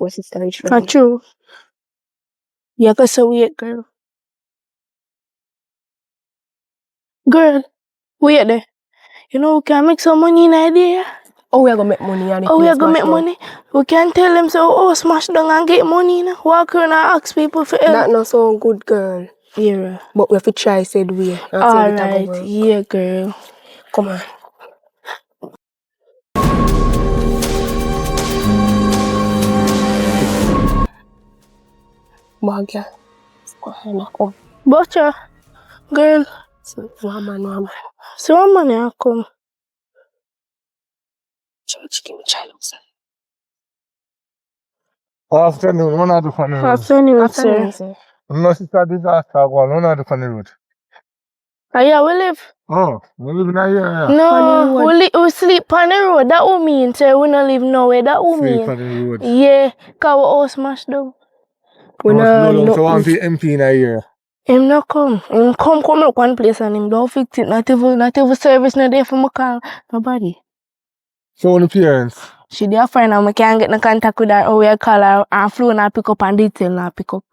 before sister reach down. Not true. You can say wait, girl. Girl, wait there. You know, we can make some money in idea. Oh, we are gonna make money and we are gonna make money. We can tell them so, oh, smash down and get money, you know. Walk around and ask people for help. That not so good, girl. Yeah. But we have to try said way. Alright, yeah, girl. Come on. Bagya. Come. Butcher, girl. So, one man. So, one man, I come. Church, give me child outside. Afternoon, one of the funny road. Afternoon, sir. No, sister, disaster, one of the funny road. Yeah, we live. Oh, we live in a here. No, we sleep on the road. That what mean, sir. We don't live nowhere. That what mean. Sleep on the road. Yeah, because our house smashed down. We no, so one MP in a year. Him not come. Him come look one place and him don't fix it. Not even service not there for my call. Nobody. So on the parents? She there friend and I can't get no contact with her. Or we call her and flow and pick up and detail and pick up.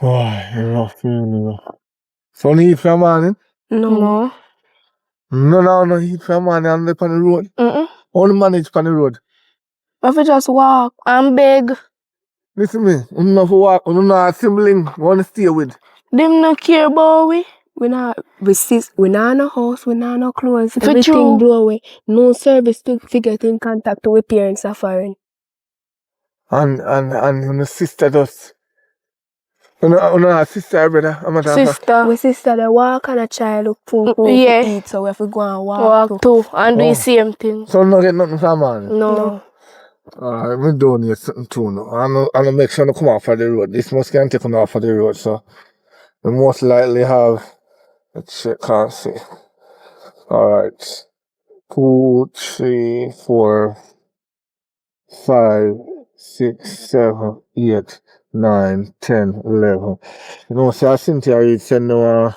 Oh, you're rough, you. So no heat for a morning? No. No heat for a morning and live on the road? Only manage on the road? If we just walk and beg. Listen me, you don't have to walk, you don't have a sibling, you want to stay with. Them not care about we. We not no house, we not no clothes. For everything true. blow away. No service to get in contact with parents are foreign. And your sister does. No, sister, brother. Sister. We sister they walk and a child look food to eat, so we have to go and walk too. And do the same thing. So no get nothing from man? No. Alright, me don't need something too now. I'll make sure to come off of the road. This must can take on off of the road, so we most likely have let's check, can't see. Alright. 2, 3, 4, 5, 6, 7, 8, 9, 10, 11. You know, so I Cynthia read send no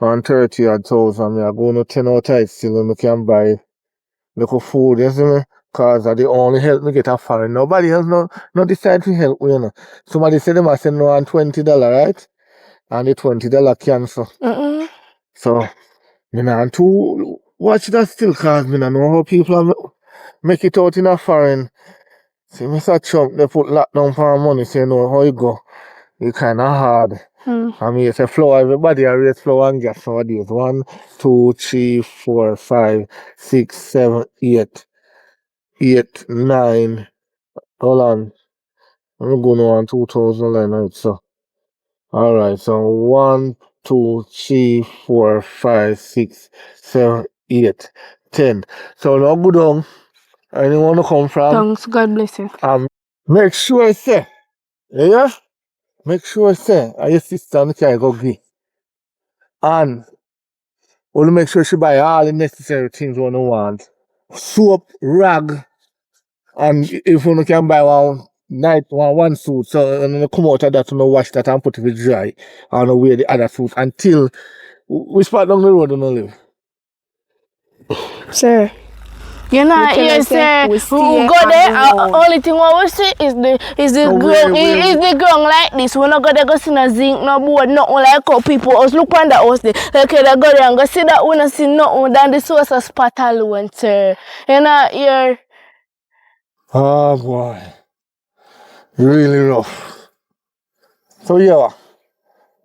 on 30,000. Me I go no 10 out of still when I can buy little food, you see me? Cause I the only help me get a foreign. Nobody else no decide to help me, you know. Somebody said they must send no on $20, right? And the $20 cancel. So, you know, and to watch that still cause me no know how people make it out in a foreign. See, Mr. Trump, they put lockdown for money, so you know how you go. It's kinda hard. I mean, it's a flow, everybody I raise flow and gas nowadays. 1, 2, 3, 4, 5, 6, 7, 8. 8, 9, hold on. I'm going on 2000 line right, so. Alright, so 1, 2, 3, 4, 5, 6, 7, 8, 10. So now go down. Anyone to come from? Thanks, God bless you. Make sure say, yeah? Make sure say, your sister and can go give. And we'll make sure she buy all the necessary things we want. Soap, rag, and if you can buy one suit, so and then come out of that, wash that and put it dry, and wear the other suit until we spot down the road and live. Sir. You're not here, sir. We go there. Only thing what we see is the ground like this. We're not gonna go see no zinc, no board, nothing like how people us look on the house there. Okay, they go there and go see that we don't see nothing than the source of spot alone, sir. You're not here. Oh boy. Really rough. So yeah,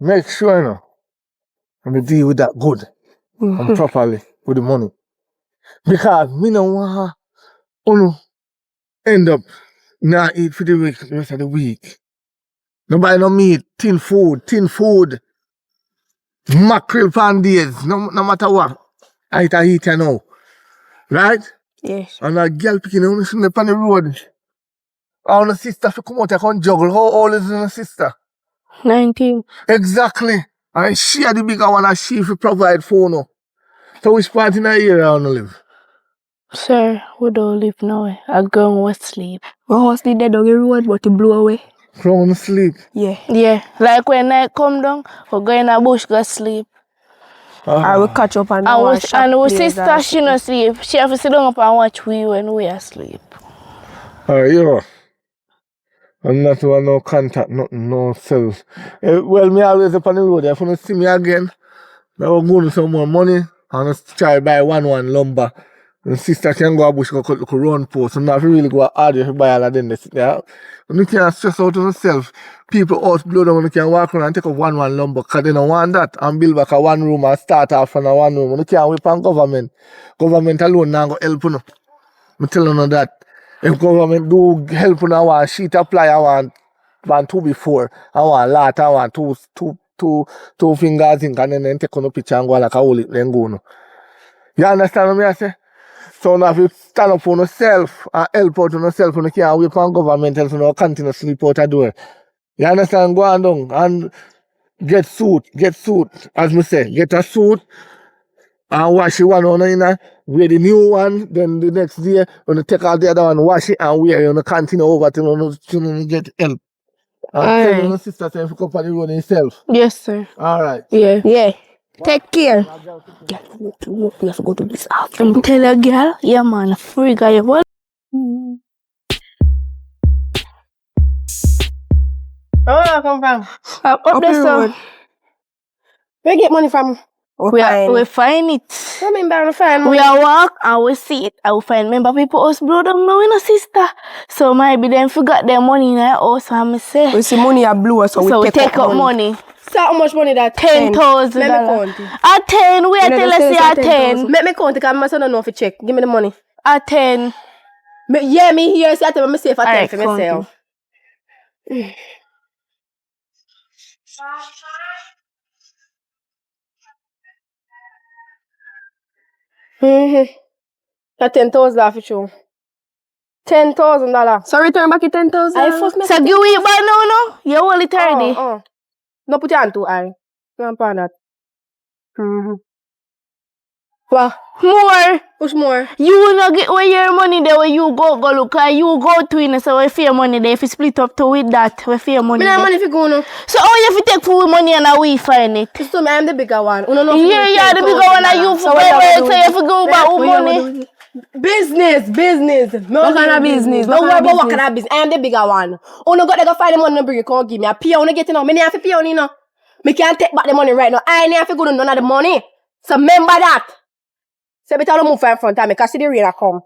make sure you know and you deal with that good and properly with the money. Because me no want end up not eat for the rest of the week. Nobody no meat, tin food. Mackerel pan days, no matter what. I eat you know. Right? Yes. And a girl picking on the road. Our sister to come out and come juggle. How old is your sister? 19. Exactly. And she are the bigger one and she to provide for no. So which part in the area you live? Sir, we don't live now. I go and sleep. We house the dead on the road but it blow away. From sleep? Yeah. Yeah. Like when night come down, we go in the bush go sleep. I will catch up and watch. And our sister, she no sleep. She have to sit down up and watch we when we are asleep. Alright, I'm not want no contact, nothing, no self. Well, me always up on the road. If you see me again, I will go to some more money and just try buy one lumber. And sister can go a bush go cut look run post. And not if you really go hard if you buy all of them. Yeah. And you can't stress out on yourself. People out blow down when you can walk around and take up one lumber because they don't want that and build back a one room and start off from a one room. You can't wait on government. Government alone now go help you. I'm telling you that. If government do help you now, I want sheet apply, I want two before, I want lot, I want two fingers in and then take on a picture and go like a hold it then go no. You understand what I say? So now if you stand up for yourself and help out on yourself and you can't wait for government else and continue to sleep out a door. You understand? Go on down and get suit, as me say, get a suit and wash the one on in wear the new one, then the next day when you take out the other one, wash it and wear it and continue over till you get help. And tell your sister to come on the road himself. Yes, sir. Alright. Yeah. Take care. You have to go to this house. Tell a girl, yeah man, free guy, what? Where you come from? Up there, the sir. road. Where you get money from? We find it. I mean, by the find We money. are walk and we see it. I will find member people us blow down now, we no sister. So maybe them forgot their money in their house and me say. We see money are blue, so we take up money. So how much money that? $10,000. Let me count it. At 10, we You know, tell they us say say at it's 10. Make me count it because my son don't know if you check. Give me the money. At 10. Me here say I tell me safe at 10 Alright, for count myself. That 10,000 off it you. $10,000. So return back your 10,000. I first make So give it back now, no? You hold it already. No put your hand too high. No pan that. What? More. Push more. You will not get where your money there where you go look and you go to in so we fear money there if you split up to with that we fear money Me there. not money if you go no. So how you fi take full money and we find it? So me I'm the bigger one. You know Yeah, you're the bigger one and you for so you fi go back with money. Business. What kind of business? Don't worry about what kind of business. I am the bigger one. You no got to go find the money and bring it, come give me. I pay you get it now. Me have to pay you now. Me can't take back the money right now. I ain't have to go to none of the money. So remember that. So better don't move from front of me because see the rain a come.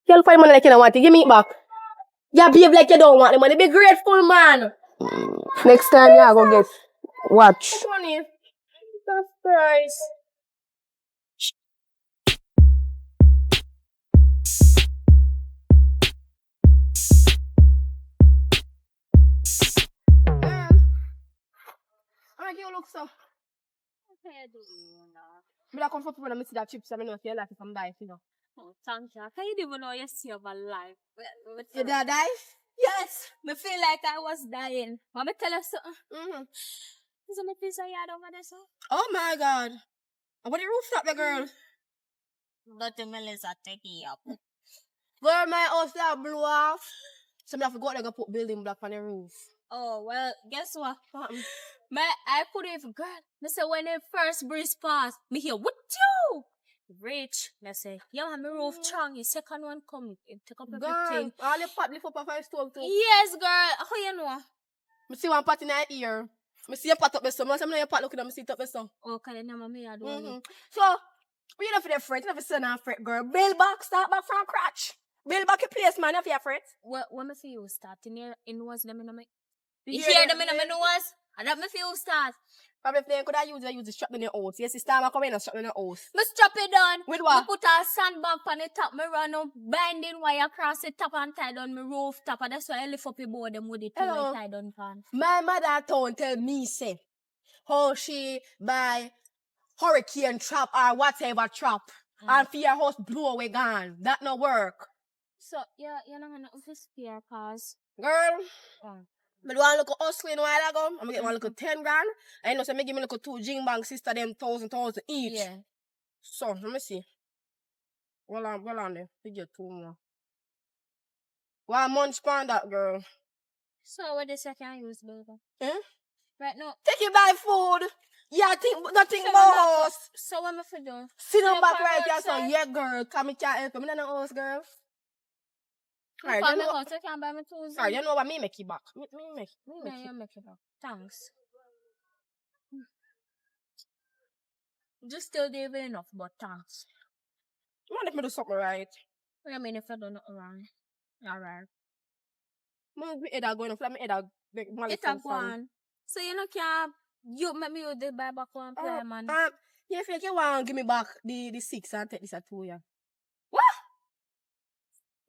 You'll find money like you don't want it. Give me it back. You behave like you don't want the money. Be grateful, man. Next time you go get watch. Money. That's price. How you look so? Me come for people and me see that chips. I mean, if you like if I'm dying, you know. Oh, thank you. Can you even know you see of a life? You did die? Yes, me feel like I was dying. Want me tell you something? Is it my pizza yard over there, sir? Oh my God. What the roof stop the girl? But Melissa take it up. Girl, my house that blew off. So me have to go out there and put building block on the roof. Oh, well, guess what? I couldn't even, girl. Me say when the first breeze passed, me hear, what you? Rich, me say, yeah, my roof strong. The second one come, it take up everything. Girl, all the pot lift up off my stove too. Yes, girl. How you know? Me see one pot in her ear. Me see a pot up my son. I know your pot looking at me see it up my son. Oh, can you know me? I don't know. So, you know for the fret, you know for son and fret, girl. Build back, start back from scratch. Build back your place, man, if you're fret. When me see you start in here, in was them in me. You hear them in my nose? And that me feel start. Probably if they could have used the strap in your house. Yes, it's time I come in and strap in your house. Me strap it down. With what? Me put a sandbag on the top. Me run up binding wire across the top and tie down my roof top. And that's why I lift up your board them with it till I tie down pan. My mother told tell me say how she buy hurricane trap or whatever trap and for your house blow away gone. That no work. So yeah, you know I'm not spare cause. Girl. I do want to look at hustling a while ago. I'm get one look at 10 grand. I know so me give me look at 2 Jing Bang sister them 1,000 each. Yeah. So let me see. Well on there. We get 2 more. 1 month span that girl. So what this I can use, baby? Right now. Take it buy food. Yeah, think about us. So what am I for do? Sit down back right here, so yeah girl. Come me can't help me. I'm not house girl. Alright, Buy you me know, house, you can buy me tools. alright, you know what? Me make it back. Me make Yeah, it. you make it up. Thanks. Just still there enough, but thanks. You want if me do something right? What do you mean if I do nothing wrong? Alright. My head are going off. Let me head are make It malice a and go song. on. So you know can't you make me use the buy back one play, man. Yeah, if you want give me back the 6 and take this at 2, yeah.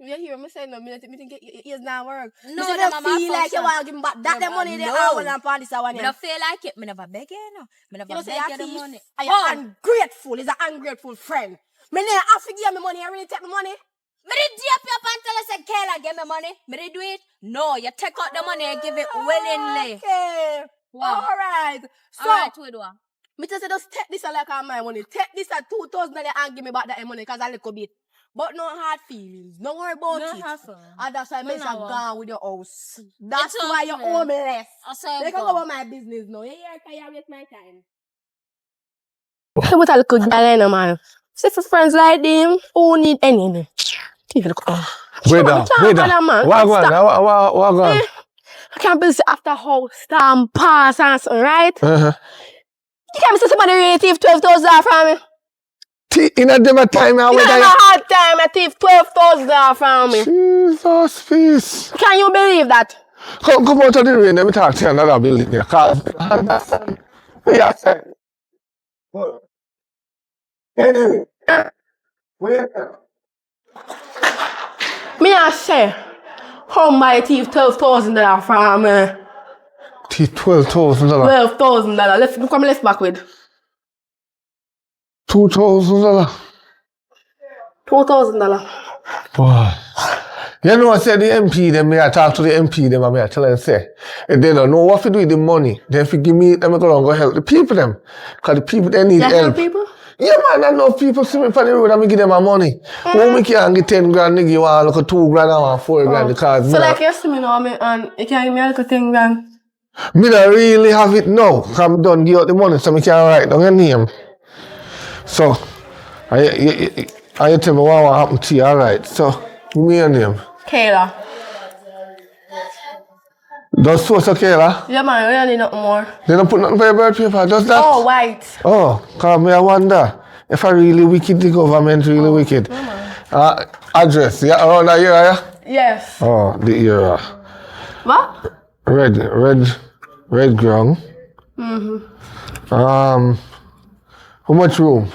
You hear me saying no, me think it's not work. No, You say that you mama feel like you function. want to give me back that the money they are one and this one. Me don't feel like it. Me never beg you, no. Me never You know say beg you're you the thief. money. Are you ungrateful? He's an ungrateful friend. Me never have to give me money. I really take my money. Me did dip you up and tell us say Kayla give me money. Me did do it. No, you take out the money and give it willingly. Okay. Wow. Alright. So, Alright, we do. me just say just take this like my money. Take this at 2,000 and give me back that money because I little bit. But no hard feelings. Don't worry about No it. hard feelings. And that's why I No, make no. you gone with your house. That's It's why you're okay. homeless. I say They can go. go about my business now. Yeah, I waste my time. What a little guy, man. See for friends like them, who need any. Brother, what? I can't believe after how storm pass and something, right? Uh-huh. You can't say somebody really thief 12,000 from me. In a dem time now, You know a hard time I thief 12,000 from me. Jesus, peace. Can you believe that? Come out of the rain, let me talk to you another building here. Cause yeah, anyway, wait. Me I say, how my thief $12,000 from me? $12,000. $12,000. Let's back with. $2,000. $2,000. Boy. You know, I said the MP, them, I talk to the MP, them, and I tell them, say, if they don't know what to do with the money, then if you give me, them, I go and go help the people, them. Because the people, they need help. People? Yeah, man, I know people see me on the road and me give them my money. When me can't get 10 grand, nigga, you want to look at 2 grand, I want 4 grand, because so, like, you see me now, and you can't give me a little 10 grand? Me don't really have it now, because I don't give out the money, so I can't write down your name. So, I tell me what happened to you, alright. So, give me your name. Kayla. Does so, Kayla? Yeah, man, we don't need nothing more. They don't put nothing for your birth paper, does that? Oh, white. Oh, because me I wonder if I really wicked, the government really wicked. Address, yeah, around that area? Yes. Oh, the area. What? Red ground. How much room?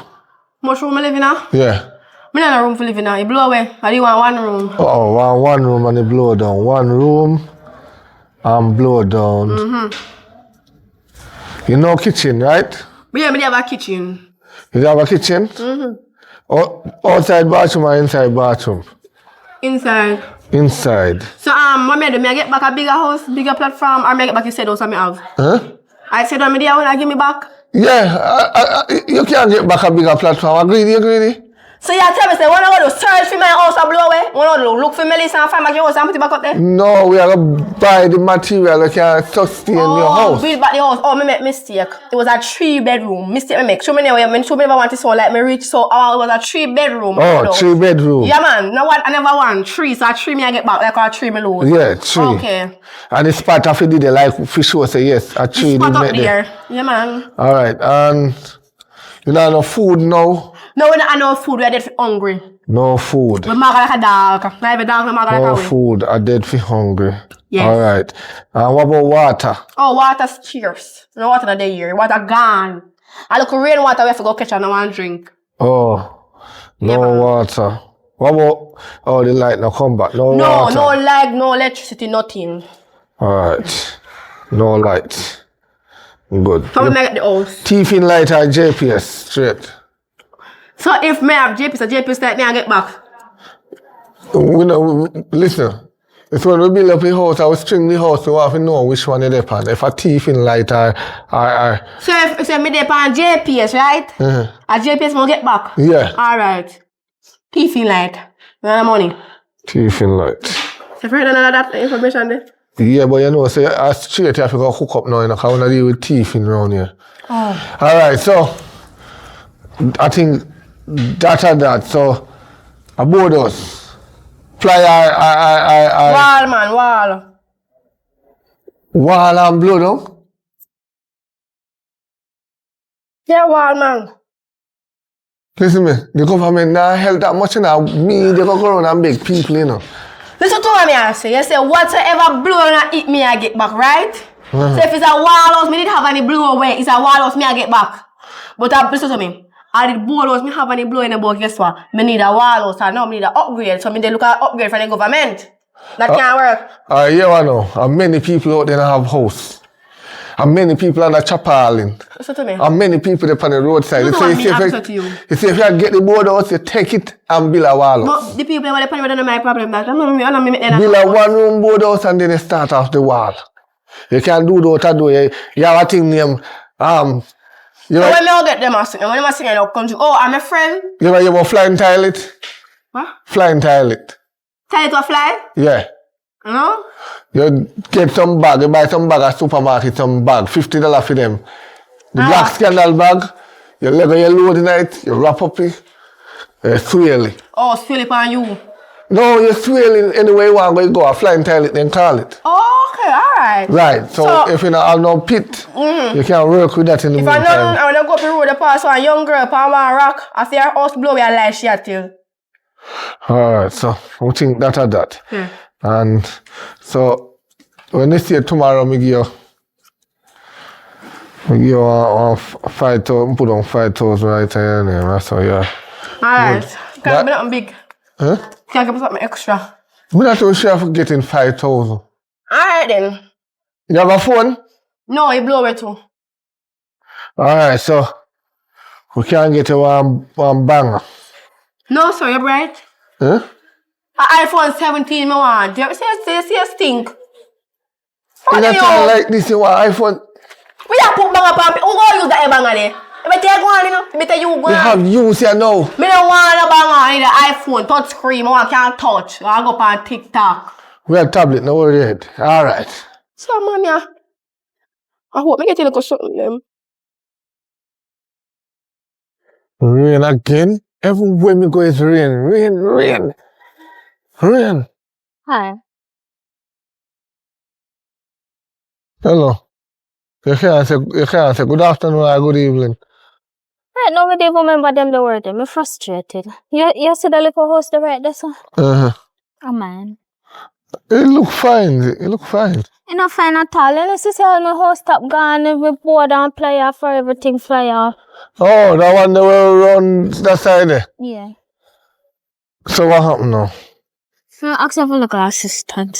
Much room I live in now? Yeah. Me not a room for living now. You blow away. I do want one room. Oh, one room and it blow down. One room and blow down. You know kitchen, right? Yeah, me have a kitchen. You have a kitchen? Oh, outside bathroom or inside bathroom? Inside. Inside. So what me do? Me I get back a bigger house, bigger platform, or me I get back the said house I me have? Huh? I said when me there when I give me back. Yeah, you can't get back a bigger platform. Agree? So you tell me say when I go to search for my house and blow away? When I go to look for Melissa and find my house and put it back up there? No, we are going to buy the material that can sustain your house. Build back the house. Oh, me make mistake. It was a 3-bedroom. Mistake me make. Show me now. Show me never want it so like me rich. So it was a 3-bedroom. Oh, 3-bedroom. Yeah, man. No what? I never want 3. So a 3 me I get back like a 3 me lose. Yeah, 3. Okay. And the spot of it did like for sure say yes. A 3 spot did up make there. Yeah, man. All right, and you don't have no food now? No, we don't have no food. We are dead for hungry. No food. We mag like a dog. Now if a dog, we mag like a No food. I dead for hungry. Yes. All right. And what about water? Oh, water's scarce. No water in the year. Water gone. I look rain water we have to go catch and I want drink. Oh, no water. What about the light now come back? No water. No light, no electricity, nothing. All right. No light. Good. How we make the house? Thief in light or JPS straight? So if me have JPS, a JPS like me I get back. Listen. It's when we build up the house, I will string the house, we have to know which one it depends. If a thief in light or So if me depend JPS, right? A JPS will get back? Yeah. Alright. Thief in light. You have money? Thief in light. So if you heard none of that information there? Yeah, but you know, say straight you have to go hook up now, you know, because I want to deal with thief in around here. Oh. Alright, so I think that. So about us. ply I Wall, man, wall. wall and blow down? Yeah, wall, man. Listen me, the government not help that much, you know. Me, they go around and beg people, you know. Listen to what I say. You say, whatsoever blow and hit me, I get back, right? So if it's a wall house, me didn't have any blow away. It's a wall house, me I get back. But listen to me. I did board house, me have any blow in the board, guess what? Me need a wall house, and now me need an upgrade. So me they look at upgrade from the government. That can't work. Yeah, I know. And many people out there don't have house. And many people are not chapalling. Listen to me. And many people up on the roadside. You They know say, what me to you. you say if you get the board house, you take it and build a wall house. But the people who are the don't know my problem. That I'm not Build a one-room board house and then you start off the wall. You can't do that. You have a thing named so when me all get them singing, when them singing up country, oh, I'm a friend. You want flying toilet? What? Flying toilet. Tell it to fly? Yeah. No? You get some bag, you buy some bag at supermarket, some bag, $50 for them. The black scandal bag, you load in it, you wrap up it, you swirl it. Oh, swirl it on you? No, you swirl it anywhere you want to go, a flying toilet, then call it. Oh, okay, alright. Right, so if you don't have no pit, you can work with that in the meantime. If I want to go up the road, I pass one young girl, upon one rock, I see her house blow, I lie she till. Alright, so we think that or that. Yeah. And so when they say tomorrow, I give you 5,000, put on 5,000 right here. So yeah. Alright. Can I be something big? Huh? Can I give something extra? I'm not too sure for getting 5,000. Alright then. You have a phone? No, you blow it too. Alright, so we can't get you one banger. No, sir, you're right. Huh? An iPhone 17 me want. You see a stink. You not like this, you want iPhone? We have put bang up on people. Who go use that bang on there? You take one, you know? You go You have use here now. Me don't want a bang on. I need an iPhone, touch screen. I can't touch. I go up on TikTok. We have tablet, no worry head. Alright. So man, yeah. I hope me get you a something them. Rain again? Everywhere me go is rain. Rain. Hi. Hello. You can't say good afternoon or good evening. Right now, I don't remember them the word. I'm frustrated. You see the little house there right there, so? Uh-huh. Oh, man. It look fine. You not fine at all. You see all my house top gone, every board and play off for everything fly off. Oh, that one that will run that side there. Yeah. So what happened now? So I asked her for like an assistant.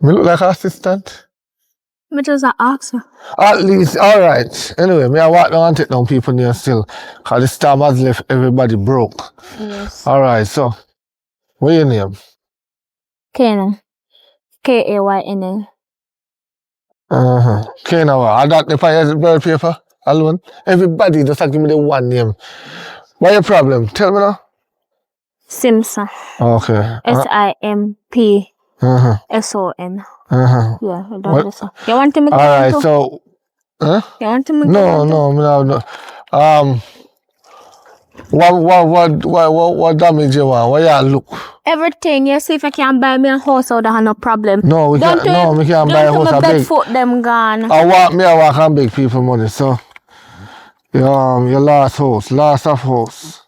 Me look like an assistant? I just asked her. At least, alright. Anyway, me I walk down and take down people near still. Cause the storm has left everybody broke. Yes. Alright, so what your name? Kayna. Kayna. Kayna what? I got the fire bird paper alone. Everybody just give me the one name. What your problem? Tell me now. Simpson. Okay. SIMPSON. Yeah, I don't listen. You want to make alright, so huh? You want to make No. What damage you want? What you look? everything. You see if I can buy me a house out there, no problem. No, we can't buy a house. Don't bed foot them gone. I walk and beg people money, so your last house. Loss of house.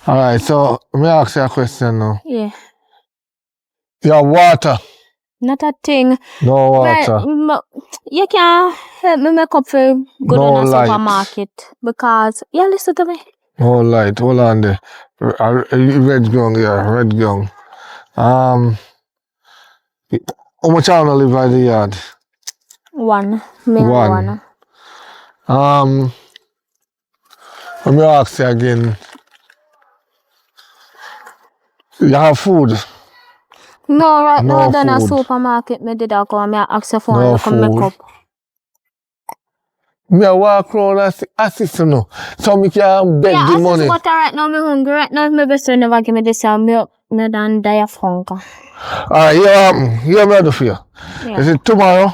Alright, so let me ask you a question now. Yeah. Your water. Not a thing. No water. But, you can help me make up for good No in a light. supermarket. Because, yeah, listen to me. No light. Hold on there. Red gun. How much I wanna live by the yard? One. Me One. one. Let me ask you again. You have food? No, right No now, then a food. supermarket, me did I go and me ask you for No one to make food. up. Me I walk around and assist you know. So me can beg Yeah, the I money. just right now, me hungry. Right now, my best friend never give me this, me done die of hunger. Alright, hear me do for you. Yeah. You see, tomorrow,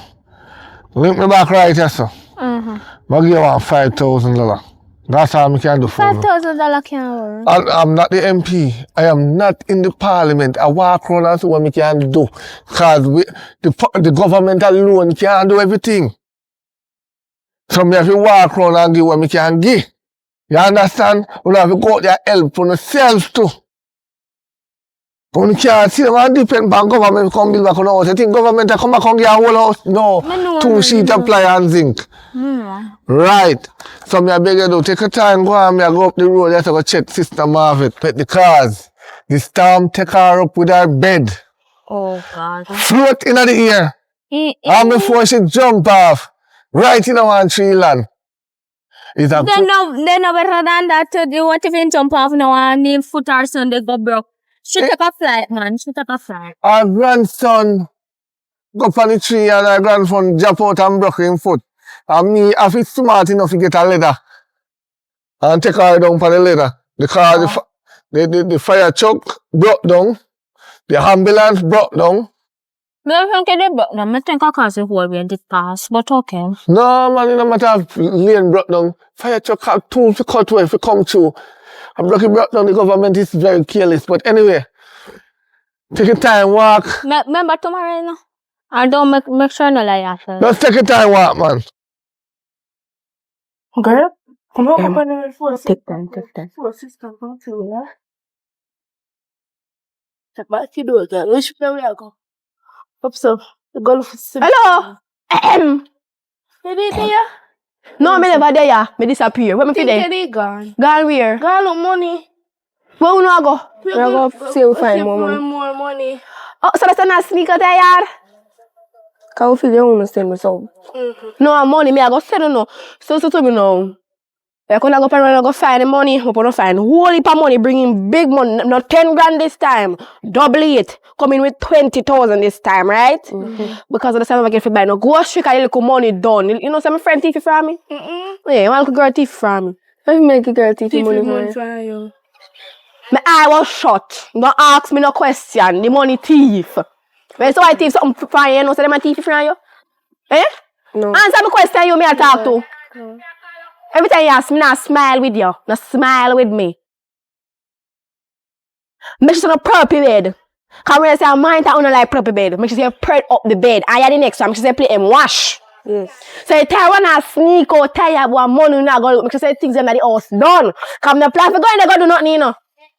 link me back right here, so. Mm-hmm. I'll give you $5,000. That's all I can do for you. $5,000 can't work. I'm not the MP. I am not in the parliament. I walk around and see what I can do. Because the government alone can't do everything. So I have to walk around and give what I can give. You understand? You have to go out there and help for yourself too. You can't see them and depend on government come build back on the house. You think government come back and get a whole house? No. 2 sheets of ply and zinc. Right. So I beg you to take your time, go up the road, you have to go check Sister Marvet, pet the cars. The storm take her up with her bed. Oh, God. Float in the air. And before she jump off, right in one tree land. They no better than that. What if you jump off now and the foot or son they go broke? She take a flight, man. She take a flight. Our grandson go up on the tree and our grandson jump out and broke his foot. And me, if it's smart enough to get a ladder and take her down for the ladder. Because the fire truck broke down, the ambulance broke down. I think I can't see whole way in the past, but okay. No, man, no matter if lane broke down. Fire truck have tools to cut away if you come through. A broke down, the government is very careless. But anyway, take your time, walk. Remember tomorrow, you know? I don't make sure no lie after. Just take your time, walk, man. Girl, come on, open the phone. Take time. Phone system come through, yeah? Check back to do it, girl. Which way we are go? Up so, the golf is Hello? You did there? No, me never there. Me disappear. Where me fi there? They gone. Gone where? Gone look money. Where we no go? We go see we find more money. More money. Oh, so that's not sneaker there, yard? Can we feel you want to send me some? No, money, me I go send you no. So to me now. I gonna go and go find the money. I'm gonna find whole heap of money, bringing big money. Not 10 grand this time. Double it. Coming with 20,000 this time, right? Because of the time I get to buy no grocery, cause the little money done. You know, some my friend thief from me. Yeah, one little girl thief from me. Let me make a girl thief money for you. My eye was shut. Don't ask me no question. The money thief. When so I thief something from you, no, so them a thief from you? Eh? No. Answer my question you me I talk to. No. Every time you ask me, I smile with you. No smile with me. Make sure you no purple bed. Cause when I say I mind that I don't like purple bed. Make sure you spread up the bed. And you the next one, make sure you play and wash. Yes. So you tell when I sneak out, tell you about money not go. Make sure you things in the house done. Cause I'm not plan for going to go do nothing, you know.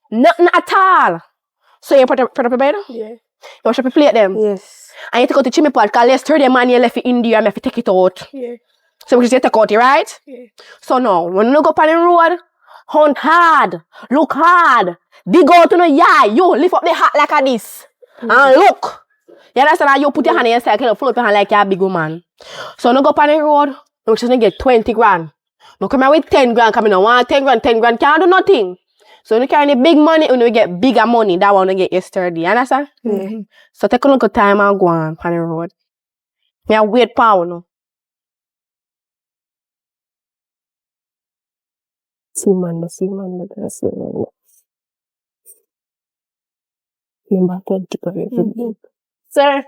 Nothing at all. So you put up the bed? Yeah. You wash up your plate them? Yes. And you take out the chimney pot, because yesterday man you left it in there and you have to take it out. Yeah. So we just take out it, right? Yeah. So now, when you go up on the road, hunt hard, look hard, dig out to the yard, you lift up the hat like this. And look. You understand? And you put your hand in your side, you float your hand like you're a big woman. So you go up on the road, you just get 20 grand. You come here with 10 grand, coming on 10 grand, can't do nothing. So when you carry the big money, when you get bigger money, that one you get yesterday. You understand? So take a look at time and go on the road. Me wait for you. See man. Number 20. Sir.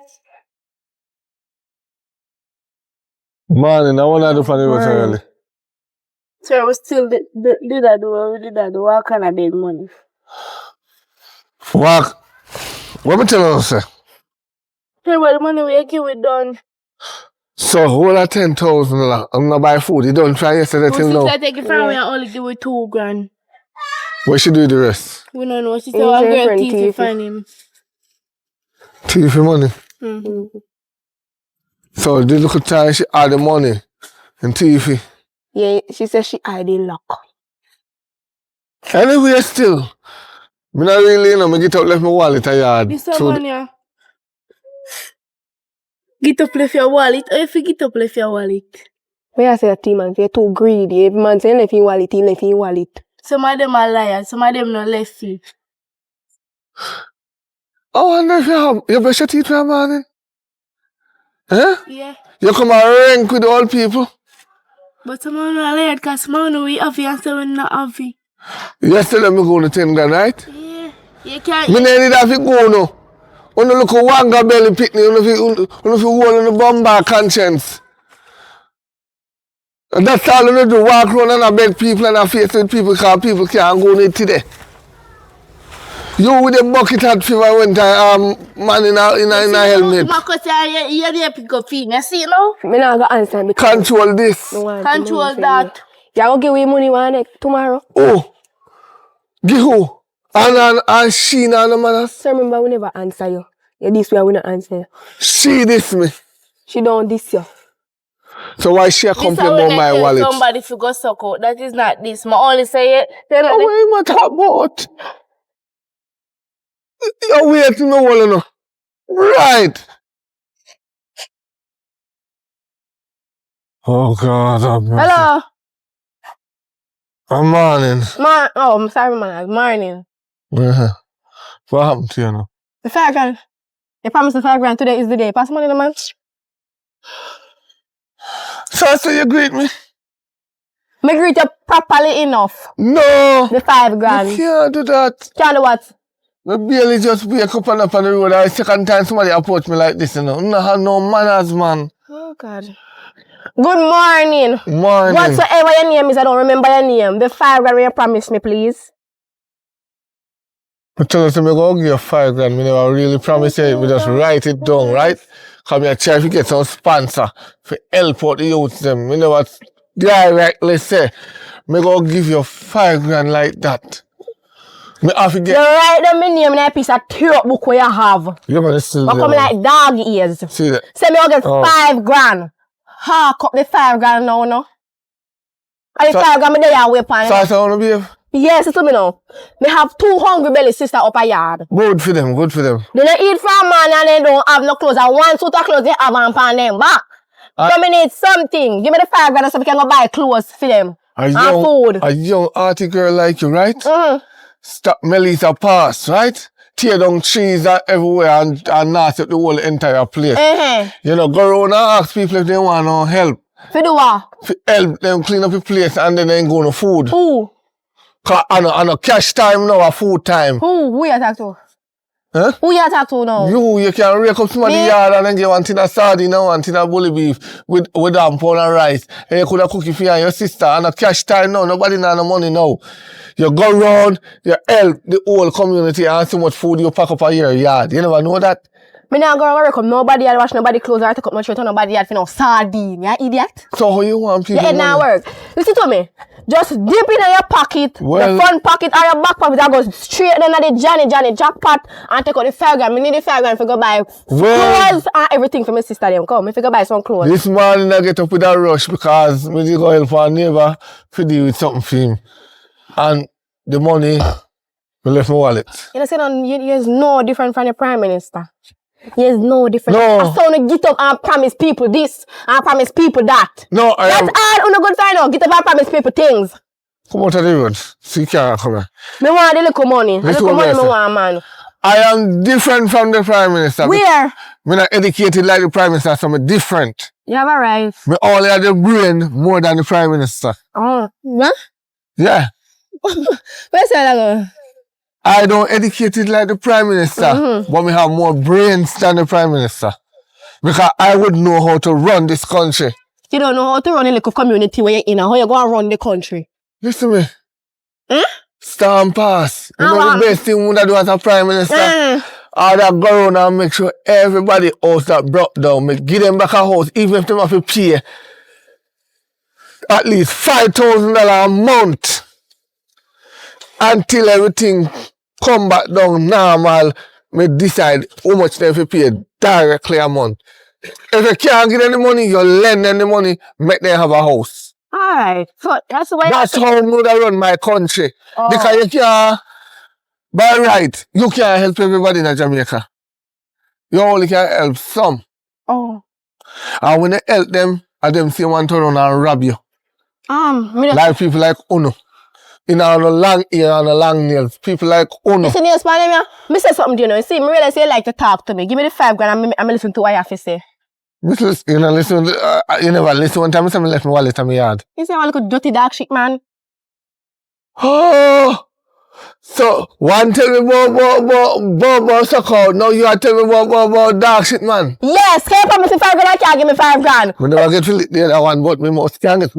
Man, I want to do for the rest really. Sir, we still did that do. What kind of big money? Walk. What me tell you, sir? Tell what the money we give we done. So, whole of 10,000, I'm not buy food. You don't try yesterday till now. I take it from me and only give we 2 grand. What should do with the rest? We don't know. She said our girl thief find him. Thief your money. So, the little time she had the money and thief it. Yeah, she said she had the lock. Anyway, still. Me not really, me get up left my wallet a yard. This one, yeah. Get up left your wallet. If you get up left your wallet. When I say that man, you're too greedy. Every man say left in wallet, he left in wallet. Some of them are liars, some of them not left it. Oh, I wonder if you brush your teeth for a morning. Huh? Yeah. You come and rank with the old people. But some of them are liars because some of them we have it and some of them not have it. Yesterday me go to 10 grand, right? Yeah. You can't. Me need have to go now. You look at Wanga belly picnic, you hold on the bumper conscience. And that's all you do, walk around and I beg people and I face with people because people can't go in today. You with a bucket hat fever when man in a helmet. Marcus, you're there pick up feet. You see now? Me not go answer because Control this. Control that. You go give me money one tomorrow. Oh. Give who? And she and the manners. So remember we never answer you. You this way we not answer you. She diss me. She don't diss you. So why she complain about my wallet? Somebody to go suck out. That is not this. I only say it. Oh, what you talk about? You're waiting to know all know. Right. Oh God. Hello. Good morning. I'm sorry, man. Morning. What happened to you now? The $5,000. You promised the $5,000 today is the day. Pass money to the man. So you greet me? Me greet you properly enough. No. The $5,000. You can't do that. Can't do what? I barely just wake up and up on the road. The second time somebody approach me like this, you know. I don't have no manners, man. Oh, God. Good morning. Morning. Whatsoever your name is, I don't remember your name. The $5,000 you promised me, please. I told you to go give you $5,000. I never really promise you. We just write it down, right? Come here, try to get some sponsor for help out the youth them. I never directly say, I go give you $5,000 like that. Me have to get. You write down my name in a piece of tear book where you have. You man, still I come like dog ears. See that? Say me I'll get $5,000. Hark up the $5,000 now, no? And the $5,000 me there you wait on. So I want to behave? Yes, it's to me now. Me have 2 hungry belly sister up a yard. Good for them, good for them. They don't eat from man and they don't have no clothes. And one suit of clothes they have on them back. So me need something. Give me the $5,000 so we can go buy clothes for them. And food. A young arty girl like you, right? Stop Melissa pass, right? Tear down trees everywhere and knock up the whole entire place. You know, go around and ask people if they want no help. For do what? For help them clean up the place and then they go no food. Who? Cause I know cash time now, a food time. Who you talk to? Huh? Who you talk to now? You can rake up somebody yard and then get one tin of sardine and one tin of bully beef with damn pound and rice. And you could have cook it for you and your sister and a cash time now. Nobody have no money now. You go round, you help the whole community and see much food you pack up a year yard. You never know that? Me not go around come nobody had wash nobody clothes or take up my shirt on nobody had for no sardine. You idiot? So how you want people? Your head not work. Listen to me. Just dip in your pocket, well, the front pocket or your back pocket, I go straight down to the Johnny jackpot and take out the $5,000. Me need the $5,000 to go buy clothes and everything for my sister them. Come, if you go buy some clothes. This morning I get up with a rush because we did go help our neighbor to deal with something for him. And the money, we left my wallet. You know, there's no different from the Prime Minister. There's no different. No. I saw you get up and promise people this and promise people that. No, that's all you good sign out. Get up and promise people things. Come out of the road. See, come here. Me want the little money. The little money me want, man. I am different from the Prime Minister. Where? I'm not educated like the Prime Minister, so I'm different. You have a right. I only have the brain more than the Prime Minister. Oh, what? Yeah. Where's that? I don't educate it like the Prime Minister, but we have more brains than the Prime Minister. Because I would know how to run this country. You don't know how to run a little community where you're in, how you go and run the country. Listen to me. Storm pass. You know the best thing we do as a Prime Minister? I that go around and make sure everybody else that broke down, give them back a house, even if they have to pay at least $5,000 a month. Until everything come back down normal, me decide how much they have to pay directly a month. If you can't get any money, you lend them the money, make them have a house. Alright. So that's why that's how I'm going to run my country. Because you can't, by right, you can't help everybody in Jamaica. You only can help some. And when you help them, and them say want to run and rob you. Like people like Uno. In a long ear and a long nails. People like Uno. Listen, nails, man, me say something to you know. You see, me realize you like to talk to me. Give me the $5,000 and I'm listen to what you have to say. You know, listen, you never listen. One time I left my wallet in my yard. You say, I look dirty dog shit, man. Oh! So, one tell me about so-called. Now you are telling me about dog shit, man. Yes, can you promise me $5,000? I can't give me $5,000. I never get to the other one, but me must can't get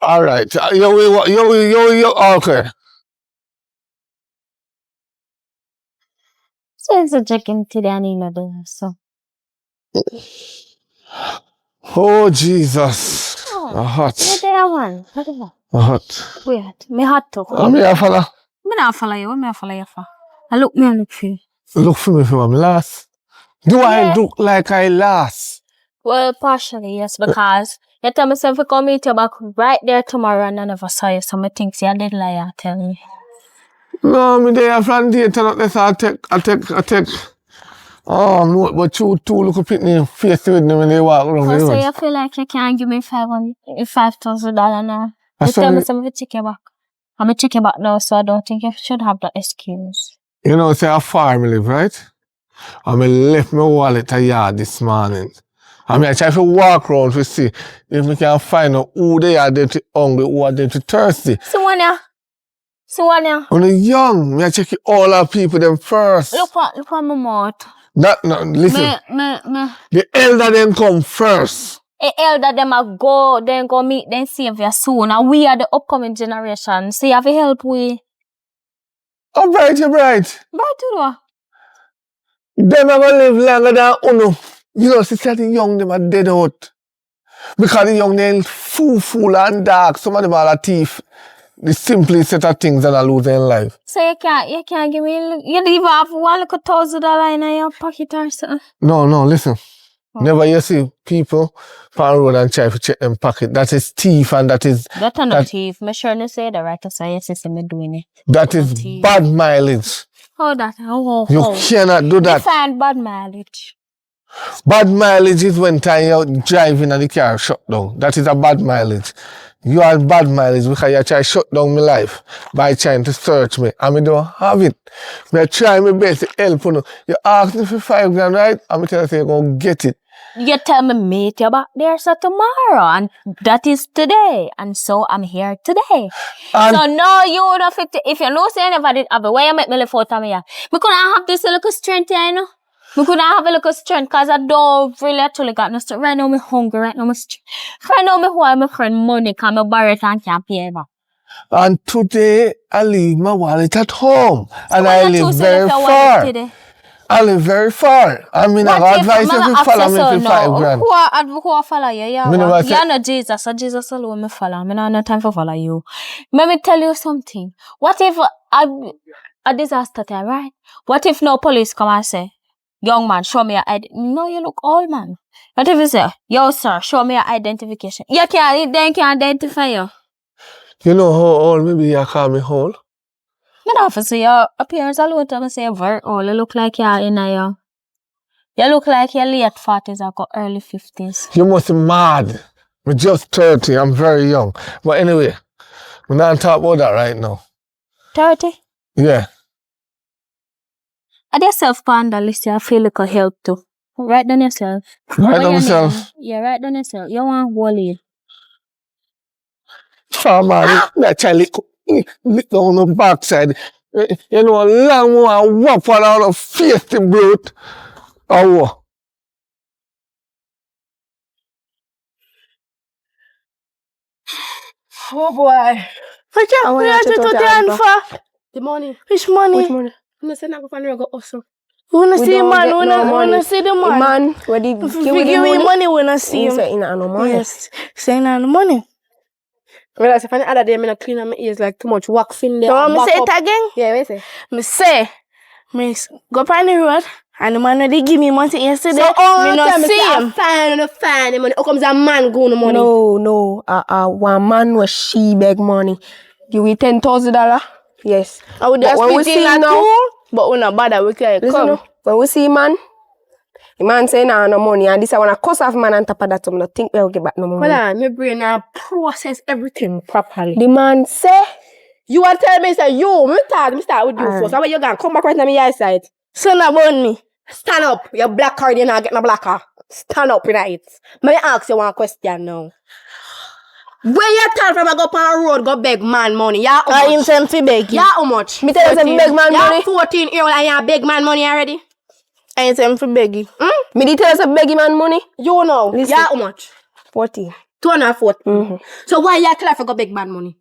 All right. Okay. So it's a chicken today and another. So. Oh, Jesus. Oh, Hot. what there one? What there? Hot. Wait, me hot too. I'm here, fella. Me not follow you. What me follow you for? I look for you. Look for me for my last. Do I look like I last? Well, partially, yes, because you tell myself to come meet you back right there tomorrow and I never saw you, so I think you're a little liar, tell me. No, me there from day to not I take. Oh, no, but you two look up at me face with me when they walk around the So road. you feel like you can't give me $5,000 now? I You tell saw me something to check you back. I'm going to check you back now, so I don't think you should have that excuse. You know, say how far me live, right? I left my wallet at yard this morning. I try to walk around to see if we can find out who they are there to hungry, who are there to thirsty. So when When you're young, I check all our people them first. Look at my mouth. No, listen. The elder them come first. The elder them a go, then go meet them savior soon. And we are the upcoming generation. So you have to help we. Oh, right, you're right. Right to do. Them are gonna live longer than Uno. You know, sister, the young them are dead out. Because the young them fool and dark. Some of them are a thief. The simplest set of things that are losing life. So you can't give me, you don't even have $1,000 in your pocket or something? No, listen. Oh. Never you see people on the road and try to check them pocket. That is thief and that is... That's not thief. I'm sure you say the right to say yes, I'm doing it. That is thief. Bad mileage. How that? You cannot do that. Define bad mileage. Bad mileage is when you're driving and the car shut down. That is a bad mileage. You are bad mileage because you try to shut down my life by trying to search me. And I don't have it. I try my best to help you. You ask me for $5,000, right? I'm tell you you're going to get it. You tell me meet you back there so tomorrow. And that is today. And so I'm here today. And so no, you would have it. If you know say I never did have it, why you make me live out of me? We couldn't have this little strength here, you know? We couldn't have a little strength because I don't really actually got no strength. Right now I'm hungry, right now I'm strength. Right now I'm want my friend money because I borrow it and can't pay ever. And today I leave my wallet at home. And I live very far. I live very far. I mean, I advise you to follow me for $5,000. Who follow you? You're not Jesus. So Jesus alone me follow. I don't have time for follow you. Let me tell you something. What if a disaster time, right? What if no police come and say, young man, show me your ID. No, you look old, man. What if you say, yo, sir, show me your identification? You can't identify you. You know how old maybe you call me old? I don't have to say your appearance alone. I say you're very old. You look like you're in a... You look like you're late 40s or early 50s. You must be mad. I'm just 30. I'm very young. But anyway, we're not talking about that right now. 30? Yeah. Add yourself on the list. I feel like a help too. Write down yourself. Write down yourself? Yeah, write down yourself. You want Wally. Oh man, that child lick down the backside. You know, a long one whop on out of face the blood. Oh, what? Oh boy. What you have to do for? The money. Which money? Which money? I'm saying I go find you go also. We wanna see the man, we wanna see the man. Man, where the give me money, we wanna see him. Saying no money. Yes, saying no money. Well, if any other day, I'm clean on my ears like too much wax in there. So me say it again? Yeah, what say? Me say, me go on the road, and the man they give me money yesterday. So all me not see him. Fine, money. How comes a man go no money? No. One man was she beg money. Give me $10,000. Yes. I would just when we see now, but we not bother. We can come. When we see man, the man say no money, and this I wanna cuss off man on top of that. So I don't think we'll get back no money. Hold on, my brain now process everything properly. The man say, you want to tell me say you, me start with you first. How about you gonna come back right now my eyesight? Son about me. Stand up. Your black card, you're not getting a black car. Stand up right. May I ask you one question now? Where you turn from, I go up on the road, go beg man money. Yeah, how much? I intend to beg you. Yeah, how much? me tell you some beg man money. You're 14 years old and you beg man money already? I intend to beg you. Me did tell you some beg man money. You know. Listen. Yeah, how much? 40. 2.5. So why you tell her for go beg man money?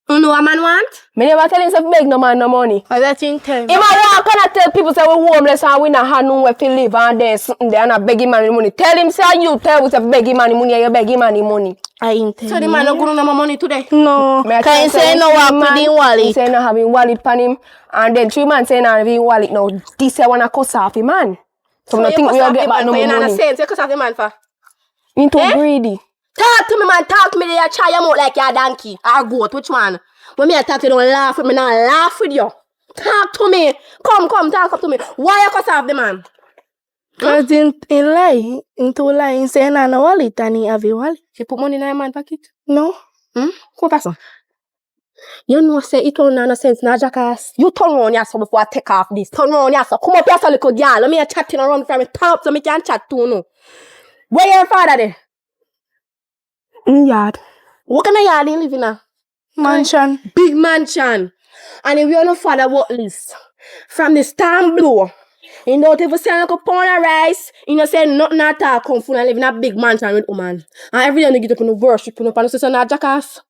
You know what a man want? Me never tell him to beg no man no money. I let him tell Him a walk and tell people say we homeless and we not have nowhere to live and then something there and a beg him man the money. Tell him say you tell we say beg him man the money and you beg him man the money. I ain't tell So the man not gonna know my money today? No. Can you say no walk with the wallet? He say no have him wallet pan him and then 3 man say no have him wallet now. This say wanna cuss off him man. So I think we all get back no money. You know sense, you cuss off the man for? Into greedy. Talk to me man, talk to me there, try your mouth like you're a donkey or goat, which one? When me I talk to you, don't laugh with me, not laugh with you. Talk to me. Come, talk up to me. Why you cuss off the man? Cause in lie, into lie, he say no wallet and he have a wallet. She put money in her man pocket? No. Come person. You know say it don't no sense now, jackass. You turn around here so before I take off this. Turn around here so. Come up here so little girl. Let me chatting around from me top so me can chat too no. Where your father there? In yard. What kind of yard you live in now? Mansion. Big mansion. And if you're no father what list from the storm blow, you don't even sell like a pound of rice, you don't say nothing at all, come full and live in a big mansion with woman. And every day you get up and worship and you say not jackass.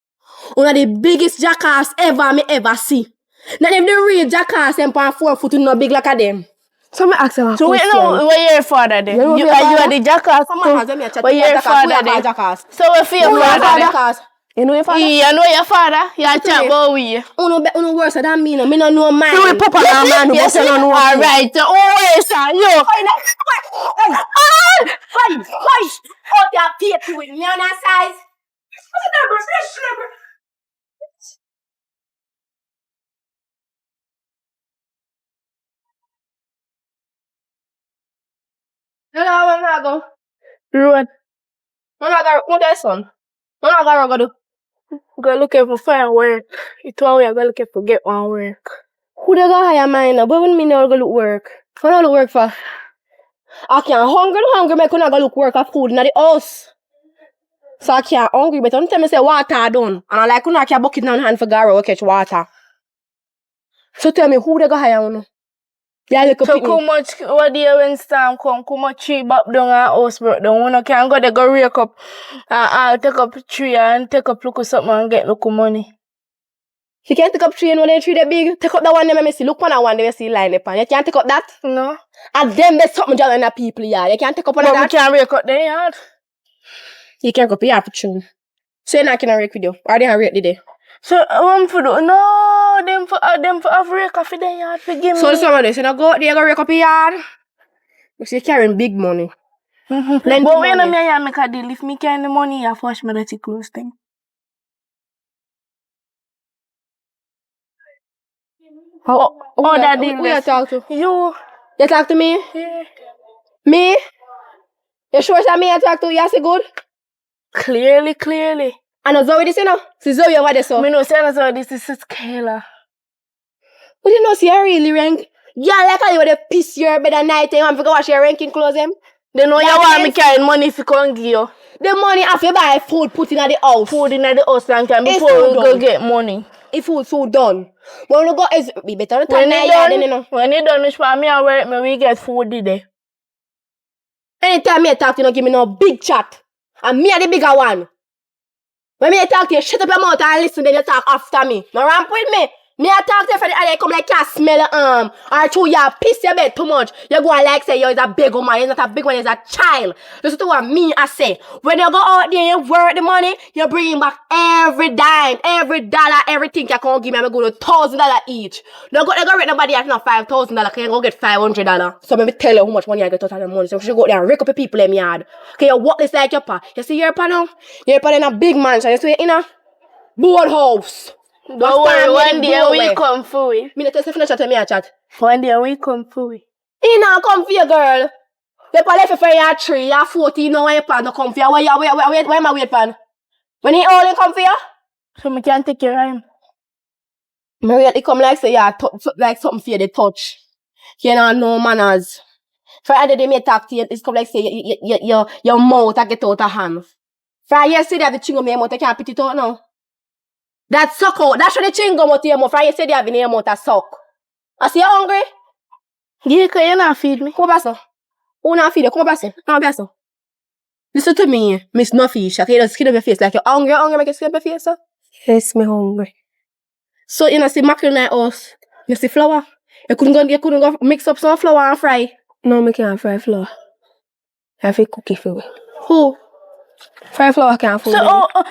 One of the biggest jackass ever see. Not even the real jackass and 4 foot no big like a them. So me ask you a So question. we know where your father then? You are the jackass. Where your father then? So we feel your father. You know your father? Yeah, I know your father. You are chat about we. Uno worse than me, no. Me no know mine. So we pop on a man who Yes, don't know what. alright. Always, yo. Hold your teeth with me on that size. You know where I go? Road. What that son? What I gotta do? Go looking for find work. It's one way I go looking for get one work. Who they go hire mine? But when me now go look work? What I look work for? I can't hungry, me couldn't go look work for food in the house. So I can't hungry, but don't tell me say water done. And I like when I can't bucket down hand for Garo catch water. So tell me who they go hire on? Yeah, look So how much what day when storm come, how much tree back down our house broke down. One can go there go rake up I'll take up tree and take up look something and get look money. You can't take up tree and one tree that big. Take up that one them me see. Look on that one them see line upon. You can't take up that? No. And them there's something jolly in the people yard. You can't take up on But that. we can't rake up the yard. You can't go up yard for tune. So you're not gonna rake with you. Or they have rake the day. So for do no them for have rake off the yard for give me. So somebody say now go out there go rake up your yard. You see carrying big money. But when I make a deal, if me carry the money, I wash my dirty clothes thing. Oh, that deal. Who you talk to? You. You talk to me? Yeah. Me? You sure it's me I talk to? You say good? Clearly. I know Zoe this you know? See Zoe over there so. Me no say no this is Kayla. But you know see you really rank. Yeah, like how you would piss your bed at night and you want to go wash your ranking clothes them. They know you want me carrying money if you can't give you. The money after you buy food put in the house. Food in the house and can before we go get money. If food done. When we go is we better not When turn it yard done, you know. when it done, it's for me and work me we get food today. Anytime me talk to you, give me no big chat. And me are the bigger one. When me talk to you, shut up your mouth and listen, then you talk after me. No ramp with me. Me I talk to you for the other come like you smell or through you piss your bed too much. You go and like say you is a big woman, you're not a big one, you're a child. Listen to what me I say. When you go out there and work the money, you bring back every dime, every dollar, everything you can give me. I'm going to $1,000 each. Don't go rate nobody at not $5,000, can you go get $500. So let me tell you how much money I get out of the money. So you should go there and rake up the people in my yard. Can you walk this like your pa? You see your pa now? Your pa in a big mansion. You see it in a board house. Don't worry, one day we come for it. Me not tell you chat me a chat. One day we come for it. He not come for you, girl. You pa left for your 3, you're 14, now your pa not come for you. Why am I wait pan? When he only come for you? So me can't take your time. Me really come like say yeah, like something for you to touch. You know no manners. For other day me talk to you, it's come like say your mouth I get out of hand. For you say that the chingo me your mouth I can't put it out now. That suck out. That's what the chingo out your mouth. For you say they have in your mouth a suck. I see you hungry? Yeah, cause you not feed me. Come back so. Who not feed you? Come back so. Come back so. Listen to me, Miss Nuffish. Okay, you just skin up your face like you're hungry, make you skin up your face, sir. Yes, me hungry. So you know see mackerel in us. You see flour. You couldn't go mix up some flour and fry. No, me can't fry flour. I have to cook it for me. Who? Fry flour can't fool me.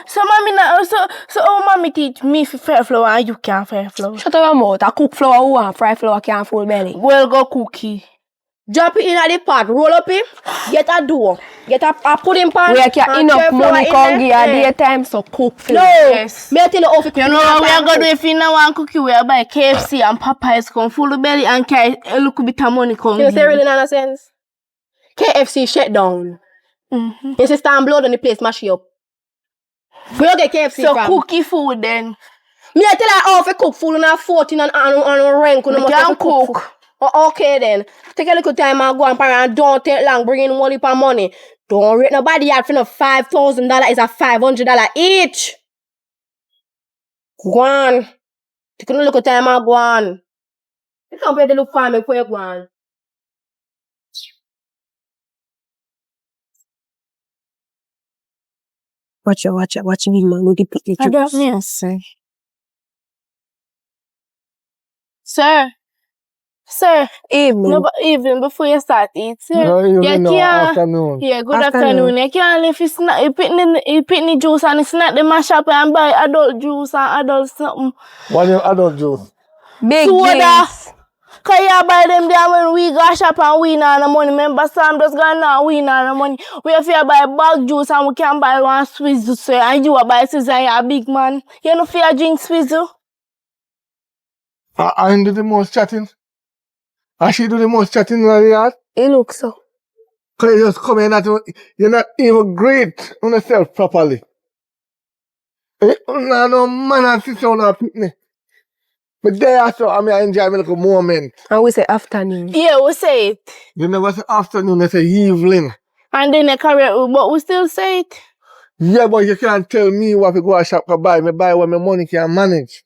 So mommy teach me to fry flour and you can't fry flour. Shut up your mouth. I cook flour who and fry flour can't fool belly. Well, go cookie. Drop it in at the pot, roll up it, get a dough, get a pudding pan. We have enough money come give you daytime, so cook for No, Yes. me I tell you how to cook. You know what we are going to do if you don't want cookie, we are buy KFC and Popeyes come full of belly and carry a little bit of money come. You say really nonsense? KFC shut down. You say stand blood on the place, mash it up. Where you get KFC So from? cookie food then. Me I tell you how to cook food on 14 and rank. We can cook. Oh, okay then. Take a little time and go and don't take long, bring in one heap of money. Don't rate nobody out for no $5,000. It's a $500 each. Go on. Take a little time and go on. You can't pay the look for me before you go on. Watch me, man. With the picnic. Yes, sir. Sir, Evening. no, but even before you start eat, sir. No, you you know, can't. afternoon. Yeah, good Afternoon. afternoon. You can't leave you pick the juice and it's not the mash up and buy adult juice and adult something. What your adult juice? Big Soda. drinks. Cause you buy them there when we go shop and we not the money. Remember Sam just gone now, we not the money. We have to buy bag juice and we can buy one swizzle, sir. And you buy swizzle and you're a big man. You know fear drink swizzle? I do the most chatting. And she do the most chatting in the yard. It looks so. Cause you just come in and you're not even great on yourself properly. No man and sister on a picnic. But there so I mean I enjoy my little moment. And we say afternoon. Yeah, we say it. You never say afternoon, they say evening. And then they carry it, but we still say it. Yeah, but you can't tell me what to go to shop to buy. Me buy what my money can manage.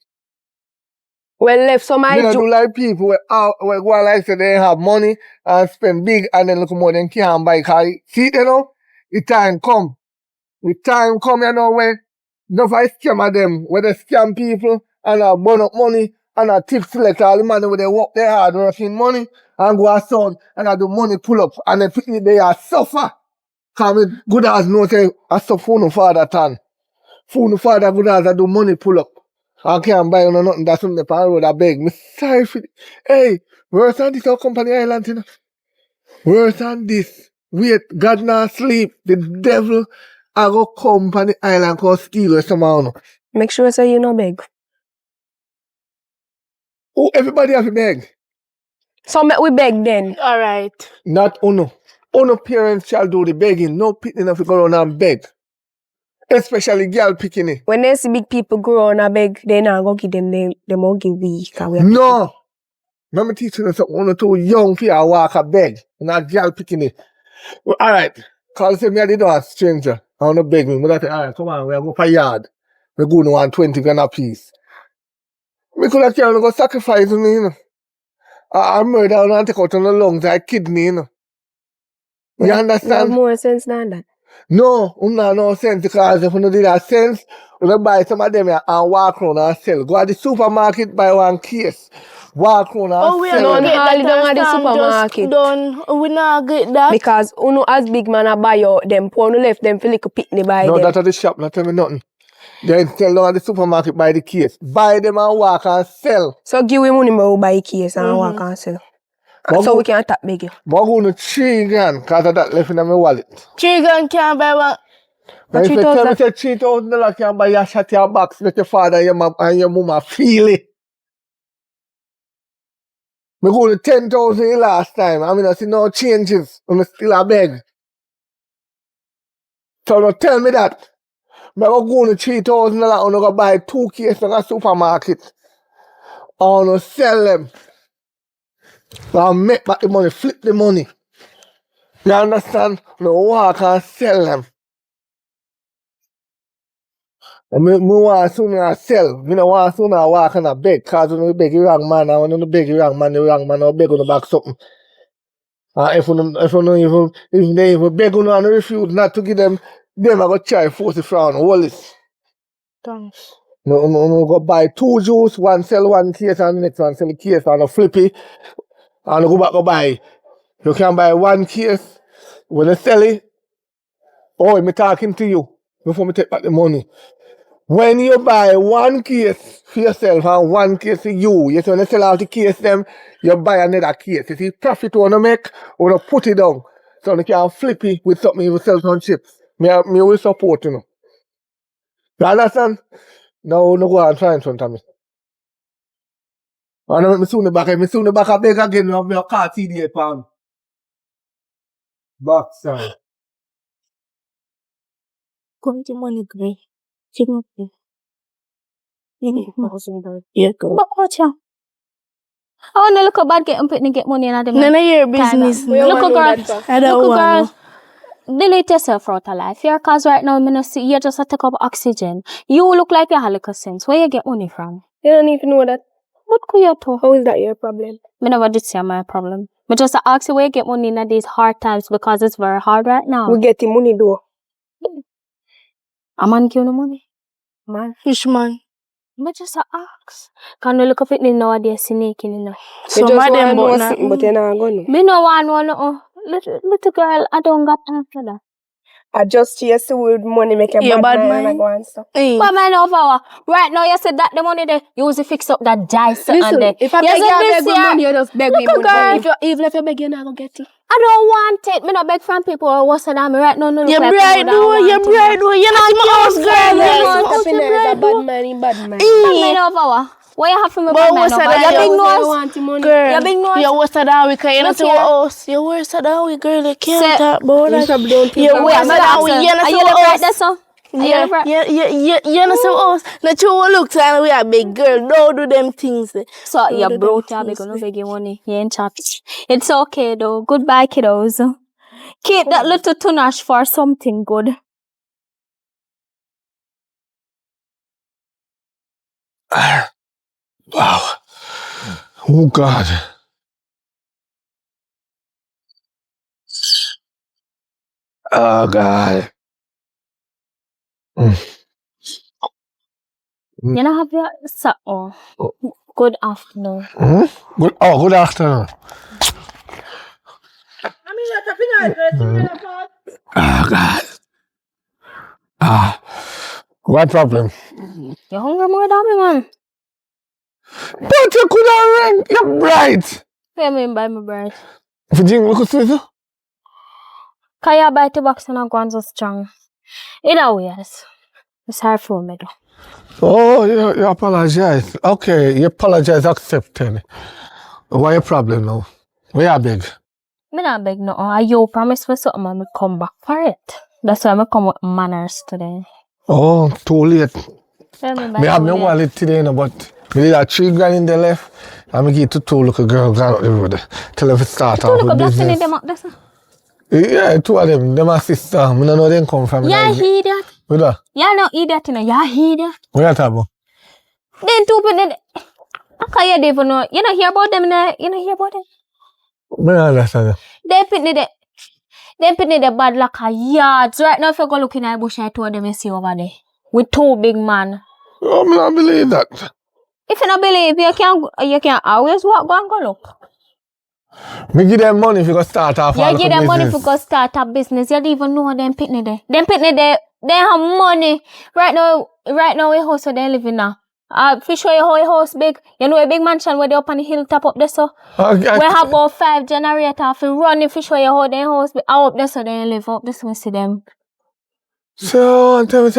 Well, left some Me I not do like people where go and like say they have money and spend big and then look more than can't buy. Cause see you know, the time come. The time come, you know, where enough I scam of them, where they scam people and burn up money and tip select all the money where they work their hard working money and go outside and do money pull up and then picnic they are suffer. Cause me good as no say I suffer no father tan. Fool no father good as I do money pull up. I can't buy no nothing that's on the pan road I beg. Me sorry for it. Hey, worse than this our company island, you know. Worse than this. Wait, God not sleep. The devil I go company island called steal or somehow. make sure say you no beg. Oh, everybody have to beg. So make we beg then. Alright. Not uno. Uno parents shall do the begging. No picking if you go around and beg. Especially girl picking it. When they see big people grow on a beg, they not go give them them all give we. No. Let me teach you something. Uno too young for you walk a beg. Not girl picking it. Well, alright. Cause say me I did not a stranger. I wanna beg me. But I say, alright, come on, we are go for yard. We go to 120 grand a piece. We could have carried go sacrifice me, you know. I murder and take out on the lungs, I kidney, you know. You You have understand? more sense than that. No, no sense because if you don't do that sense, you buy some of them here and walk around and sell. Go to the supermarket, buy one case. Walk around and Oh, we are sell. not No, get hardly that don't at the and Sam supermarket. just done. We not get that. Because uno as big man a buy out them, poor no left them for little picnic buy No, them. that at the shop, not tell me nothing. They sell down at the supermarket, buy the case. Buy them and walk and sell. So give we money we buy case and walk and sell. But So we can tap beg you. But go to 3 grand because of that left in my wallet. 3 grand can't buy one. Now if you tell me $3,000. say $3,000 can buy your shot your box, let your father and your mom and your mama feel it. Me go to 10,000 last time. I mean, I see no changes. I'm still a beg. So don't tell me that. Me go to $3,000 and I go buy 2 cases in a supermarket. And I sell them. And make back the money, flip the money. You understand? No walk and sell them. And me want soon as sell. Me no want soon as walk and a beg. Cause when you beg the wrong man, and when you beg the wrong man will beg on the back something. If they even beg you and refuse not to give them I go try force it from Wallace. Thanks. No go buy 2 juice, one sell 1 case and the next one sell a case and a flippy. And go back go buy. You can buy 1 case. When you sell it, me talking to you before me take back the money. When you buy 1 case for yourself and 1 case for you, yes, when you sell out the case them, you buy another case. You see profit you wanna make, you wanna put it down. So you can flip it with something you sell some chips. Me will support you. You understand? Now no go and try in front of me. And I make me soon back I beg again, you have me a car TD pound. Backside. Come to money, Gray. Check up there. Yeah, go. But watch out. I wanna look a bad get and get money in them. None of your business. Look a girl. I don't Look a want girl. Delete yourself out of life. Your cause right now, me see you just a take up oxygen. You look like you have a sense. Where you get money from? You don't even know that. What could you do? How is that your problem? Me never did say my problem. But just ask you where you get money in these hard times because it's very hard right now. We getting money though. A man give you money. Man. Fish man. But just ask. Can you look up it nowadays sneaking in? Some of them but you're not gonna. Me no want no. Little girl, I don't got time for that. I just chase with money make a bad man and go and stuff. But man over right now you said that the money there you use to fix up that dice and Listen, there. if I beg you good money, you just beg me Look, money. girl. Even if you beg you not gonna get it. I don't want it. Me not beg from people or what's than me right now. No, You're bright, you're bright, you're not my house, girl. You're a bad man, bad man. Man over. What you have for me bad man over? You big nose. Girl, You big nose. you're worse than we because you're not to our house. You're worse than we, girl. You can't talk about that. You're worse than we. You're not to our house. You're not to our house. Not you look and we are big girl. Don't do them things. So you're broke. You're big. No beg you money. You ain't chat. It's okay though. Goodbye, kiddos. Keep that little tunash for something good. Wow. Oh God. Oh God. You know have your good afternoon. Good afternoon. Oh God. What problem? You hungry more than me, man? But you could have rang. You're bright. What you mean by me bright? If you drink, look at you. Can you bite the box and go on so strong? Either way, yes. It's hard for me though. Oh, you apologize. Okay, you apologize, accepted. What your problem now? Where you beg? Me not beg no. You promise me something and me come back for it. That's why I come with manners today. Oh, too late. Me have my wallet today, no, but we did have 3 grand in the left. And I give it to 2 little girls out the road. Tell them to start off with business. Yeah, 2 of them. Them are sister. I don't know them come from. Yeah, idiot. What that? Yeah, no idiot, you know. Yeah, idiot. What you talking about? Then 2 people. How you don't even know? You don't hear about them, you don't hear about them. I don't understand. They put the bad like a yards. Right now, if you go look in the bush, I told them you see over there. With 2 big men. Oh, I don't believe that. If you don't believe, you can always walk, go and go look. Me give them money if you go start off. You give them money if you go start a business. You don't even know them pitney there. Them pitney there, they have money. Right now, we house where they living now. If you show you how a house big, you know a big mansion where they up on the hilltop up there so. Okay. We have about 5 generators. If you run, if you show you how their house big, up there so they live up this we see them. So, tell me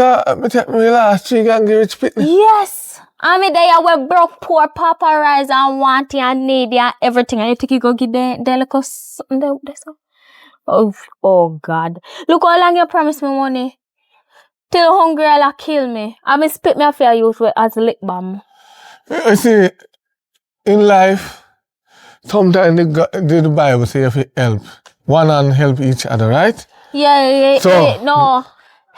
take my last 3 grand give rich pitney. Yes. I mean, they are broke, poor, paparazzi, and want you and need you, everything. And you think you go give them little something there so. Oh, God. Look how long you promised me money. Till hungry, I'll kill me. I mean, spit me off your use as a lick bomb. You see, in life, sometimes the Bible say if you help, one and help each other, right? Yeah, So, no.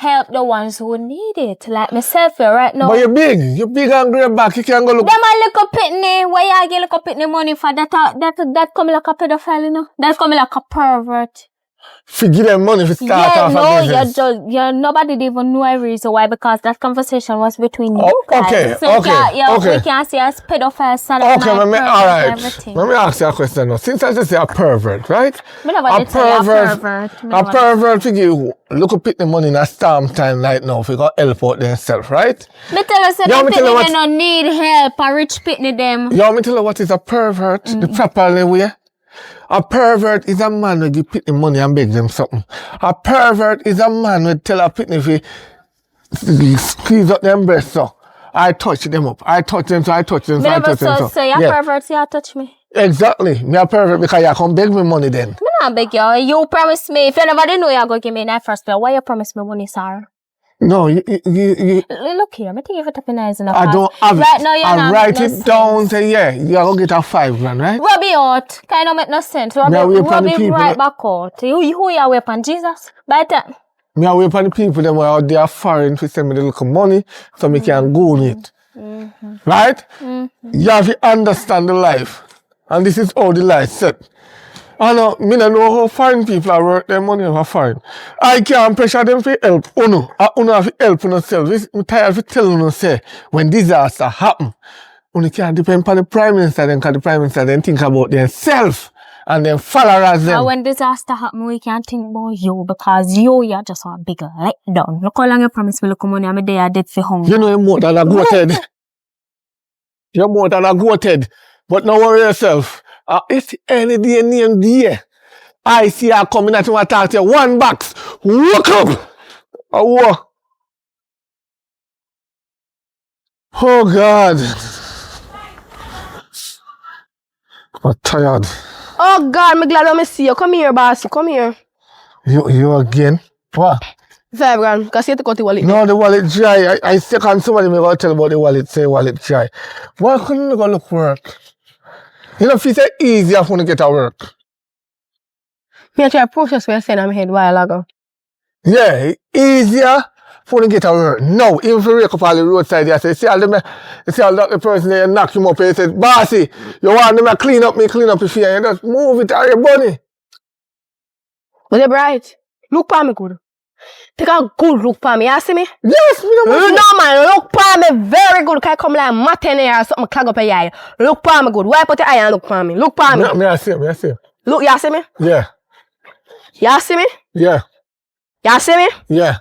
help the ones who need it. Like myself here right now. But you're big and grey back, you can't go look. Them a little pitney, where you get little pitney money for that come like a pedophile, you know? That come like a pervert. If you give them money to start off a business. Nobody didn't even know a reason why, because that conversation was between you guys. Okay, So okay. we can see as pedophiles, Okay, alright. everything. Let me ask you a question now. Since I just say a pervert, right? A pervert to give look up the money in a storm time right now if you got help out themselves, right? Me tell you, them pitney they don't need help, a rich pitney them. You want me to tell you what is a pervert? The proper way? A pervert is a man who give pitney money and beg them something. A pervert is a man who tell a pitney if he squeeze up them breasts so. I touch them up. I touch them so. So you're pervert, you touch me. Exactly. Me a pervert because you come beg me money then. Me not beg you. You promise me. If you never did know you're going to give me that first bill, why you promise me money, sir? No, you look here, I think you have to eyes in a I don't have right now, I write it down, say, yeah, you're going to get a 5 grand, right? Rub it out. Kind of make no sense. Rub it right back out. Who you weapon, Jesus? By that. Me away from the people them were out there foreign to send me the little money so me can go on it. Right? You have to understand the life. And this is how the life set. I know, me don't know how foreign people are worth their money for foreign. I can't pressure them to help. Uno have to help themselves. I'm tired of telling you, say, when disaster happen, you can't depend on the Prime Minister then, because the Prime Minister then think about themselves and then follow as them. And when disaster happen, we can't think about you, because you're just a big letdown. Look how long you promised me look money, I'm dead for hunger. You know you're more than a goated. You're more than a goated. But don't worry yourself. It's any day named day. I see her coming at you and talk to you. One box. Woke up. Oh God. I'm tired. Oh God, I'm glad I see you. Come here, boss. Come here. You again? What? 5 grand. Because you have to cut the wallet. No, the wallet dry. I second somebody me go tell about the wallet, say wallet dry. Why couldn't you go look for work? You know, if it's easier for you to get a work. Me try process what you said in my head a while ago. Yeah, easier for you to get a work. No, even if you wake up on the roadside, you say, see all the person there knock him up and he says, bossy, you want them to clean up your fear, you just move it out your bunny. But you're bright. Look for me good. Take a good look for me, you see me? Yes, me no man, look for me very good. Can I come like matin here or something clog up your eye? Look for me good. Wipe out your eye and look for me. Look for me. I see him. Look, you see me? Yeah. You see me? Yeah. You see me? Yeah.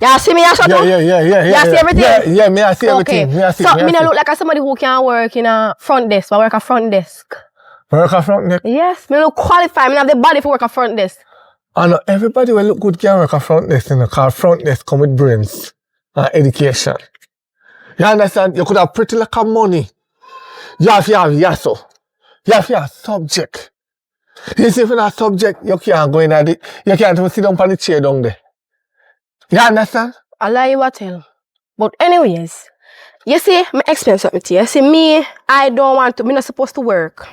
You see me? You shut up? Yeah. You see everything? Yeah, me I see everything. Okay. Me I see. So, me not look like somebody who can work in a front desk, but work a front desk. Work a front desk? Yes, me look qualified. Me have the body for work a front desk. I know everybody will look good can work a front desk, you know, because front desk come with brains and education. You understand? You could have pretty like a money. You have to have yasso. You have to have subject. You see, if you're not subject, you can't go in at it. You can't even sit down on the chair down there. You understand? I lie you what tell. But anyways, you see, me explain something to you. You see, me, I don't want to, me not supposed to work.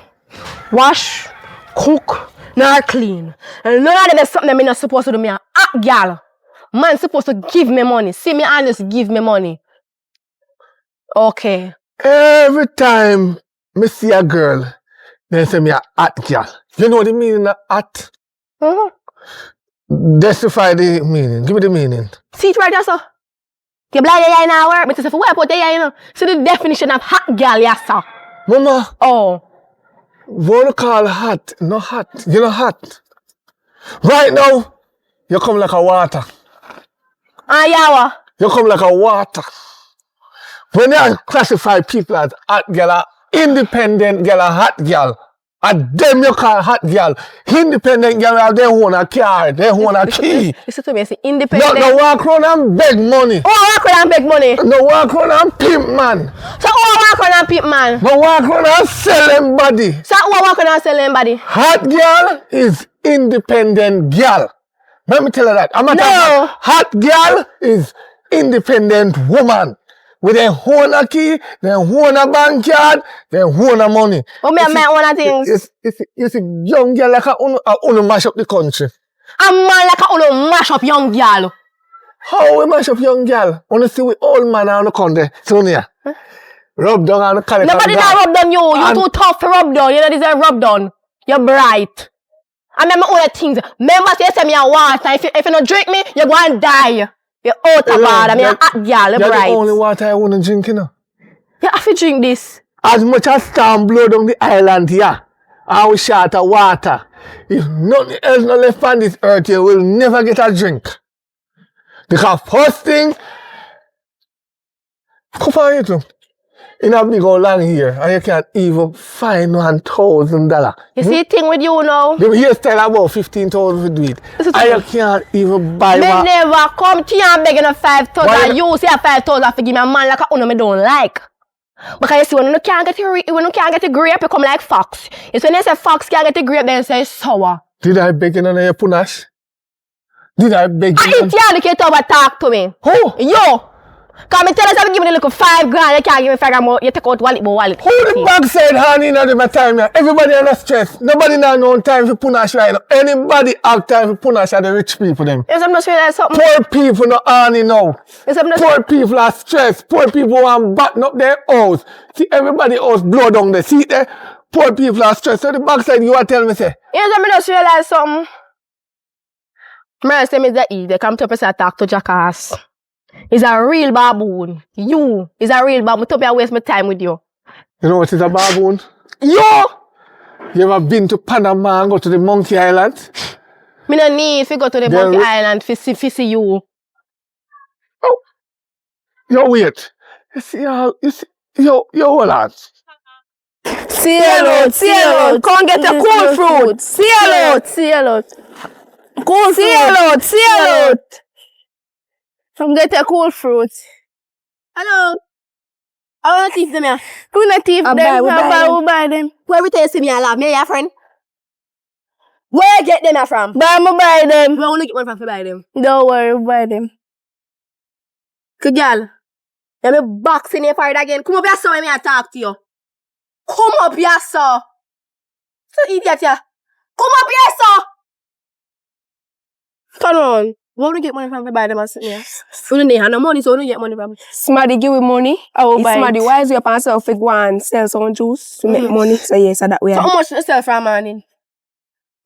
Wash, cook, nor clean. And none of them is something that me not supposed to do. Me a hot gal. Man supposed to give me money. See me and just give me money. Okay. Every time me see a girl, they say me a hot girl. You know the meaning of hot? Justify the meaning. Give me the meaning. See it right there, sir. You blind your eye now work, but if you wipe out the eye, you know. See the definition of hot girl, yes, sir. Mama. Oh. What you call hot? No hot. You know hot. Right now, you come like a water. Yawa. You come like a water. When you classify people as hot girl, independent girl, a hot girl, and them you call hot girl. Independent girl, they own a car, they own a key. Listen to me, I say independent. No walk around and beg money. Oh, walk around and beg money. No walk around and pimp man. So walk around and pimp man. No walk around and sell them body. So walk around and sell them body. Hot girl is independent girl. Let me tell you that. No. Hot girl is independent woman. With their own a key, their own a bank card, their own a money. Oh, me my own things. You see, young girl like a mash up the country. A man like a mash up young girl. How we mash up young girl? Wanna see we old man on the country, Sonia? Rub down on the calico. Nobody not rub down you. You too tough to rub down. You don't deserve rub down. You're bright. I remember all the things. Remember, you say me a water. If you don't drink me, you're going to die. You're out of bad. I'm a hot girl. You're bright. That's the only water I want to drink, you know. You have to drink this. As much as storm blow down the island here, and we short of water, if nothing else not left on this earth, you will never get a drink. Because first thing, come on you too. In a big old land here, and you can't even find $1,000. You see the thing with you now? The hairstyle about 15,000 to do it. And you can't even buy Me one. never come to you and beg you 5,000. Why- You say 5,000 for give me a man like a one me don't like. Because you see, when you can't get the grape, you come like fox. It's when you say fox can't get the grape, then you say sour. Did I beg you on your punash? Did I beg I you? eat you the kid over talk to me. Who? Yo! Come and tell us how to give me the little $5 grand, you can't give me $5 grand, you take out wallet. Who the backside honey in my time here? Everybody under stress. Nobody now no time for punash right now. Anybody have time for punash are the rich people them. Yes, I'm not sure that's something. Poor people no honey now. Yes, I'm not Poor people are stressed. Poor people want button up their house. See everybody else blow down there. See there? Poor people are stressed. So the backside you are tell me say. Yes, I'm not realize something. My name is the E. They come to us and talk to Jackass. He's a real baboon. You is a real baboon. Don't be waste my time with you. You know what is a baboon? Yo! You ever been to Panama and go to the Monkey Island? Me no need to go to the Then- Monkey Island to see you. Yo wait. You see how yo hold on. Cielo. Come get your cool fruit. Cielo. Cool fruit. Cielo. Come get your cool fruit. Hello. I want to teach them here. Who not thief them? Who buy them? Where we tell you see me I love me, your friend? Where you get them here from? Buy them. Where only get one from to buy them? Don't worry, buy them. Good girl. Let me box in your fire again. Come up here, so let me talk to you. Come up here, sir. So idiot, yeah. Come up here, sir. Turn on. Where do you get money from to buy them and sit here? You don't have no money, so you don't get money from. Somebody give me money. I will buy Somebody it. wise up and sell for go and sell some juice to make money. So yes, so that way. So how much you sell for a morning?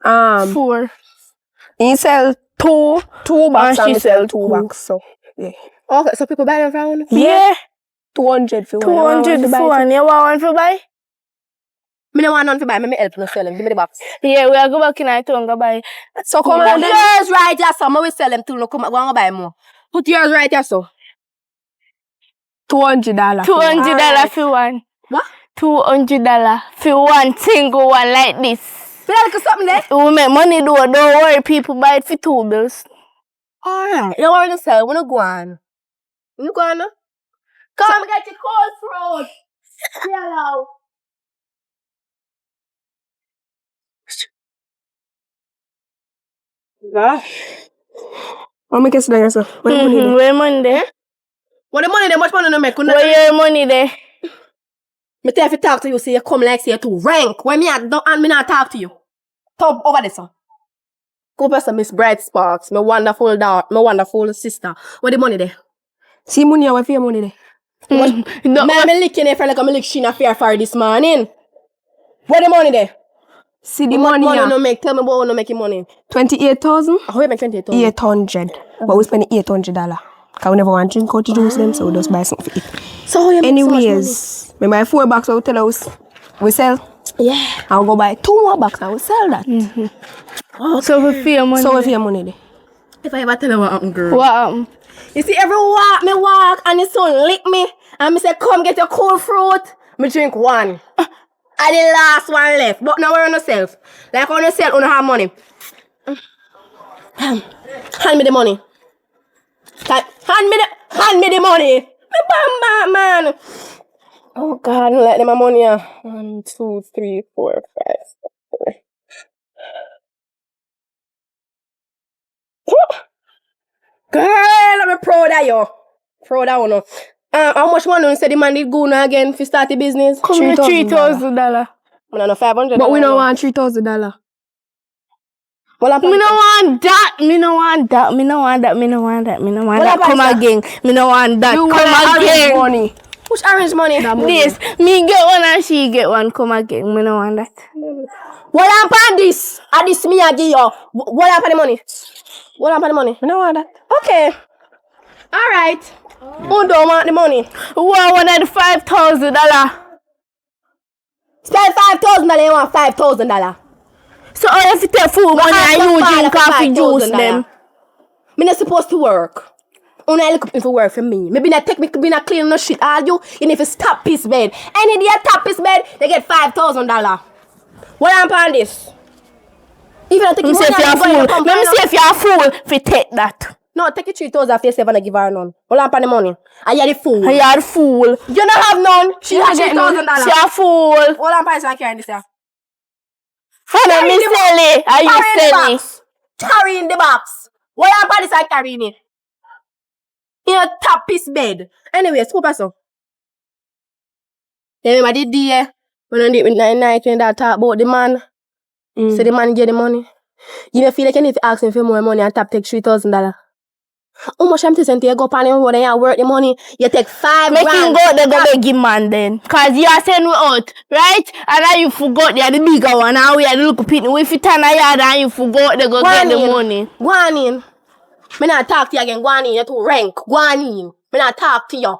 4. He sell two box And and she me sell sell two two. box. So yeah. Okay, so people buy them from one? Yeah. 200 for one. 200 for one. You want one for buy? Me no want none to buy. Me help no sell them. Give me the box. Yeah, we are go back in our town go buy. So come on, yours right here, so. I will sell them too. No, come on, go and buy more. Put yours right here, so. $200. $200 for one. What? $200 for one single one like this. Feel like something there? We make money though. Don't worry, people buy it for 2 bills. Alright. You don't want to sell. We don't go on. You go on, no? Come get your cold fruit. Hello. What make you say yourself? What money there? Where money there? What the money, much money no make? Where your money there? Me tell you talk to you, say you come like say you too rank. When me and me not talk to you. Top over there, son. Go past Miss Bright Sparks, my wonderful daughter, my wonderful sister. Where the money there? See money, what for your money there? No, Me licking her like I'm lick Sheena Fair for this morning. Where the money there? See the How much money, money yeah. no make? Tell me what no making money. 28,000? How you make 28,000? 800. But we spend $800. Cause we never want to drink out the juice them, so we just buy something for eat. So how you make so much money? Anyways, we buy 4 box out tell us we sell. Yeah. I'll go buy 2 more box and we sell that. so we feel money. So if your money there. If I ever tell you what happened, girl. What happened? You see, every walk, me walk, and the son lick me, and me say, come get your cold fruit. Me drink one. And the last one left. But now we're on yourself. Like on yourself, on have money. Hand me the money. Hand me the money. Me bam, man. Oh God, don't let them my money. 1, 2, 3, 4, 5, 6, 7. Girl, I'm proud of you. Proud of you. No. How much money you say the man did go now again if you start the business? $3,000. I know $500. But we don't want $3,000. Me no want that. Me no want that. Me no want that. Me no want that. Me no want that. Come again. Me no want that. You Come want again. money. Who's orange money? This. Me get one and she get one. Come again. Me no want that. What happened this? And this me I give you. What happened the money? What happened the money? I don't want that. Okay. Alright. Who don't want the money? Who I wanted $5,000? Spend $5,000, you want $5,000. So all if you take food money and you drink coffee juice them. Me not supposed to work. Only look up for work for me. Maybe not take me be not clean no shit. All you if you stop piece bed. Any day tap piece bed, they get $5,000. What happened on this? Even I take Let me see if you're a fool. Let me see if you're a fool if you take that. No, take it 3,000 for yourself and I give her none. What happened on the money? And you're the fool. And you're a fool. You don't have none. She has $3,000. You're a fool. What happened on carrying this here? Let me sell it. Are you selling? Carry in the box. What happened is I carrying it? In a top piece bed. Anyway, scoop us up. Remember the day when I did night when that talk about the man? So the man get the money. You don't feel like you need to ask him for more money and tap take $3,000. How much I'm saying to you go on the road and you work the money? You take $5 Make grand. him go there go beg him man then. Cause you are sending me out, right? And now you forgot they are the bigger one. Now we are the little pitney. If you turn a yard and you forgot they go get the money. Go on in. Me not talk to you again. Go on in. You're too rank. Go on in. Me not talk to you.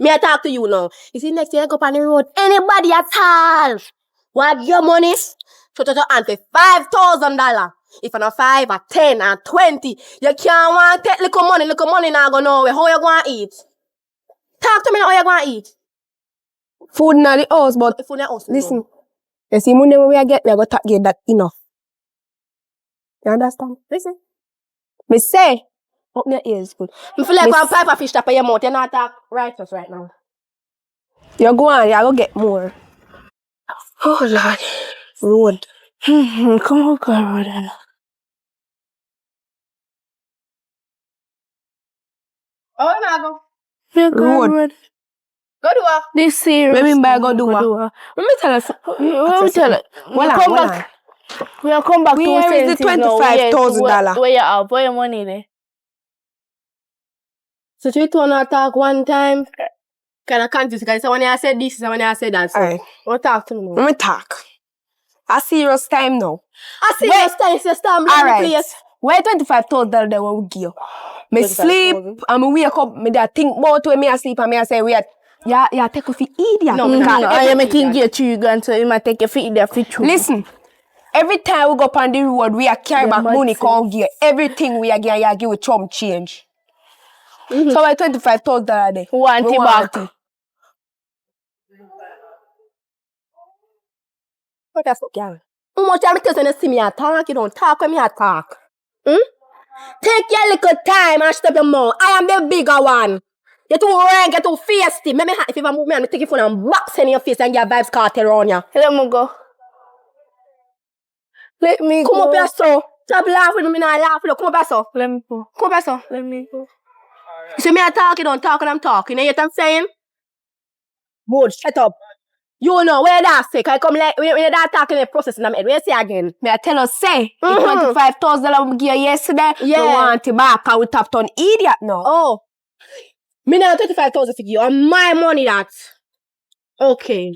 Me I talk to you now. You see next year you go on the road. Anybody at all want your money? So to answer $5,000. If I'm not 5 or 10 or 20, you can't want to take little money now go nowhere. How you going to eat? Talk to me now how you going to eat. Food in the house, but Food in the house. listen. You see money when we get, we are going to get that enough. You understand? Listen. Me say, open your ears good. You feel like one pipe of fish tap in your mouth. You're not talk righteous right now. You go on, you go get more. Oh Lord. Road. Come on, go then. Oh, I'm go. We go Road. road. Go do what? This serious. Maybe I go do what? Let me tell us. Let me tell it. Well, Come back. We'll come back to Where is the $25,000? Where you have? Where your money there? So you two not talk one time. Kind of confused because when I said this, when I said that. So Alright. what talk to me now? Let me talk. A serious time now. I see your style, your style, Alright. place. Where $25,000 they will give you? Me sleep and me wake up, me da think about when me asleep and me I say, wait, yeah, take off your idiot. No, I am making you 3 grand, so you might take your feet there for 2. Listen, every time we go up on the road, we are carry back money, come give everything we are give with chum change. So why $25,000 there? Want We it want back. it. What the fuck, girl? How much time it takes when you see me talk? You don't talk when me talk. Take your little time and stop your mouth. I am the bigger one. You're too rank, you're too feisty. If you ever move me, I'm take your phone and box in your face and get vibes cartel on you. Let me go. Let me Come go. up here, so. Stop laughing, me not laughing. Come up here, so. Let me go. Come up here, so. Let me go. You see me talk, you don't talk and I'm talking. You know what I'm saying? Good, shut up. You know, where that say? I come like, when you that talking the process in my head, where you say again? Me I tell us say, the $25,000 we give you yesterday, Yeah. we want it back and we tapped on idiot now. Oh. Me now 25,000 for you. And my money that. Okay.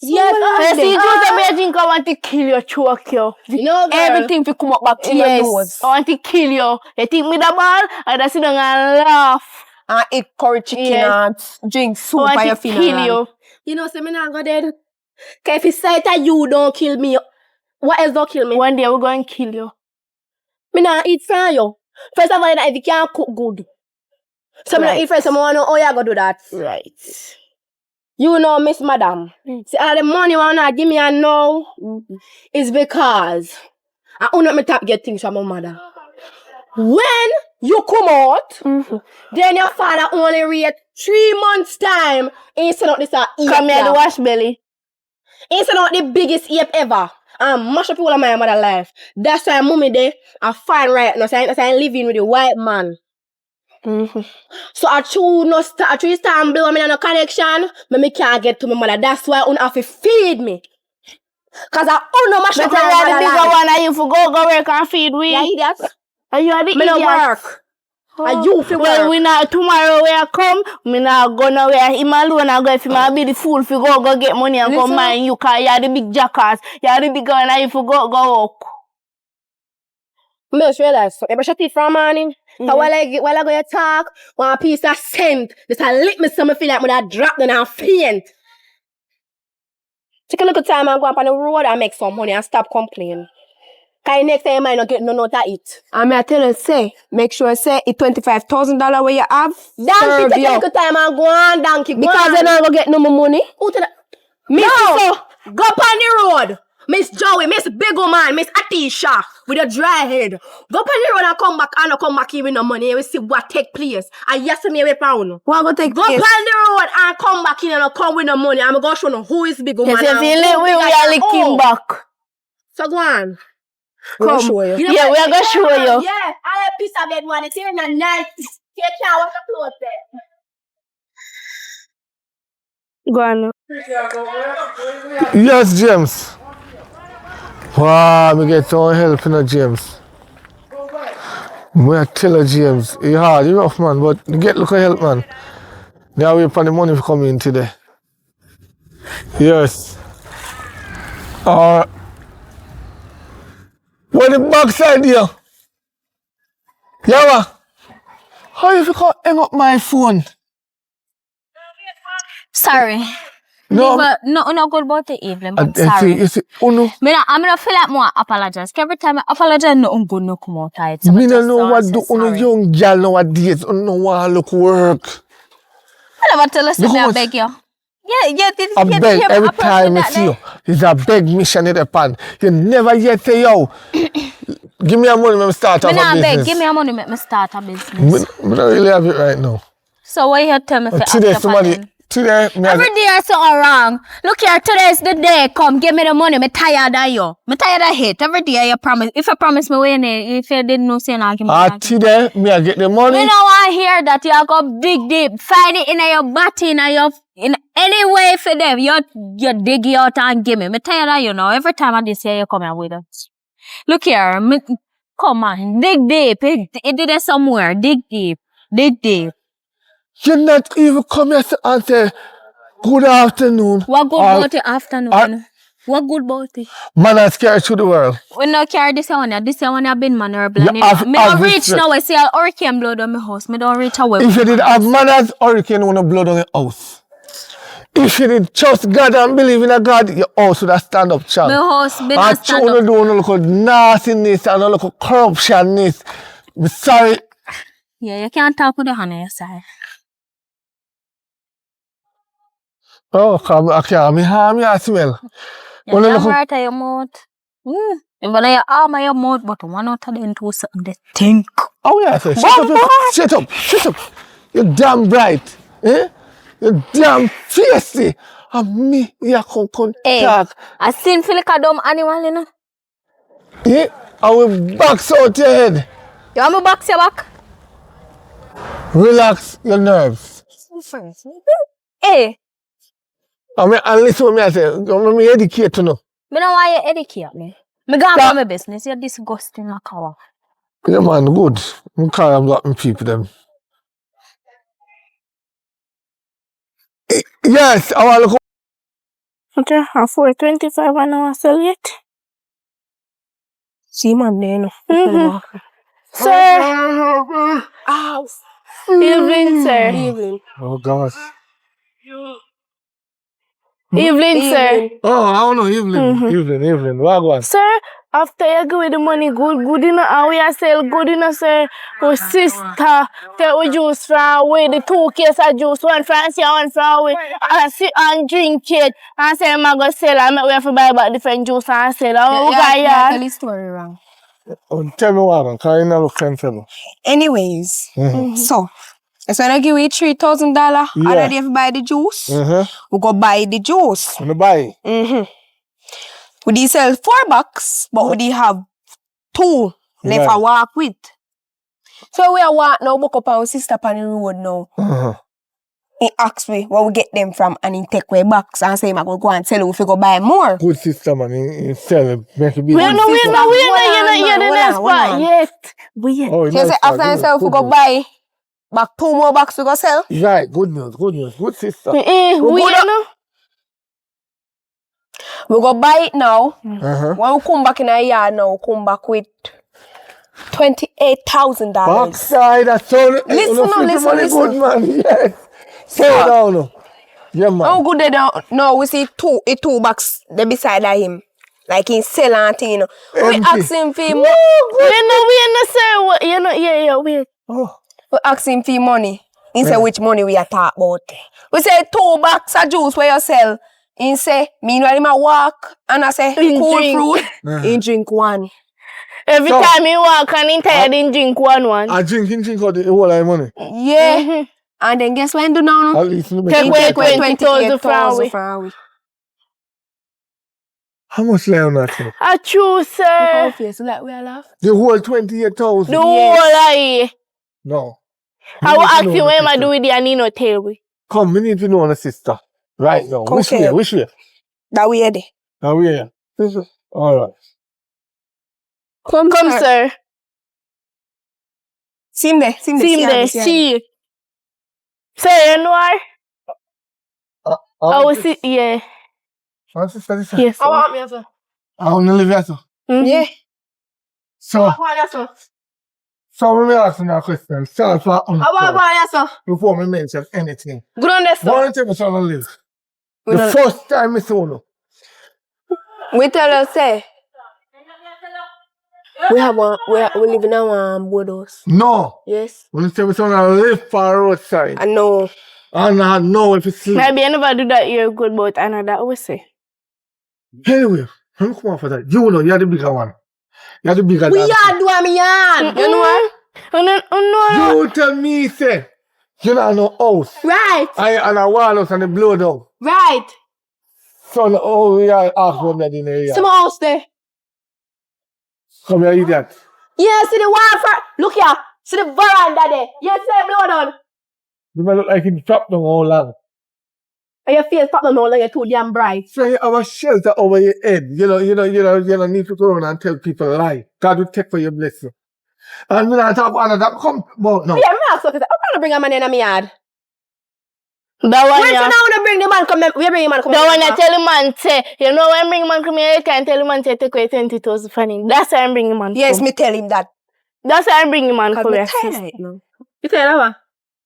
Yes, I see you I think I want to kill you, choke you. You know, girl. Everything will come up back to your nose. I want to kill you. You think me the ball? I just sit down and laugh. And eat curry chicken Yes. and drink soup I for your want to funeral. kill you. You know, say me not go dead. Cause if you say that you don't kill me, what else don't kill me? One day we're going to kill you. Me not eat from you. First of all, if you can't cook good. So me not eat from someone know how you go do that. Right. You know, Miss Madam. See, all the money wanna give me and now is because I own up my top get things from my mother. When you come out, then your father only read 3 months time instead of this Come here, the wash belly. instead of the biggest ape ever. Mash up all of my mother life. That's why mommy there are fine right now. So I'm living with a white man. So I choose no start blow me no connection, but me can't get to my mother. That's why I have to feed me. Cause I no mash up Better my the bigger one and you for go work and feed we. Yeah, idiot. And you are the Me no idiot. work. And you fi Well, work. we not tomorrow where I come, me not go nowhere. Him alone I go if him be the fool fi go get money and come mind you cause you are the big jackass. You are the big one and you for go work. Me just realize something. I brush your teeth from morning. So while I go to talk, one piece of scent, just a lick me so me feel like me that drop down and faint. Take a look at time and go up on the road and make some money and stop complaining. Cause next time you might not get none out of it. And I tell you, say, make sure say it $25,000 where you have. Donkey, take a look at time and go on, donkey. Because you not gonna get no more money. Who to the... Miss so, go up on the road. Miss Joey, Miss Big Man, Miss Atisha with a dry head. Go up on the road and come back here with no money. We see what take place. And yes, me away pound. What gonna take Go place? up on the road and come back here and come with no money. I'm gonna show you who is Big Man. Yes, if you let we are licking back. So go on. Come. Show you. Yeah, we are gonna show you. Yeah, I have a piece of bed one. It's here in the night. You can't wash the clothes there. Go on. Yes, James. Wow, me get some help in James. I tell her, James, it's hard, it's rough, man, but you get look of help, man. Now we for the money for coming in today. Yes. Where the backside here? Yawa, how you can hang up my phone? Sorry. No, No good about the evening, but sorry. you see, no. I'm gonna feel like more apologize. Every time I apologize, no good no come out tight. Me no know what do on young girl nowadays. I no want look work. I never tell us that I beg you. Yeah, I beg every time I see you. It's a beg mission in the pan. You never yet say, yo, give me a money, let me start off a business. Beg, give me a money, make me start a business. I don't really have it right now. So what you tell me for Today, every day is something wrong. Look here, today is the day. Come, give me the money. Me tired of you. Me tired of hate. Every day you promise. If you promise me when if you didn't know, say no, give me. Today, me I get the money. Me don't want to hear that you go dig deep. Find it in your body, in any way for them. You dig it out and give me. Me tired of you now. Every time I just hear you come here with us. Look here, come on, dig deep. It did it somewhere. Dig deep. Dig deep. You're not even come here and say, good afternoon. What good about the afternoon? What good about it? Man, I scared through the world. We not carry this one. This one have been mannerable. Me have don't reach now. I see a hurricane blood on my house. Me don't reach away. If you did have manners, hurricane wanna blood on your house. If you did trust God and believe in a God, your house would have stand up strong. My house been a stand up. up. Do no look nastiness and no look corruptionness. I'm sorry. Yeah, you can't talk with the hand on your side. Oh, come on, I smell. You have right at your mouth. Even your arm at your mouth, but one out of them do something they think. Oh yeah, shut up. You're damn bright. Eh? You're damn feisty. And me, you come talk. I seen feel like a dumb animal, you know. Yeah? I will box out your head. You want me box your back? Relax your nerves. Hey. And listen to me, I say, I'm educate to know. Me don't want you educate me. Me go about my business. You're disgusting like a Yeah, man, good. I'm calling black people, them. Yes, I want to look. Okay, I'm 4:25 and I sell yet. See, man, there, Sir. Evening, sir. Evening. Oh, gosh. Evening, sir. Oh, I don't know, evening. What? Sir, after you give the money good enough, and we are sell good enough, sir. Our sister take we juice from away, the 2 cases of juice, one from here, one from away, and sit and drink it. And say, I'm going to sell, and we have to buy back different juice and sell. Tell the story wrong. Oh, tell me what, because I never can tell me. Anyways, so when I give you $3,000, I ready to buy the juice. We go buy the juice. You buy? We did sell $4, but we did have 2 left to walk with. So we are walk now, book up our sister on the road now. he ask me where we get them from and he take away box and say I go and sell if we go buy more. Good sister, man. He sell it. Make it be. We're not here the next part yet. We Oh, She say after himself we go buy back 2 more box we go sell. Right, good news. Good sister. We go buy it now. Uh-huh. When we come back in a yard now, we come back with $28,000. Backside, that's so. Listen. Good man, yes. So down. Yeah, man. How good they don't? No, we see two box they beside of him. Like in sell and thing, you know. We ask him for money. Wait. Oh. We ask him for money. He say which money we are talk about. We say 2 box of juice where you sell. He say, meanwhile him a walk and I say cool fruit. He drink 1. Every time he walk and he tired, he drink one. I drink out the whole lot of money. Yeah. And then guess what he do now? At least Take away 20,000 from we. How much lay on that thing? I choose, sir. Like we are laugh. The whole 28,000. The whole lie. No. I will ask you what I do with the Anino tail. Come, we need to know on the sister. Right now. Which way? That we are there. That way, yeah. All right. Come, sir. See him there. See. Sir, you know her? I will see, yeah. Sister. Yes, sir. I want me, sir. I want to live here, sir. Yeah. So, I want you, sir. so we may ask you a question. Sorry for I want you, sir. before we mention anything. Good on this, sir. One thing we shall live. The first time we saw you. We tell her say we live in our board house. No. Yes. When you say we shall live for roadside. I know. And I know if it's sleep. Maybe I never do that here good, but I know that we say. Anyway, I'm come on for that. You know, you're the bigger one. You're the bigger We than are doing me yard. You know what? You tell me, say, you know, no house. Right. And a wall house and the blow down. Right. So, we are half that in the area. Some house there. Come here, idiot. Yeah, see the wall front. Look here. See the veranda there. You see blow down. You may look like it's dropped down all long. And your face pop down all like you're too damn bright. So you have a shelter over your head. You don't need to go around and tell people a lie. God will take for your blessing. And when I talk about that, come, but no. Yeah, I'm not so I'm gonna bring a man in my yard. That one, When you now bring the man come, we bring the man come. that one I tell the man, say, you know when bring man come here, you can tell the man, say, take away 20,000 from him. That's why I'm bringing man. Yes, come. me tell him that. That's why I'm bringing man come here. You tell her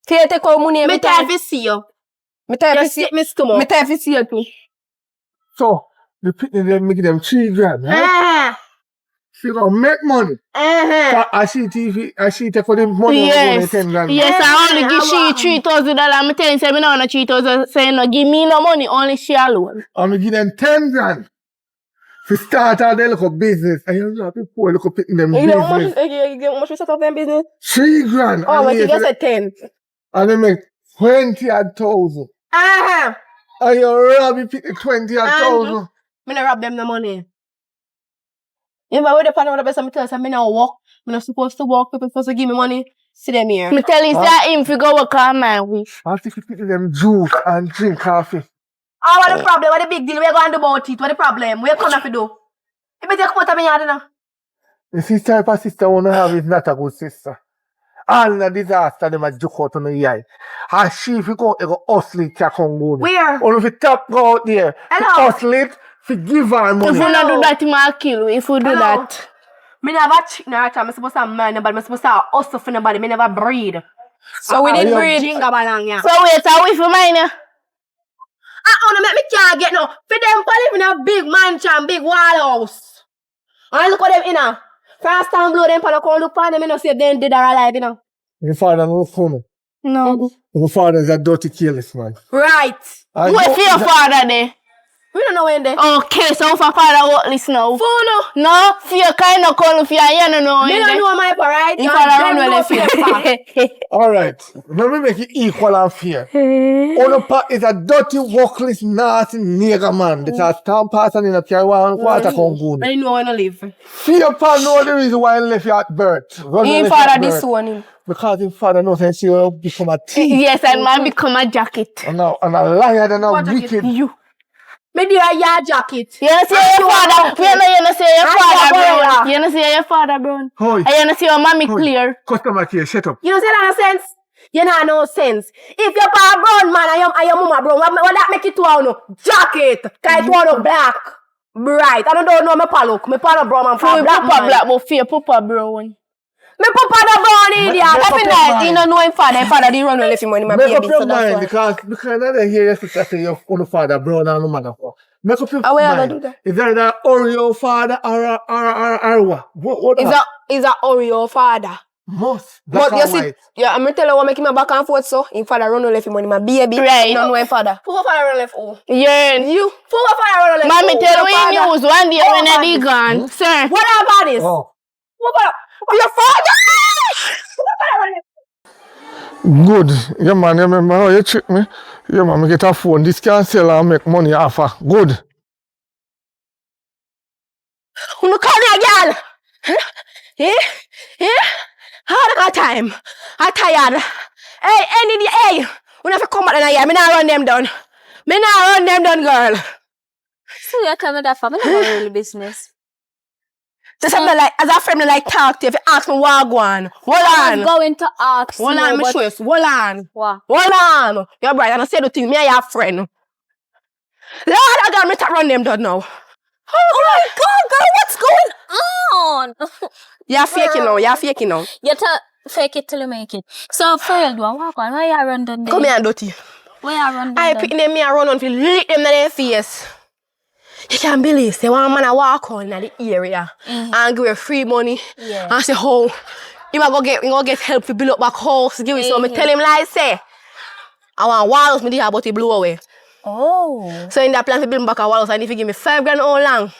Take out money every me tell time. you see you. Me tell you Just see. take me stomach. Me tell you see you too. So, the people them make them $3,000, right? She gonna make money. So, I she take for them money Yes. $10,000. Yes, I only give she $3,000. I'm telling you, say, me no want $3,000. Say, no, give me no money, only she alone. I'm gonna give them $10,000 to start out their little business. And you know, people look up in them You know how business. much we set up them business? $3,000. Oh, but and you they- just said 10. and they make 20,000. And you rob you pick the 20,000. Me no rob them no money. If I would have found out the best of tell us me no work, me not supposed to work, people supposed to give me money. See them here. Me tell you, say, him fi go work on my wish. I think you pick them juice and drink coffee. Oh, what the problem? What the big deal? We are going to do about it. What the problem? We are coming to do. You better come out of me yard now. The type of sister I want to have is not a good sister. All the disaster them a joke out on the eye. And she if you go hustle it can come good. Where? Or if you top go out there, Hello? hustle it, fi give her If money. we not do that, he might kill you. If we do Hello? that. Me never cheat no time. I'm supposed to have man, but I'm supposed to have hustle for nobody. Me never breed. So we did yeah. breed. Jinga balang ya. So wait, are we for mine? Yeah? I wanna make me can't get no. For them for live in a big mansion, big wall house. And look at them in a. First time blow them for the call look for them, you know, see if they dead or alive, you know. Your father no funny. No. Your father is a dirty careless man. Right. And Who is you- your father there? We don't know when they. Okay, so for father what listen now? Phone. No, fear kind of call fear, you don't know. Me don't know my right. If father run well fear. Alright. Let me make it equal and fair. Onopa is a dirty, workless, nasty nigger man. That's a stamp person in a carry 1 quarter congoon. I know when I live. Fear pa know the reason why he left you at birth. His father this one. Because his father knows that she will become a thief. Yes, and man become a jacket. And a liar and a wicked. You. Me do a yard jacket. You know see your father. You know say your father brown. You know say your father brown. Hoy. And you know see your mommy clear. Customer care, shut up. You know say that no sense? You know no sense. If your pa brown man and your mama brown, what that make it to a no jacket? Cause it one black. Bright. I don't know my pa look. My pa no brown man, pa black man. Black but fear papa brown. Me papa the brown idiot. That's nice. You don't know him father. His father didn't run away from money. My Make up baby. your So that's mind why. because I never hear you say your own father brown and no mother. Make up your How we are mind. gonna do that? Is that an Oreo father or what? What Is a Oreo father. Most. Black But you and see, white. yeah, I'm gonna tell you what make him a back and forth so. His father run away from money. My baby. Right. Don't know his father. Who father run left? Oh. Yeah. You. Who father run left? Mommy Oh, tell your me father. news one day when I be gone. Sir. What about this? Oh. Who father? Your father. Who father run left? Good. Yeah, man, you remember how you trick me? Yeah, man, me get a phone. This can sell and make money offer. Good. Who no call me a girl? Hard time. I'm tired. Hey, when I come back in here, me not run them down. Me not run them down, girl. So you tell me that for me not really business. Just something like, as a friend, me like talk to you. If you ask me what go on. Hold I on. was going to ask Hold you, on, me but show you. Hold on. what? Hold on. You're bright. And I say the thing, me and your friend. Lord, I got me to run them down now. Oh my God, girl, what's going on? You're faking now. You're faking now. You tell fake it till you make it. So for real, do I walk on? Why you run down there? Come here, dirty. Why you run down I there? pick them, me and run on to lick them in their face. You can't believe, say one man I walk on in the area and give her free money. Yeah. And say, oh, he go get help to build up back house, give it so me tell him like say, I want walls, me did but he blew away. Oh. So in that plan to build back a walls and if you give me 5 grand all long.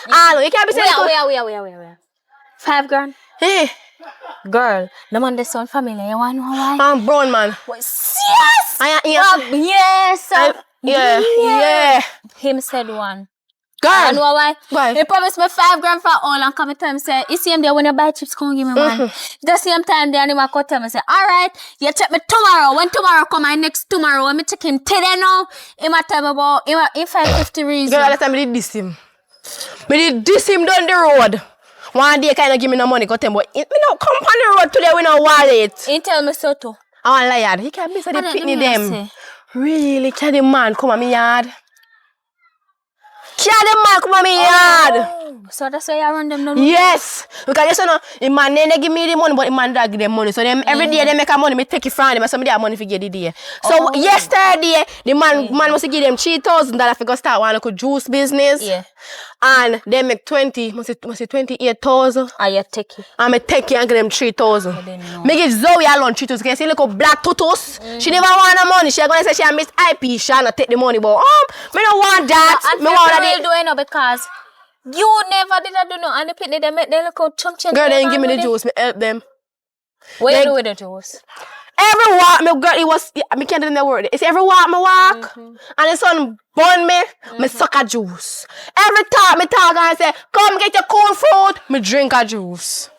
Ah no, you can't be saying Wait. 5 grand? Hey, Girl, the man this one family, you want to know why? I'm brown man. Yes! Yes! Yeah. Him said one. Girl. I know why? Why? He promised me 5 grand for all and come to him say, you see him there when you buy chips, come give me one. The same time there, and he come to me say, alright, you check me tomorrow. When tomorrow come, I next tomorrow, when me check him today now, he might tell me about, he 550 reasons. Girl, that time me did diss him. Me did diss him down the road. One day kind of give me no money, got him, but me no come on the road today with no wallet. He tell me so too. I want liar. He can't be so they What pitney did them. say? Really? Can the man come on me yard? Can the man come on me yard? Oh, so that's why you run them down? Yes. Because you know, the man they give me the money, but the man don't give them money. So them every day they make a money, me take it from them and somebody have money for get the day. So yesterday, the man must give them $3,000 for go start one little juice business. Yeah. And they make 20, must say 28,000. Ah, you take it. And I take it and give them 3,000. Me give Zoe alone 3,000. Can you see little black tutus? She never want the money. She gonna say she miss IP. She not take the money, but me don't want that. And Me want that. do it now because you never did that do no and the pitney they make they look out chunky. Girl, they didn't give me the juice. Me help them. What you do with the juice? Every walk, me girl, it was. Me can't do the word. It's every walk me walk, and the sun burn me. Me suck a juice. Every time me talk and I say, "Come get your cold fruit." Me drink a juice.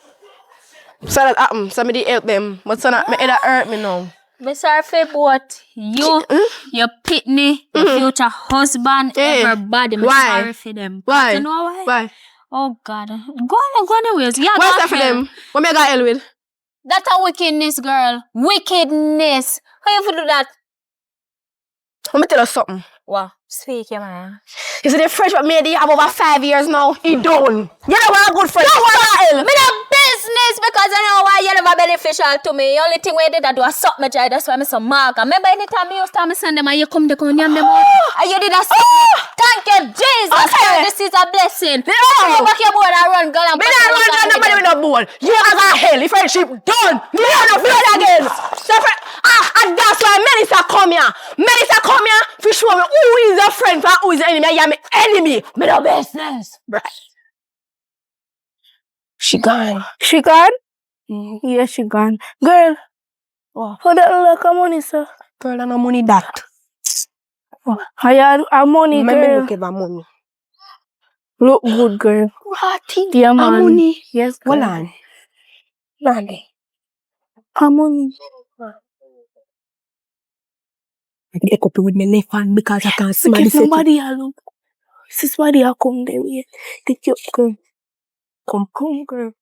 So that happen. Somebody help them, but so that me it hurt me now. Me sorry for both you, your pitney, your future husband, everybody. Me Why? sorry for them. Why? You know why? Why? Oh God, go on ways. Yeah, What's go that for hell. them? What me got hell with? That's a wickedness, girl. Wickedness. How you do that? Let me tell you something. What? Speak, yeah, man. You see the friendship me and he have over 5 years now. He done. You know what a good friend. You want hell? Me no business because I know why you never beneficial to me. The only thing we did that do a suck me dry. That's why I'm so mark. Remember anytime you used to send them and you come to come yam them out. And you did a suck me. Thank you, Jesus. Okay. God, this is a blessing. No. Go back your board and run, girl. And Me not run down nobody with no ball. You have a hell. The friendship done. Me not no blood again. So and that's why Melissa come here. Melissa come here to show me who is a friend and who is enemy, I am my enemy. Me no business. Right. She gone. She gone? Yeah, she gone. Girl, how that look like money, sir? Girl, I no money that. I had money, Me girl. look at money. Look good, girl. Ratty. Yeah, man. Money. Yes, girl. Hold on. Randy. Money. I get up with my left hand because I can't see my Because nobody alone. This body I come there, yeah. Take your girl. Come, girl.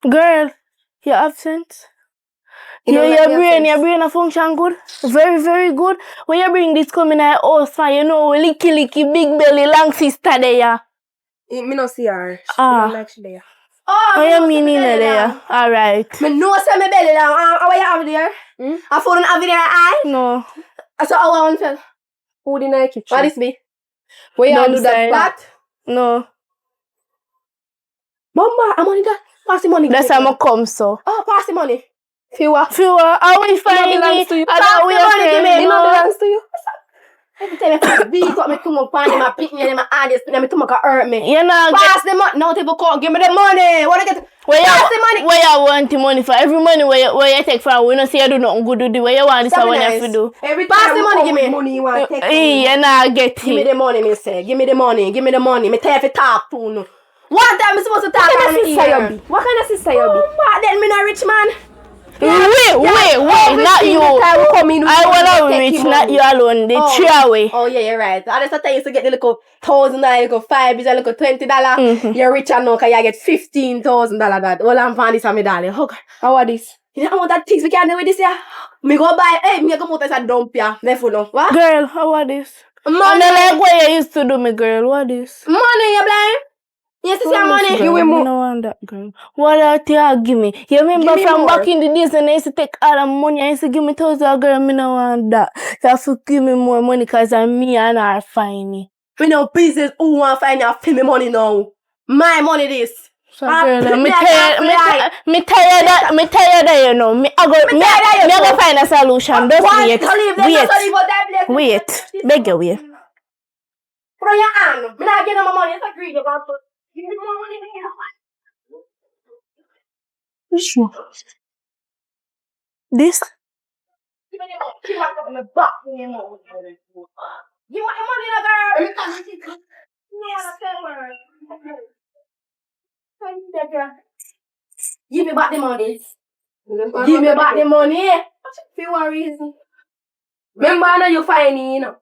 Girl, you're absent. Yeah, your brain a function good. Very, very good. When you bring this coming at house, fine, you know, licky, big belly, long sister there. Me no see her. She Ah. don't like she there. Oh, you mean in there? Alright. Me know say me belly down. How you have it there? I phone have it there, I? No. So how I want to? Food in the kitchen. What is me? Where you do that Downstairs. flat? No. Mama, I'm money that. Pass the money. That's how I come, so. Oh, pass the money. Fewer, I will find belongs to you. I don't Pass the money, give me. It no belongs to you. Every time I beat up me to my pan, my pick me and my hand, me to make hurt me. You know, Pass the money. No, people call. Give me the money. What I get? Pass the money. Where you want the money for? Every money where you take from, we don't say you do nothing good to do. Where you want this one you have to do? Every Pass time the money, give me. money you want take. You know, get Give me it. the money, me say. Give me the money. Give me the money. Me tell you to talk to you. One time I'm supposed to talk What kind to of me sister you ear. be? What kind of sister you be? What? Then me not rich man. Wait, not you. I wanna reach, not you alone. They three away. Oh yeah, you're right. I just thought you used to get the little $1,000, little $5, little $20. You're rich and now because you get $15,000 that. All I'm finding is my darling. Oh God. How are this? You know what that things we can do with this yeah? Me go buy, me go put a dump ya. Left for now. What? Girl, how are this? Money. And like what you used to do, me girl. What is? Money, you blind? Yes, you see money. Girl, You will I move. don't want that, girl. What else you give me? You remember Give me from more. back in the days when I used to take all the money, I used to give me 1,000, girl, me don't want that. You have to give me more money because I'm me and her fine. We no business who want to find out for me money now. My money this. So girl, me tired that you know. Me go find a solution. Just wait. Beg you wait. Put on your hand. Me not get no more money. It's a greedy man. Give me more money. Sure. This? Give me the money. Give me the back. Give me the money. You want the money, girl? Give me back the money. Give me back the money. For what reason? Remember, I know you find me, you know.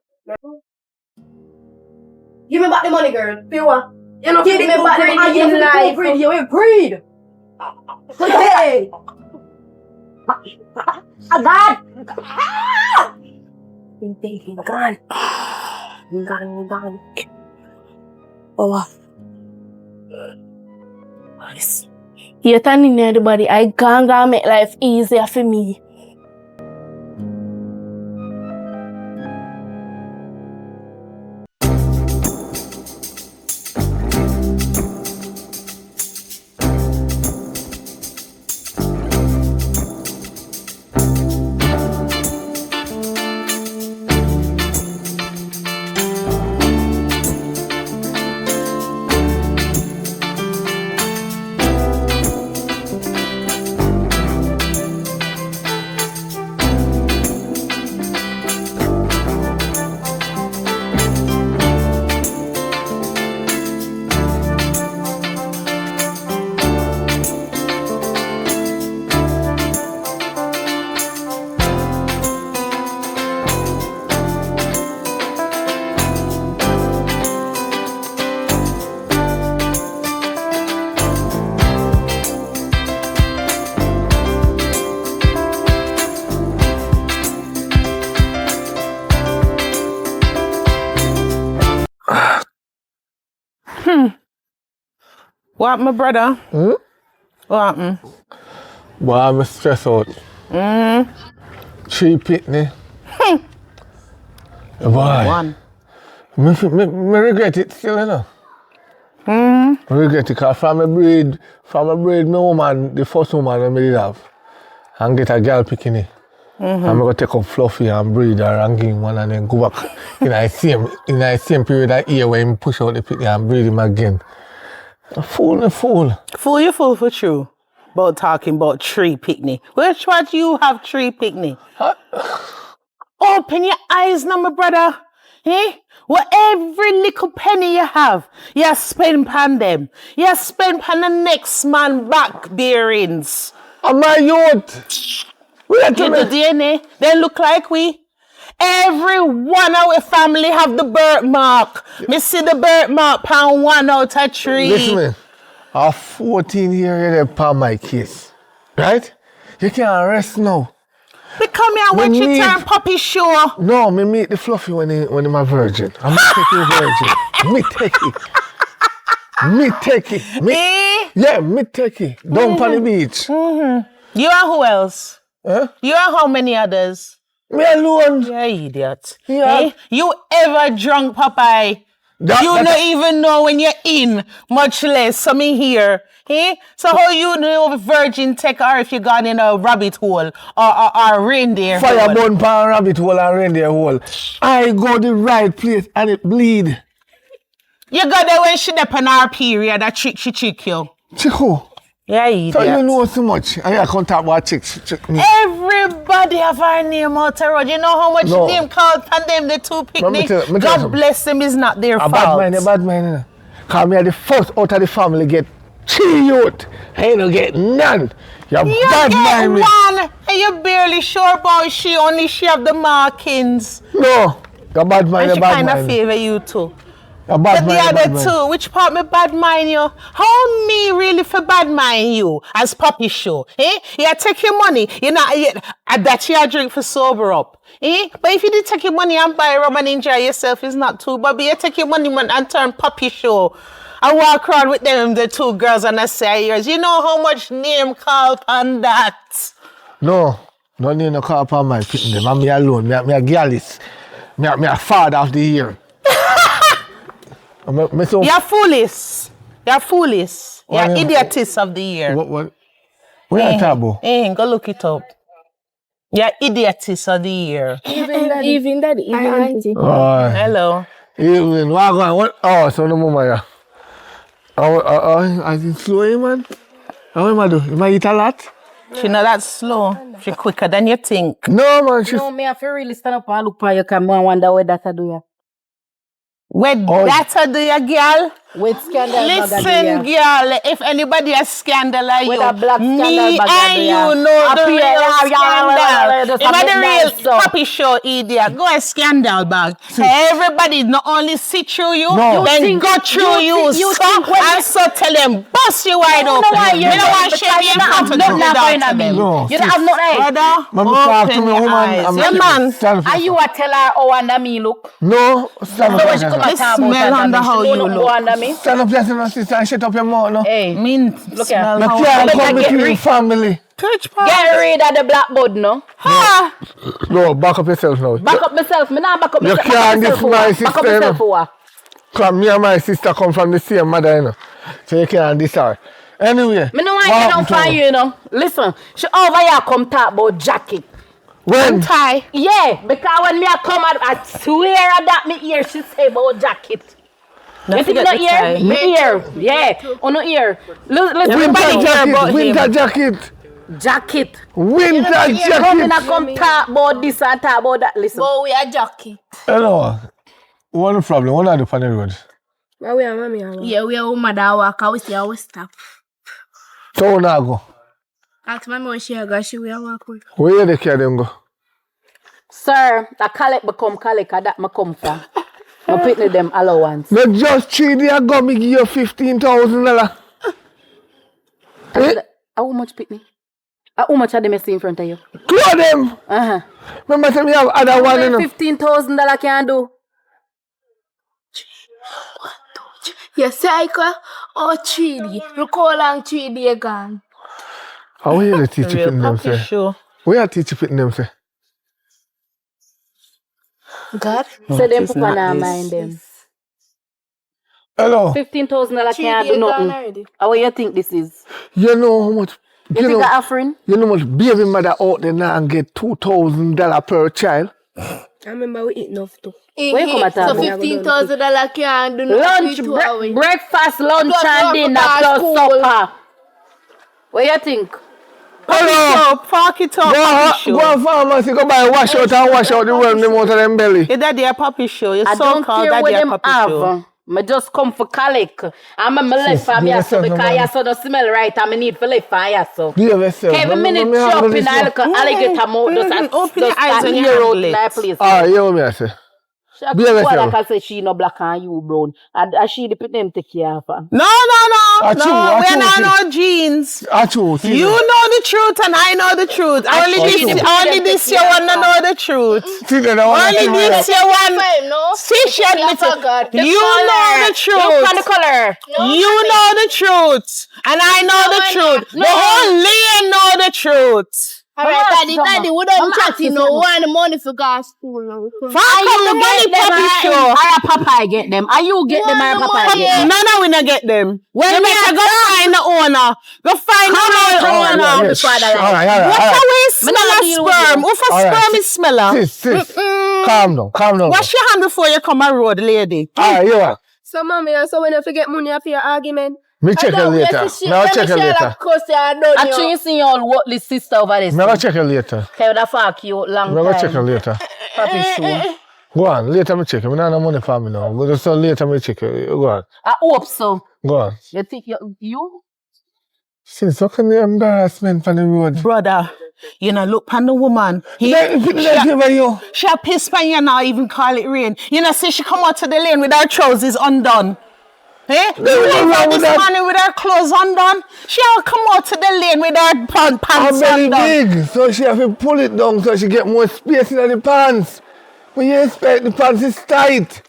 Give me back the money, girl. For what? You know, give me back the money. You will breed. You will breed. Hey! God! Gone. Oh, You're turning near the body. I can't make life easier for me. What happened, my brother? What happened? Boy, I'm stressed out. 3 pitney. Boy. One. Me regret it still, you know. I regret it because from a breed, my woman, the first woman I did have, and get a girl picking I'm going to take up Fluffy and breed her and give him one and then go back in the same period of year when he push out the picnic and breed him again. A fool. Fool, you fool for true. About talking about tree picnic. Which one do you have tree picnic? Huh? Open your eyes now, my brother. Eh? Well, every little penny you have, you spend on them. You spend on the next man back bearings. And my youth. You do DNA, they look like we. Every one of our family have the birthmark. Me see the birthmark on one out of three. Listen me, I'm 14 years upon my case. Right? You can't rest now. Become here when you turn puppy sure. No, me meet the Fluffy when I'm a virgin. I'm not taking a virgin. Me take it. Me take it. Down on the beach. You and who else? Huh? You and how many others? Me alone. You're idiot. Yeah. You ever drunk, Popeye? You don't even know when you're in, much less some in here. So how you know if virgin take or if you gone in a rabbit hole or reindeer hole? Fire burn pan rabbit hole and reindeer hole. I go the right place and it bleed. You got there when she up on her period, that she trick you. Chico. Yeah, idiot. So you know so much. And you can't talk about chick me. Everybody have our name out the road. You know how much name called and them the two picnic? God bless them, is not their fault. Bad man. Because me are the first out of the family get 3 youth. I ain't no get none. You bad man. You get one and you barely sure about she only she have the markings. No. You're bad man. And she kind of favor you too. But the other two, which part me bad mind you? How me really for bad mind you as puppy show? You take your money, that you drink for sober up. But if you did take your money and buy rum and enjoy yourself, it's not too. But you take your money and turn puppy show. I walk around with them, the two girls, and I say yours. You know how much name call on that? No name no call upon my picnic. I'm me alone. Me a girlis. Me a father of the year. You're foolish. You're idiotist of the year. What are you talking about? Go look it up. You're idiotist of the year. Even daddy. Hello. Evening. What? Oh, so no more, yeah. I think slow, man. How am I do? You might eat a lot? She not that slow. She quicker than you think. No, man. No, me have to really stand up and look for you because I wonder what that do you. That do you, girl? With scandal. Listen, girl, if anybody has scandal like with you, a black me and you know the real scandal. If I the real puppy show idiot, go a scandal bag. Everybody not only see through you, then go through you. So tell them, bust you wide open. You don't want to share your mouth to do that to them. You don't have nothing. Brother, open your eyes. Are you a teller how under me look? No, this smell under how you look. Stand up, my sister, and shut up your mouth, no? Hey, look here. You can't come between family. Get rid of the blackboard, no? Ha! No, back up yourself now. Back up myself. Me not back up myself. You can't diss my sister, back up myself for what? Because me and my sister come from the same mother, you know. So you can't diss her. Anyway. Me no want you down for you, you know. Listen, she over here come talk about jacket. When? Tie. Yeah, because when me a come out, I swear that me hear she say about jacket. You think not hear? Me hear. Yeah. Oh, no hear. Listen, winter jacket. Jacket. Winter jacket. Come talk about this and talk about that. Listen. But we are jacket. Hello. What's the problem? What are the funny road? Where we are, mommy? Yeah, we are mother walk. We see our stop. So when I go? Ask mommy when she go. She will walk with. Where the care them go? Sir, the collect become collect. That me come from. I picnic them allowance. No, just 3 days ago, me give you $15,000. How much picnic? How much are them see in front of you? Close them. Remember, say me have other one. $15,000 can do. Yes, cycle or 3D. Look how long 3D gone. How are you the teacher putting them, say? Sure. Where are teacher putting them, say? God. So them people not mind them. Hello. $15,000 can't do nothing. How you think this is? You know how much You think I'm offering? You know much baby mother out there now and get $2,000 per child? I remember we eat enough too. Where you come at? So $15,000 can't do Lunch, breakfast, lunch and dinner plus supper. What you think? Hello. Park it up, Papi Show. Go on pharmacy, go buy wash out and wash out the worm them out of them belly. Your daddy a Papi Show. Your I don't so-called care what daddy a them Papi Show. have. I just come for colic. I'm a left for me so because I saw the smell right and I need for left for so. Give yourself. Every minute shopping I look at alligator mouth just Open your eyes and here your out in that place. Alright, you know me I say. Be like I say she no black and you brown. And she the put them take care of her. No. We're not no jeans. You know the truth and I know the truth. Only this you want to know the truth. Only this you want. See, she admit it. You know the truth. Look at the color. You know the truth. And I know the truth. The whole land know the truth. Alright, daddy, we don't chat, you know, want the money for gas school. Fuck the money, Papi Show. Are Papa get them? Are you get them? Are Papa get them? No, we not get them. Well, you better go find the owner. Go find the owner. Alright. What a way smell of sperm? What for sperm is smeller? Sis. Calm down. Wash your hand before you come a road, lady. Alright, you are. So mommy, so when you forget money after your argument. Me check it later. Now check it later. Actually, you see your worthless sister over there. Me check it later. Okay, that fuck you long time. Me check it later. Papi Show. Go on, later me check it. Me not have no money for me now. But so later me check it. Go on. I hope so. Go on. You think you? Sis, how can the embarrassment on the road? Brother, you know, look on the woman. She a piss pan you now, even call it rain. You know, see she come out to the lane with her trousers undone. Eh? You leave her this morning with her clothes undone. She'll come out to the lane with her pants belly undone. big, so she have to pull it down so she get more space in the pants. When you expect the pants is tight.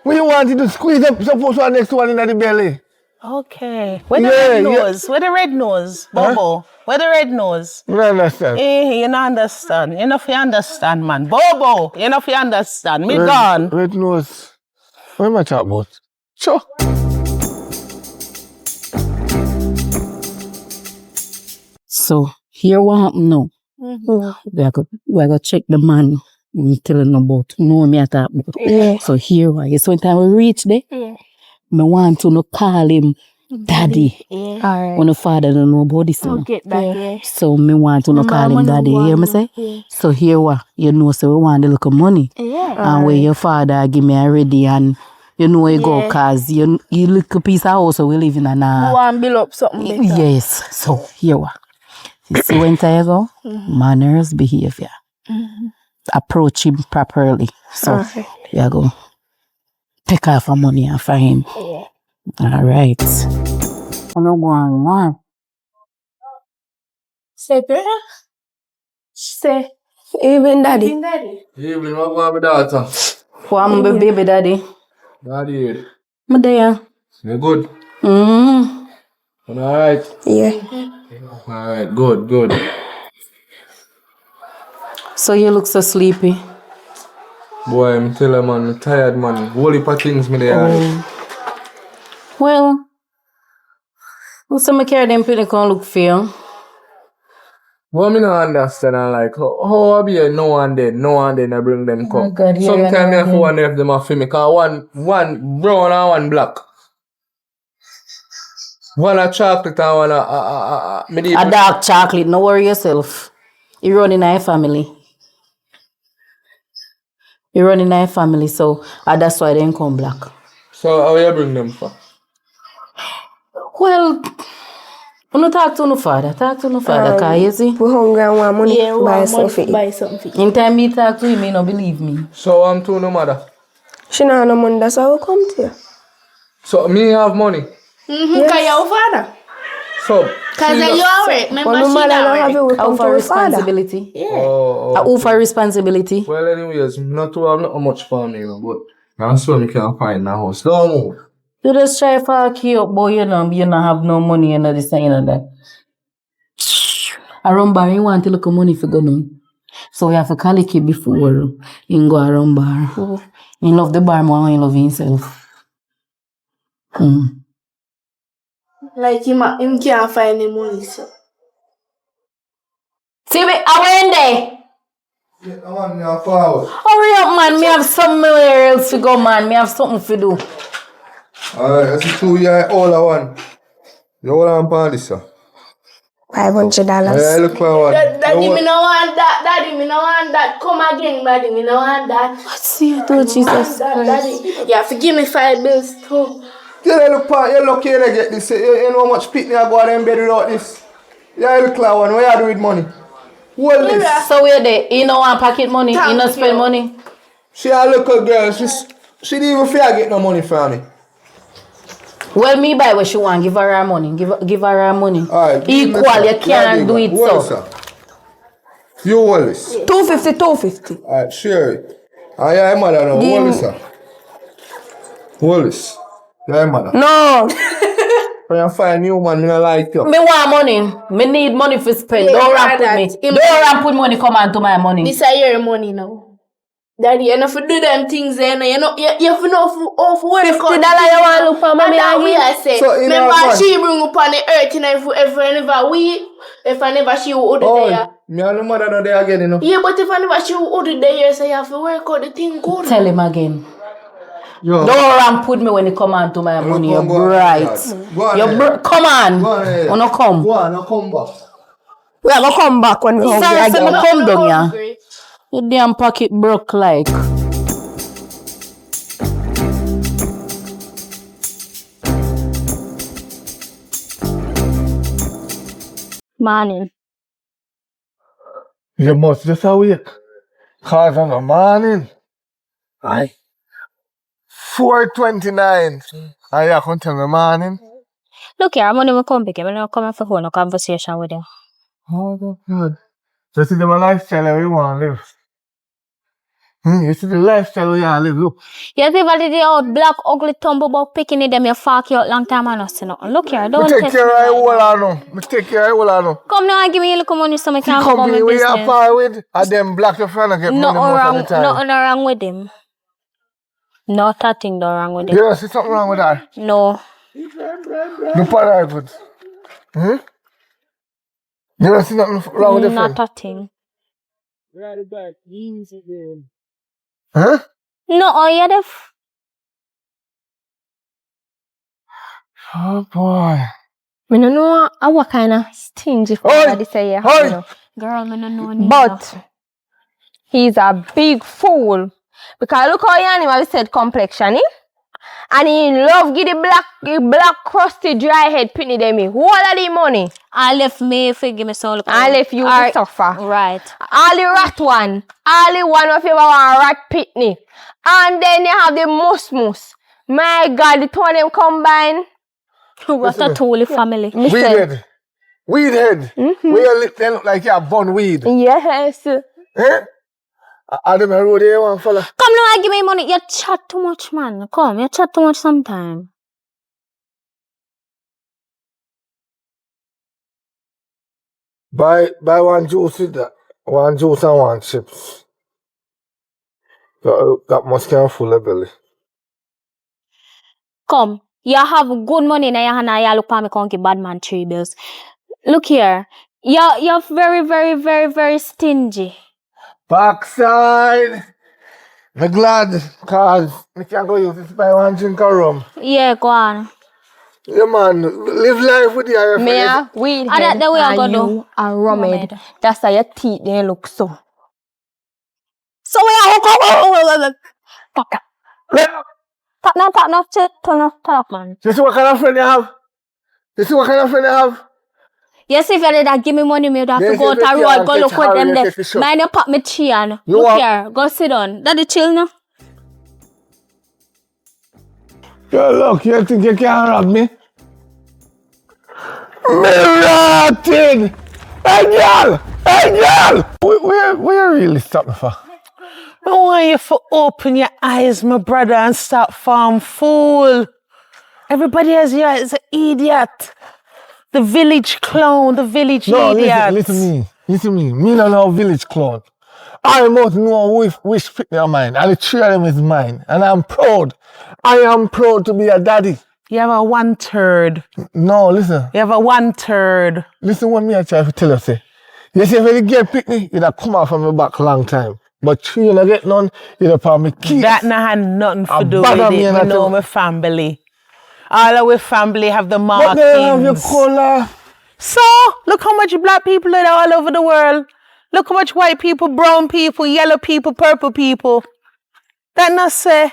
When you want it to squeeze up, suppose one next one in the belly. Okay. Where the red nose? Where the red nose? Bobo. Huh? Where the red nose? You don't understand. You don't understand. You know if you understand, man. Bobo. You know if you understand. Me gone. Red nose. What am I talking about? Sure. So, here what happened now. We are going to check the man. I'm telling about. No, me at about. Yeah. So, here what. So, when time we reach there, I want to call him Daddy. Yeah. Alright. When the father don't know about this. I'll get back, yeah. So, me want to call him Daddy. You hear me say? Yeah. So, here what. You know, so we want to look of money. Yeah. And where your father give me already and you know you go cause you look a piece of house so we live in an You want to build up something better. Yes. So here what. You see when I go? Manners, behavior. Approach him properly. So you go take off our money and for him. Yeah. Alright. I'm not going on. Say prayer. Say even daddy. Evening, what going with daughter? Who am my baby daddy? Daddy. My there. You good? Alright. Yeah. Alright, good. So you look so sleepy. Boy, I'm telling man, I'm tired man. Whole heap of things me there. Well, what's some care them people can look for you? Well, me not understand and like how I be no one then I bring them come. Oh God, yeah, sometimes I have to wonder if them are for me cause one brown and one black. One a chocolate and one a dark chocolate, no worry yourself. You run in our family. So that's why they come black. So how you bring them for? Well, you don't talk to no father. Cause you see. We hungry and want money. Yeah, we buy want something. money, buy something. In time me talk to him, he no believe me. So I'm to no mother. She not have no money, that's why we come to you. So me have money. Because you're father. So Because you alright. Remember But no she matter not how have alright. you, we How come for to the father. responsibility? Yeah. oh. How for responsibility? Well anyways, not to have not much for me, but that's why me can't find the house. Don't move. You just try to keep up, boy, you don't have no money, you know this and you know that. Around bar, you want to look at money for go now. So you have to call it before you go around bar. You love the bar more than you love himself. Like him can't find the money, so. See me, I went there. Yeah, man, you're forward. Hurry up, man. Me have somewhere else to go, man. Me have something to do. Alright, that's a 2 year older one. You hold on for this, sir. $500. Yeah, look like one. Daddy, me no want that. Daddy, me no want that. Come again, daddy. Me no want that. What's your door, Jesus? Daddy, you have to give me 5 bills too. Yeah, look, you're lucky to get this. You know how much picnic I go out in bed without this. Yeah, look like one. What you do with money? Hold this. So where there? You know want pocket money? You no spend money? She a little girl. She didn't even fear get no money from me. Well, me buy what she want. Give her money. Give her her money. Alright, Equal, you can't do it so. You hold this. 250. Alright, share it. Yeah, mother now. Hold this, sir. Hold this. Yeah, mother. No. When you find a new man, I like you. Me want money. Me need money for spend. Don't run put me. Don't run put money come on to my money. This is your money now. Daddy, you know for do them things there. You know for know for where $50 you want look for mommy and we are say. So, remember she bring up on the earth, you know, if I never she would do there. Me and the mother not there again, you know. Yeah, but if I never she would do there, so you have to work out the thing good. Tell him again. Yo. Don't run put me when you come on to my money. You're bright. Come on. Or no come. Go on, come back. We are going to come back when we hungry Sorry, again. me come down, yeah. Your damn pocket broke like. Morning. You must just awake. Cause on the morning. Aye. 4:29. I can tell the morning. Look here, I'm gonna come back. I'm gonna come for hold a conversation with you. Oh, that's good. You see the lifestyle we want to live. You see the lifestyle we want to live. Look. You see what the old black ugly tumble about picking it them you fuck you out long time and nothing. Look here, don't take care of your wall now. Take care of your wall now. Come now and give me a little money so I can go about my company we are business. par with, and them black your friend and get money most of the time. Nothing wrong with him. Not a thing wrong with him. You don't see something wrong with that? No. No part of it. You don't see nothing wrong with the friend? Not a thing. Huh? No, oh yeah, Oh boy. I don't know what kind of stingy father this year. You know. girl, I don't know. But he's a big fool. Because look how he animal said complexion, eh? And he love give the black crusty dry head pitney them. Who all of the money? I left me if you give me some. I left you to suffer. Right. All the rat one. All the one of you want rat pitney. And then you have the mus. My God, the two of them combine. What a totally family. Weed head. They look like you have bun weed. Yes. Eh? I don't know there one fella. Come now and give me money. You chat too much, man. Come, you chat too much sometime. Buy one juice with that. One juice and one chips. That must can full of belly. Come, you have good money in your hand and you look at me and give bad man 3 bills. Look here. You're very, very, very, very stingy. Backside. I'm glad because I can go use this buy one drink of rum. Yeah, go on. Yeah, man. Live life with your friends. Me weed And head that way I and go you are rummed. Rummed. That's how your teeth they look so. So we are Tap no, turn off, man. You see what kind of friend you have? Yes, if you that give me money, me would have Yes, to go if to you road, can't go get look to with Harry, them you there. get to shop. Mind you pop me chain. You Look want- here, go sit down. Daddy chill now. Yo, look, you think you can rob me? Me rotted! Hey, girl! Where you really stopping for? I want you to open your eyes, my brother, and stop farm fool. Everybody else here is an idiot. The village clown, the village idiot. Listen to me. Me don't know village clown. I must know which pick your mind, and the 3 of them is mine. And I'm proud. I am proud to be a daddy. You have a 1/3. No, listen. You have a 1/3. Listen what me I try to tell you, say. You see, when you get picnic, you'd have come out from my back long time. But three you don't get none, you'd have probably keep. That not had nothing to do bother with me it. and We I know tell- my family. All our family have the But they have your markings. color. So, look how much black people are all over the world. Look how much white people, brown people, yellow people, purple people. That not say,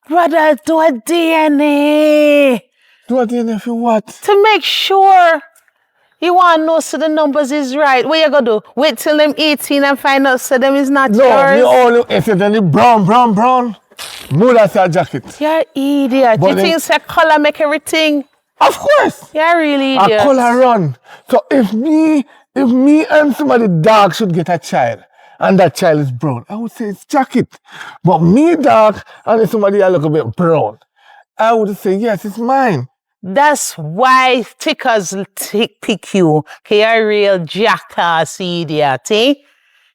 brother, do a DNA. Do a DNA for what? To make sure you want to know so the numbers is right. What you going to do? Wait till them 18 and find out so them is not No, yours? me only if it's any brown. Mother say a jacket. You're idiot. But You then- think say color make everything? Of course. You're really A idiot. color run. So if me and somebody dark should get a child, and that child is brown, I would say it's jacket. But me dark and if somebody a little bit brown, I would say yes, it's mine. That's why tickers pick you. You're a real jackass idiot, eh?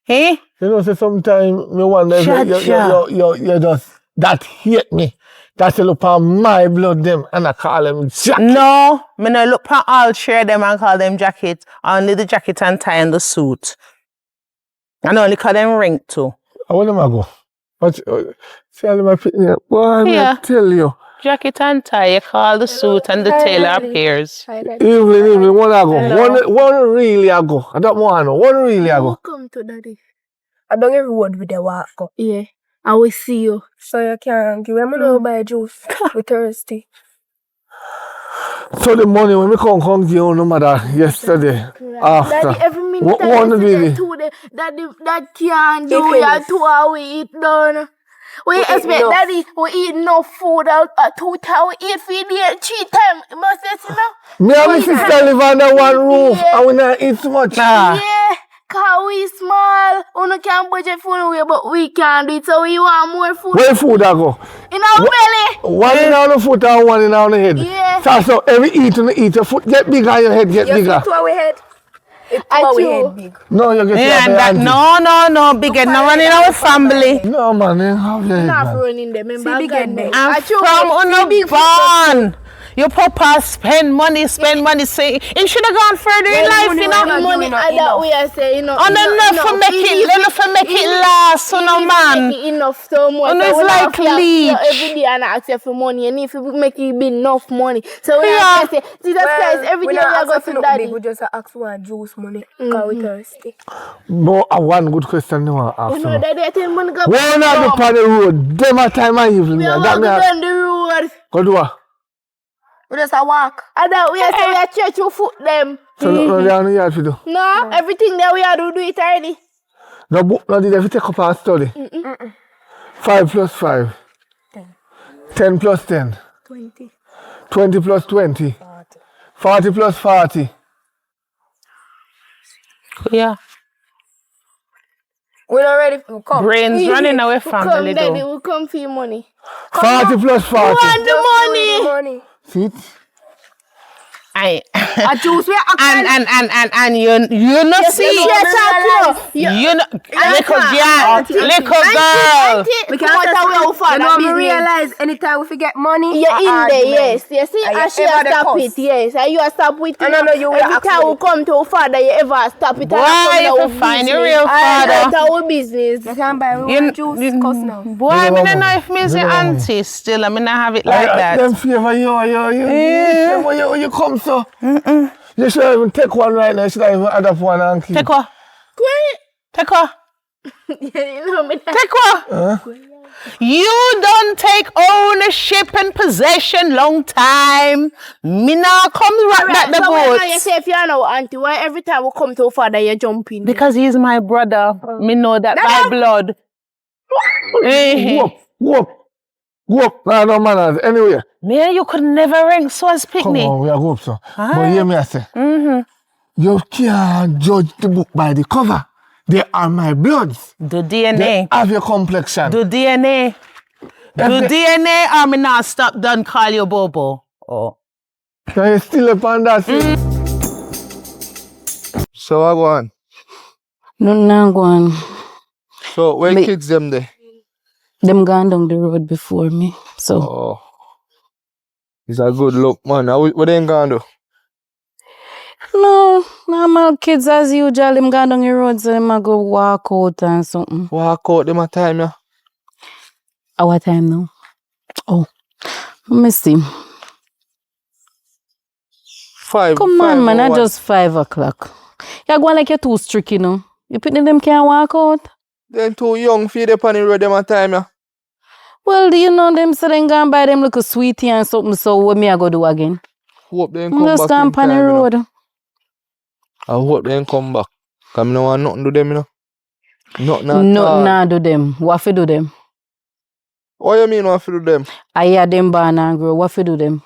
Eh? You know, so sometimes me wonder if Cha-cha. you just that hate me. That's a look on my blood them and I call them jacket. No, me no look for all three of them and call them jacket. Only the jacket and tie and the suit. And only call them ring too. I want them to go. But see all my picnic. Boy, Yeah. I tell you. Jacket and tie, you call the suit and the tailor appears. Evening, one I go. One really I go. I don't want no. One really I go. Come to daddy. I don't every word with the walk up. Yeah. I will see you. So you can give them no buy juice. We thirsty. So the money when we come give you no matter yesterday. After. Daddy, every minute What I one listen really? to the daddy, that can't do If it ya is. 2 hours eat done. We expect enough. daddy we eat enough food at 2 times, we eat for the 3 times. You must say, you know? Me and my sister live under one roof Yeah. and we not eat so much. Ah. Yeah, cause we small. We can't budget for no, but we can do it. So we want more food Where food I go? in our belly. One in on the foot and one in on the head. Yeah. So every eat your foot get bigger and your head get You bigger. see to our head. It's I our too. head big. No, you get Yeah, and your that, auntie. no, bigger. No one in our family. No man, you have your head, Not man. running them. Remember, big God, head there. I'm I choose from the on a big barn. Your papa spend money. Say, he should have gone further in life, you know. money that we are saying, you know. And enough for make it last, so no man. Make it enough so much. And So it's we like have to have leech. every day and ask you for money, and if you make it be enough money, so we Yeah. have to say, Jesus Christ, every day we are going to daddy. We just ask for juice money. Because we thirsty. No, one good question you want to ask You know, me. daddy, I tell you, money go When I go on the road, them a time I evening. we are That walking me a down the road. go do what? We just a walk. And that we are saying we are church to foot them. So no, they are no yard for do. No, everything that we are do it already. No book, no did if you take up and study. 5 plus 5. 10 plus 10. 20. 20 plus 20. 40 plus 40. Yeah. We're not ready to come. Brains running away We family come, daddy, though. we come for your money. 40 plus 40. Want the money? Money. See it? I A juice we actually. and you not see. You know, little girl. We can't we realize anytime we forget money. You're in there, yes. You see, And and you she ever has the stop cuss. it, yes. And you have stop with I don't know you will every time actually- we come to our father, you ever stop it. Why you fi find your real father? That's our business. You can't buy You- juice cuss now. Boy, I mean, I know if me say auntie still, I mean, I have it like Them that. favor you come so. You should even take one right now. You should even add up one and keep. Take what? Take what? You know me. Take what? You don't take ownership and possession long time. Me now come right back the So when you boat. say if you're no auntie, why every time we come to our father, you jump in? Because he's my brother. Me know that by blood. Whoop. No manners. Anyway. Me, you could never rank so as Come picnic. on, we are go up so. But hear me I say. You can't judge the book by the cover. They are my bloods. Do They DNA. have your complexion. Do DNA. Do DNA or me not stop done call you Bobo. Oh. Can you still upon that? So I go on. No, go on. So where Me- kids them there? Them gone down the road before me. So, Oh. It's a good look, man. What they ain't gonna do? no, Normal kids as usual, them go down the road, so them a go walk out and something. Walk out them a time, yeah. Our time now. Oh, let me see. 5. Come on, man, or I 1. just 5 o'clock. You're going like you're too strict, you know. You picking them can't walk out. Them too young for the pan the road them a time, yeah. Well, do you know them so then go and buy them little sweetie and something, so what me I go do again? Hope they come Just back in go on the time, you know. road. I hope they come back. Cause I don't want nothing to them, you know. Nothing at all. Nothing nah do them. What fi do them? What you mean what to do them? I hear them born and grow. What fi do them?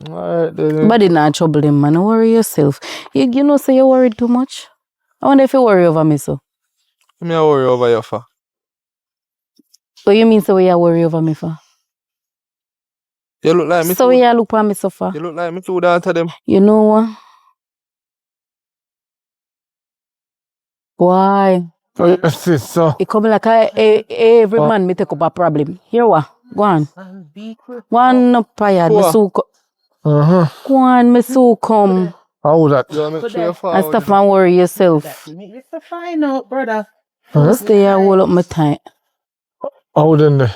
Alright, then. But it not trouble them, man. Don't worry yourself. You know, say you worried too much. I wonder if you worry over me, so. Me a worry over you for. What you mean, so you worry over me for? You look like me So too. you look for me so far. You look like me too, daughter them. You know what? Why? So, sister. It come like every man me take up a problem. Here what? Go on. Go on up tired. Me so Uh-huh. go on, me so come. How that? You want me to show you And stuff and worry yourself. It's a fine out, brother. Huh? Stay here, hold up my time. How then?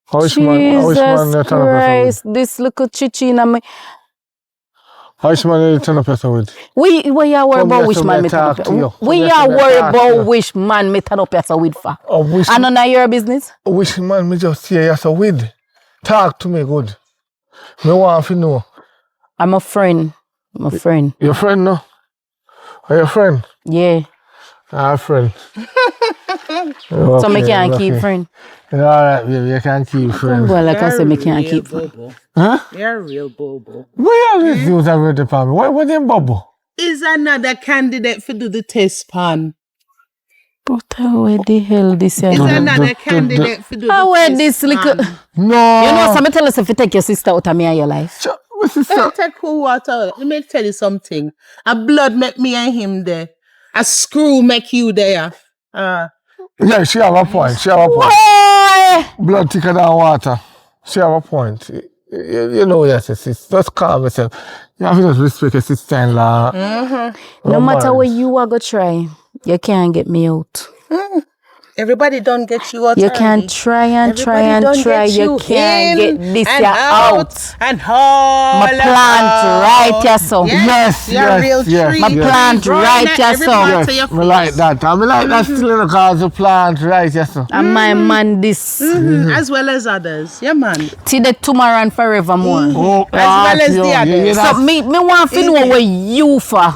How is man? How is man? Jesus Christ, this little chichi in me. How is man? Turn up yourself with. We you worry Come about here, which so man me me turn up. talk to you. We Come here, are so me worried talk to about you. which man me turn up yourself with for. Oh, which, And none of your business. which man me just see yourself with? Talk to me good. Me want to know. I'm a friend. I'm a friend. Your friend, no? Are you a friend? Yeah. Ah, friend. So me can't keep friend. Alright, baby, you can keep friend. Well, like I said, me can't keep friend. Huh? You're a real bobo. Where are these dudes already for me? What them bubble? Is another candidate for do the test pan? But where the hell this Is is? another candidate for do the How where test this little... pan? No. You know, somebody tell us if you take your sister out of me and your life. My sister. Take who what out? Let me tell you something. A blood make me and him there. A screw make you there. Yeah, she have a point. She have a point. Why? Blood thicker than water. She have a point. You know yes, sis. Just calm yourself. You have to just respect your sister-in-law. No matter what you are going to try, you can't get me out. Everybody don't get you out. You can try and try and try. You can't get this and year out. And all My plant right here, so. Yes, You're a real yes, tree. My plant right here, so. Yes, me like that. I like that still in the cause the plant right, yes, sir. And my man this. As well as others. Yeah, man. Till the tomorrow and forevermore. Oh, As well as the others. So me want to know what you for.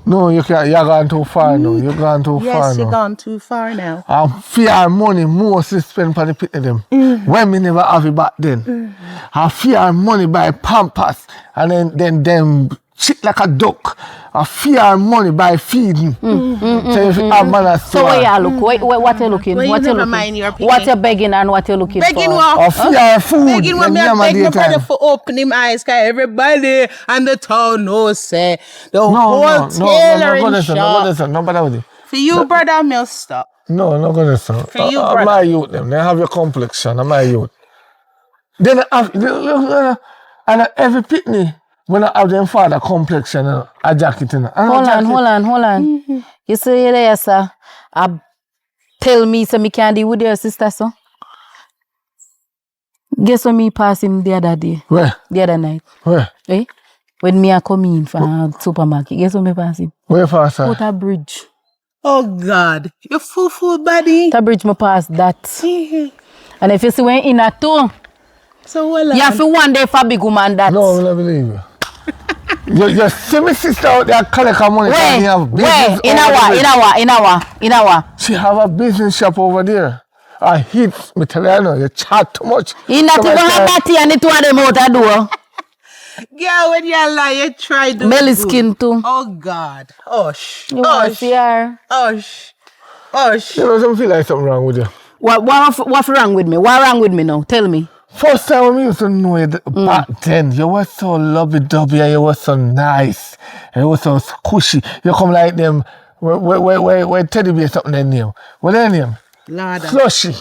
No, you can't. You're gone too far now. You're gone too far Yes, now. you're gone too far now. I fear money mostly spend for the pit of them. When me never have it back then. I fear money by Pampers and then them shit like a duck. I fear money by feeding. So if you have manners So what you look? What you looking? Well, you What you never mind your looking? What you begging and what you looking Begging for? what? I fear food. Begging when me them I beg my daytime. brother for open him eyes, cause everybody and the town knows say the whole No, tailoring no, shop. no, bother with it. For you, brother, me stop. No, not gonna son. For you, brother. My youth, them. They have your complexion. My youth. Then and every pitney when I have them father complexion, a jacket, Hold on. You say you there, sir. Tell me so me can't deal with your sister, so. Guess what me pass him the other day? Where? The other night. Where? Eh? When me a come in from supermarket, guess what me pass him? Where fast, sir? Put a bridge. Oh God, you full buddy. That bridge me pass that. And if you see when in a two, So well, you have to one day for big woman that. No, I don't believe you. You see my sister out there collect her money. Where? In our. She have a business shop over there. I hit me tell you, no, you chat too much. In that you have batty and it one them out the door. girl, when you lie, you try to Belly good. skin too. Oh God, hush, You want to see her? hush. You know, don't feel like something wrong with you. What's wrong with me? What wrong with me now? Tell me. First time when we used to know you back then, you were so lovey-dovey and you were so nice. And you were so squishy. You come like them, where teddy bear something their name. What their name? Lord. Slushy.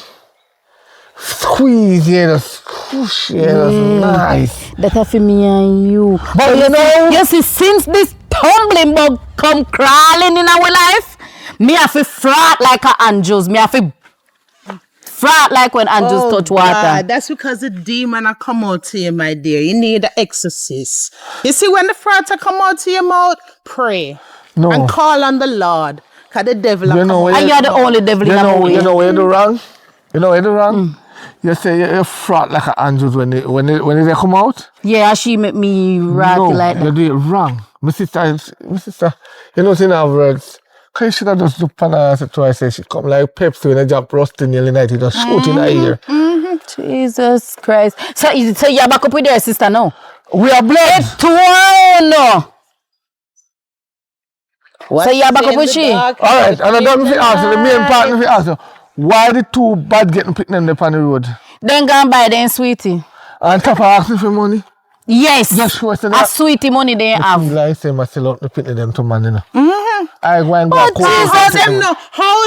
Squeeze, yeah, the squishy, yeah, that's nice. That for me and you. But you know, You see, since this tumbling bug come crawling in our life, me have to flat like a angels. Me have to flat like when angels touch water. God, that's because the demon are come out to you, my dear. You need an exorcist. You see, when the frat come out to your mouth, pray and call on the Lord. Because the devil and you're the only devil in the way. You know where you do wrong? You know where you do wrong? You say you frat like an angels when they come out? Yeah, she make me rattle like that. You do it wrong. My sister, you know, in our words, because you should have just looked on her twice and she come like Pepsi when they jump rusting nearly night, you just shoot in her ear. Jesus Christ. So you're back up with your sister now? We are blood. No. So you're back up with she? Alright, and I don't know if you ask, the main part if you ask, why the two bad getting picked them up on the road? Then go and buy them sweetie. And top of asking for money? Yes. Just show us a that. sweetie money they have. Like say myself out to pick them to man, you know. I go and go how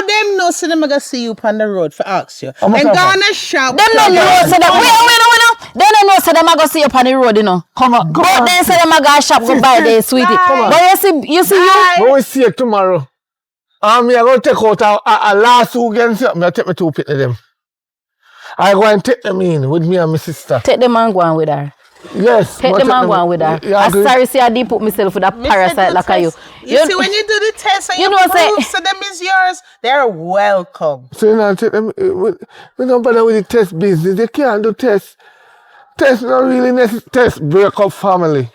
them know so them gonna see you on the road for ask you. And go on a shop. Them don't know so them wait. They don't know so them gonna see you on the road, you know. Come on. But they say them gonna shop go buy their sweetie. But you see you. We will see it tomorrow. Me I go take out a last weekend. Me I take me two pick them. I go and take them in with me and my sister. Take them and go on with her. Yes. Take them and go on with her. I'm sorry, see I did put myself with a parasite like you. You see when you do the test and you prove so them is yours, they're welcome. So you know, take them. We don't bother with the test business. They can't do tests. Tests not really necessary. Tests break up family.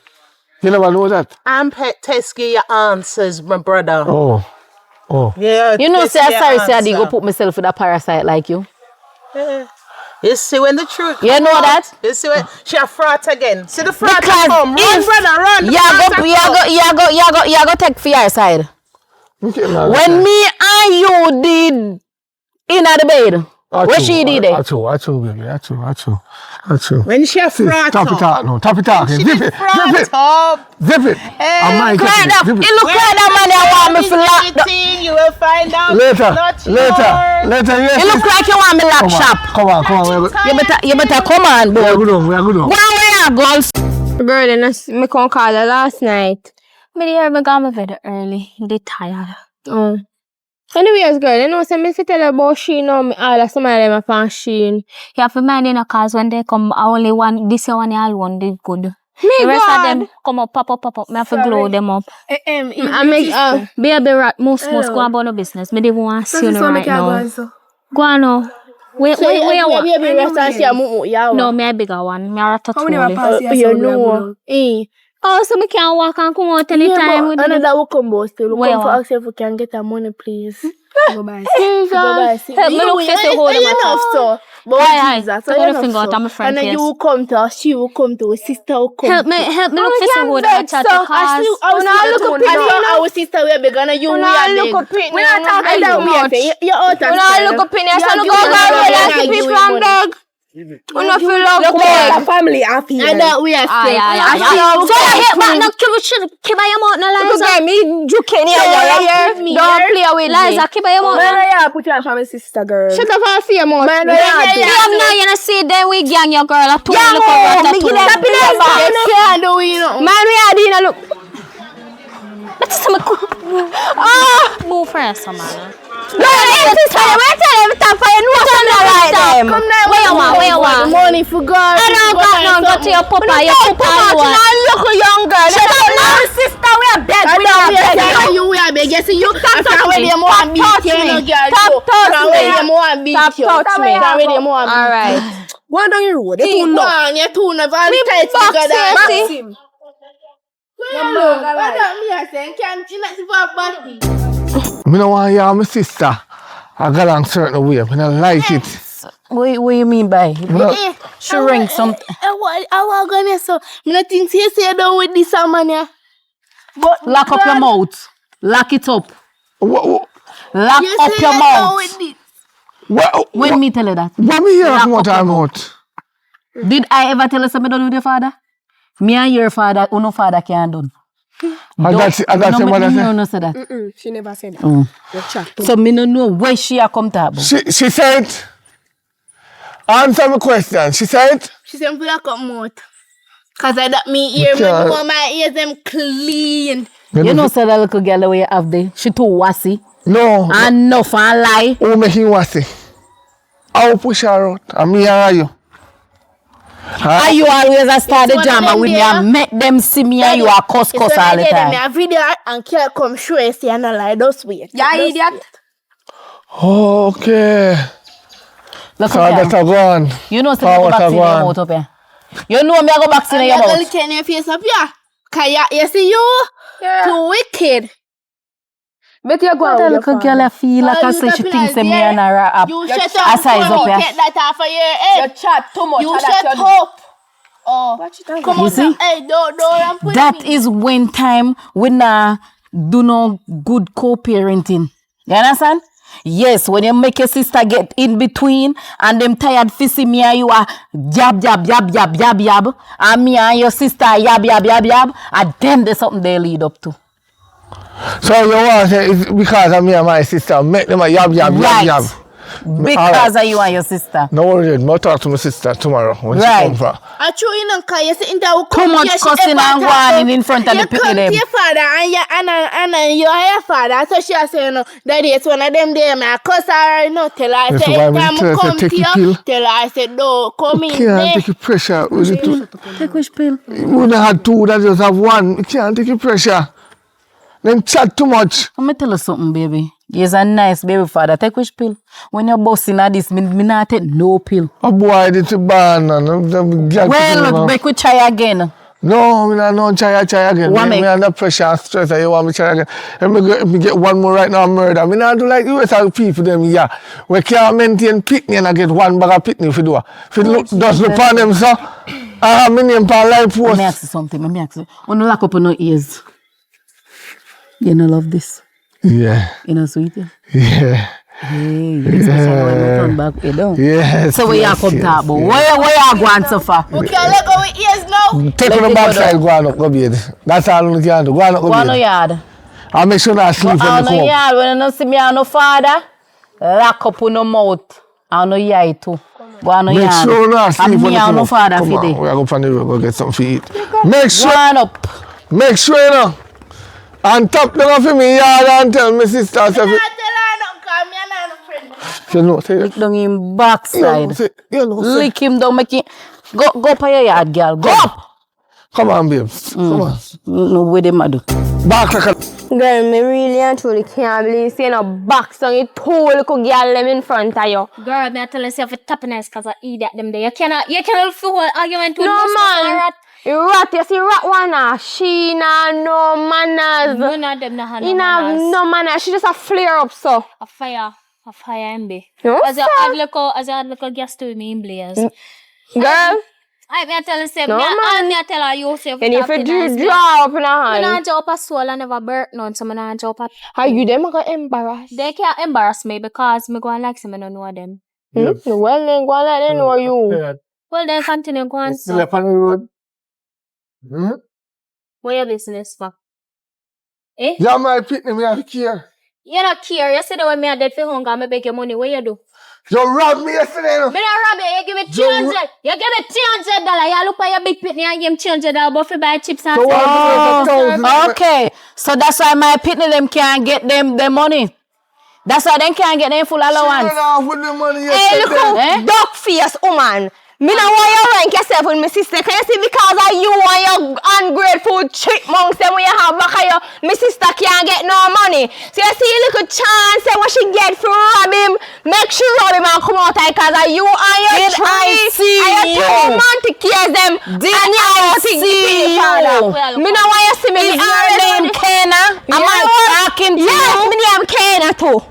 You never know that. I'm test give your answers, my brother. Oh. Yeah. You know, say I'm sorry, see I did go put myself with a parasite like you. You see when the truth you know that? You see when she a frat again. See the frat come. Run, brother, run. You go take for your side. When me and you did in the bed, what she did there? I true, baby. I true. When she a frat Top it out now. Top it out. Zip it. Zip it. Hey, it look like that man that want me for lock. You will find out. Later. Yes. It look like you want me lock shop. Come on. You better come on, boy. We are good. Go away, girls. Girl, then I come call her last night. I got my bed early. They tired. Oh. Anyways, girl, you know, so me tell her about she know me all of some of them are on Shein. You have to mind in a cause when they come, only one, this one, all one, they good. The rest of them come up, pop up. Me have to glow them up. I make, baby rat, most go about no business. Me they want to see you right now. Go on now. Wait, no, me a bigger one. Me a ratatouille. You know. Oh, so me can walk and come out anytime with them. Another will come boss. They will come for us if we can get our money, please. Go buy. Help me look for hold them enough, so. But Jesus, so enough, and then you will come to us, she will come to her sister will come. Help me look for hold them chat to cause. Our sister will be gonna you. We are look up in. We are talking about me. You're out of. We look up in. So look over the people from dog. We not feel like the family happy. And that we are safe. So I hit back now. Keep your mouth now, Liza. Look at me, juking here. Don't play with Liza. Keep your mouth. Man, put your family sister, girl. Shut up and see your mouth. Man, you know see then we gang your girl. I told you look over that. Man, we are doing look. Let's move first, man. No, wait till them time for you know something like them. Come now, where you want? Money for God. I don't got none. Go to your papa. Your papa alone. Look a young girl. Shut up now, sister. We are beg. We are beg. Yes, you can't touch me. Stop touch me. All right. Go down your road. You're too never tight together. Me no want hear my sister. I got on certain way. Me no like it. What you mean by? She ring something. I was gonna say. Me no think she say down with this man. But lock up your mouth. Lock it up. What? Lock up your mouth. When me tell you that? What me hear from what I'm out? Did I ever tell you something done with your father? Me and your father, no father can't done. I got your mother say. No, say that. She never said that. So me no know where she a come to about. She said. Answer my question. She said. She said, "Feel like a mouth." Cause I that me ear, man, know my ears them clean. You know, so that little girl the way you have there, she too wassy. No. And no for lie. Who making wassy? I will push her out. And me and you. Are you always a start the drama with me and make them see me and you are cuss all the time? I video and can't come show you see and lie, those sweet. Yeah, idiot. Okay. Look So at that's gone. You know, so go back to your mouth up here. You know me, I go back to your mouth. I'm going to your face up here. Cause you see you? Yeah. Too wicked. But you go What a little girl I feel like I say she thinks me and her up. You shut I up. size up here. Get that off of your head. You chat too much. You shut up. Oh, come You on, see? hey, don't put That is when time we nah do no good co-parenting. You understand? Yes, when you make your sister get in between and them tired fissy me and you are jab, and me and your sister yab, and then there's something they lead up to. So you want to say it's because of me and my sister, make them a yab. Because of you and your sister. No worries, I'll talk to my sister tomorrow when she come from. I show you know, cause you see in the Too much cussing and whining in front of the people. You come to your father and your father. So she say, you know, daddy, it's one of them there, man. Cuss her, you know, tell her, I say, come to you, tell her, I say, no, come in there. Can't take the pressure. Take which pill? We wouldn't have two, that just have one. You can't take the pressure. Them chat too much. Let me tell you something, baby. You're a nice baby father. Take which pill? When you're bossing at this, me not take no pill. A boy did to ban. Well, make we try again. No, I don't try again. Me under pressure and stress and you want me try again. Let me get one more right now, murder. Me not do like the rest of the people them, yeah. We can't maintain picnic and I get one bag of picnic for do. If it look, does look on them, so I have my name for life post. Let me ask you something. Let me ask you. When you lock up on your ears, you don't love this? Yeah. You know, sweet? Yeah. Hey, especially when you turn back, you don't. Yes. So where you come talk about? Where you going so far? Okay, let go with ears now. Take on the backside, go on up, go bed. That's all you can do. Go on up, go Go on bed. the yard. I'll make sure that I sleep when Go you on come the up. yard. When you don't see me and no father, lock up on the mouth. And no eye too. Go on the Make yard. sure I sleep And when me you and come no up. father Come for on, day. we are go on the road, go get something to eat. Make sure. Go on up. Make sure you know. And talk them for me yard and tell my sister. I tell her don't come, me and I no friend. You know, say, Lick down him backside. you know, say. Lick him down, make him... Go up on your yard, girl. Go up. Come on, babes. Come on. No, what them a do? Back like a... Girl, me really and truly can't believe seeing a box on you two little girl them in front of you. Girl, me I tell you, if it's top nice cause I eat at them there. You cannot feel argument with No this man, rat. you see rat one she nah no manners. None of them nah have He no nah have manners. no manners, she just a flare up so. A fire MB. You As you had little gas to me in blaze. Girl, I me I tell you, No, man. me I tell her you say and if you draw up in a I hand, not jump a soul and never birth none, so I not jump a... how you them are gonna embarrass? They can't embarrass me because me go and like some, I don't know them. Well then go and let them know you. Well, then continue go on, Still so. up on the road. What your business for? Eh? Yeah, my picnic, me have to care. You not care. You said when me a dead for hunger, me beg your money. What you do? You robbed me yesterday, no? Me not rob you. You give me $200. You give me $200. You look at your big pitney and give me $200 but for buy chips and So what stuff. happened? Okay, so that's why my pitney them can't get them the money. That's why they can't get them full allowance. She ran off with the money Hey, look yesterday. how duck face woman. Me not want you rank yourself with my sister. Can you see because of you and your ungrateful chipmunks them when you have back of you, my sister can't get no money. So you see little chance what she get for rob him. Make sure rob him and come out because of you and your Did I see and your you? two man to care them. Did and you I don't think see the you? father. Me not want you see me. Is your name Kena? Am I talking to Yes, you? me name Kena too.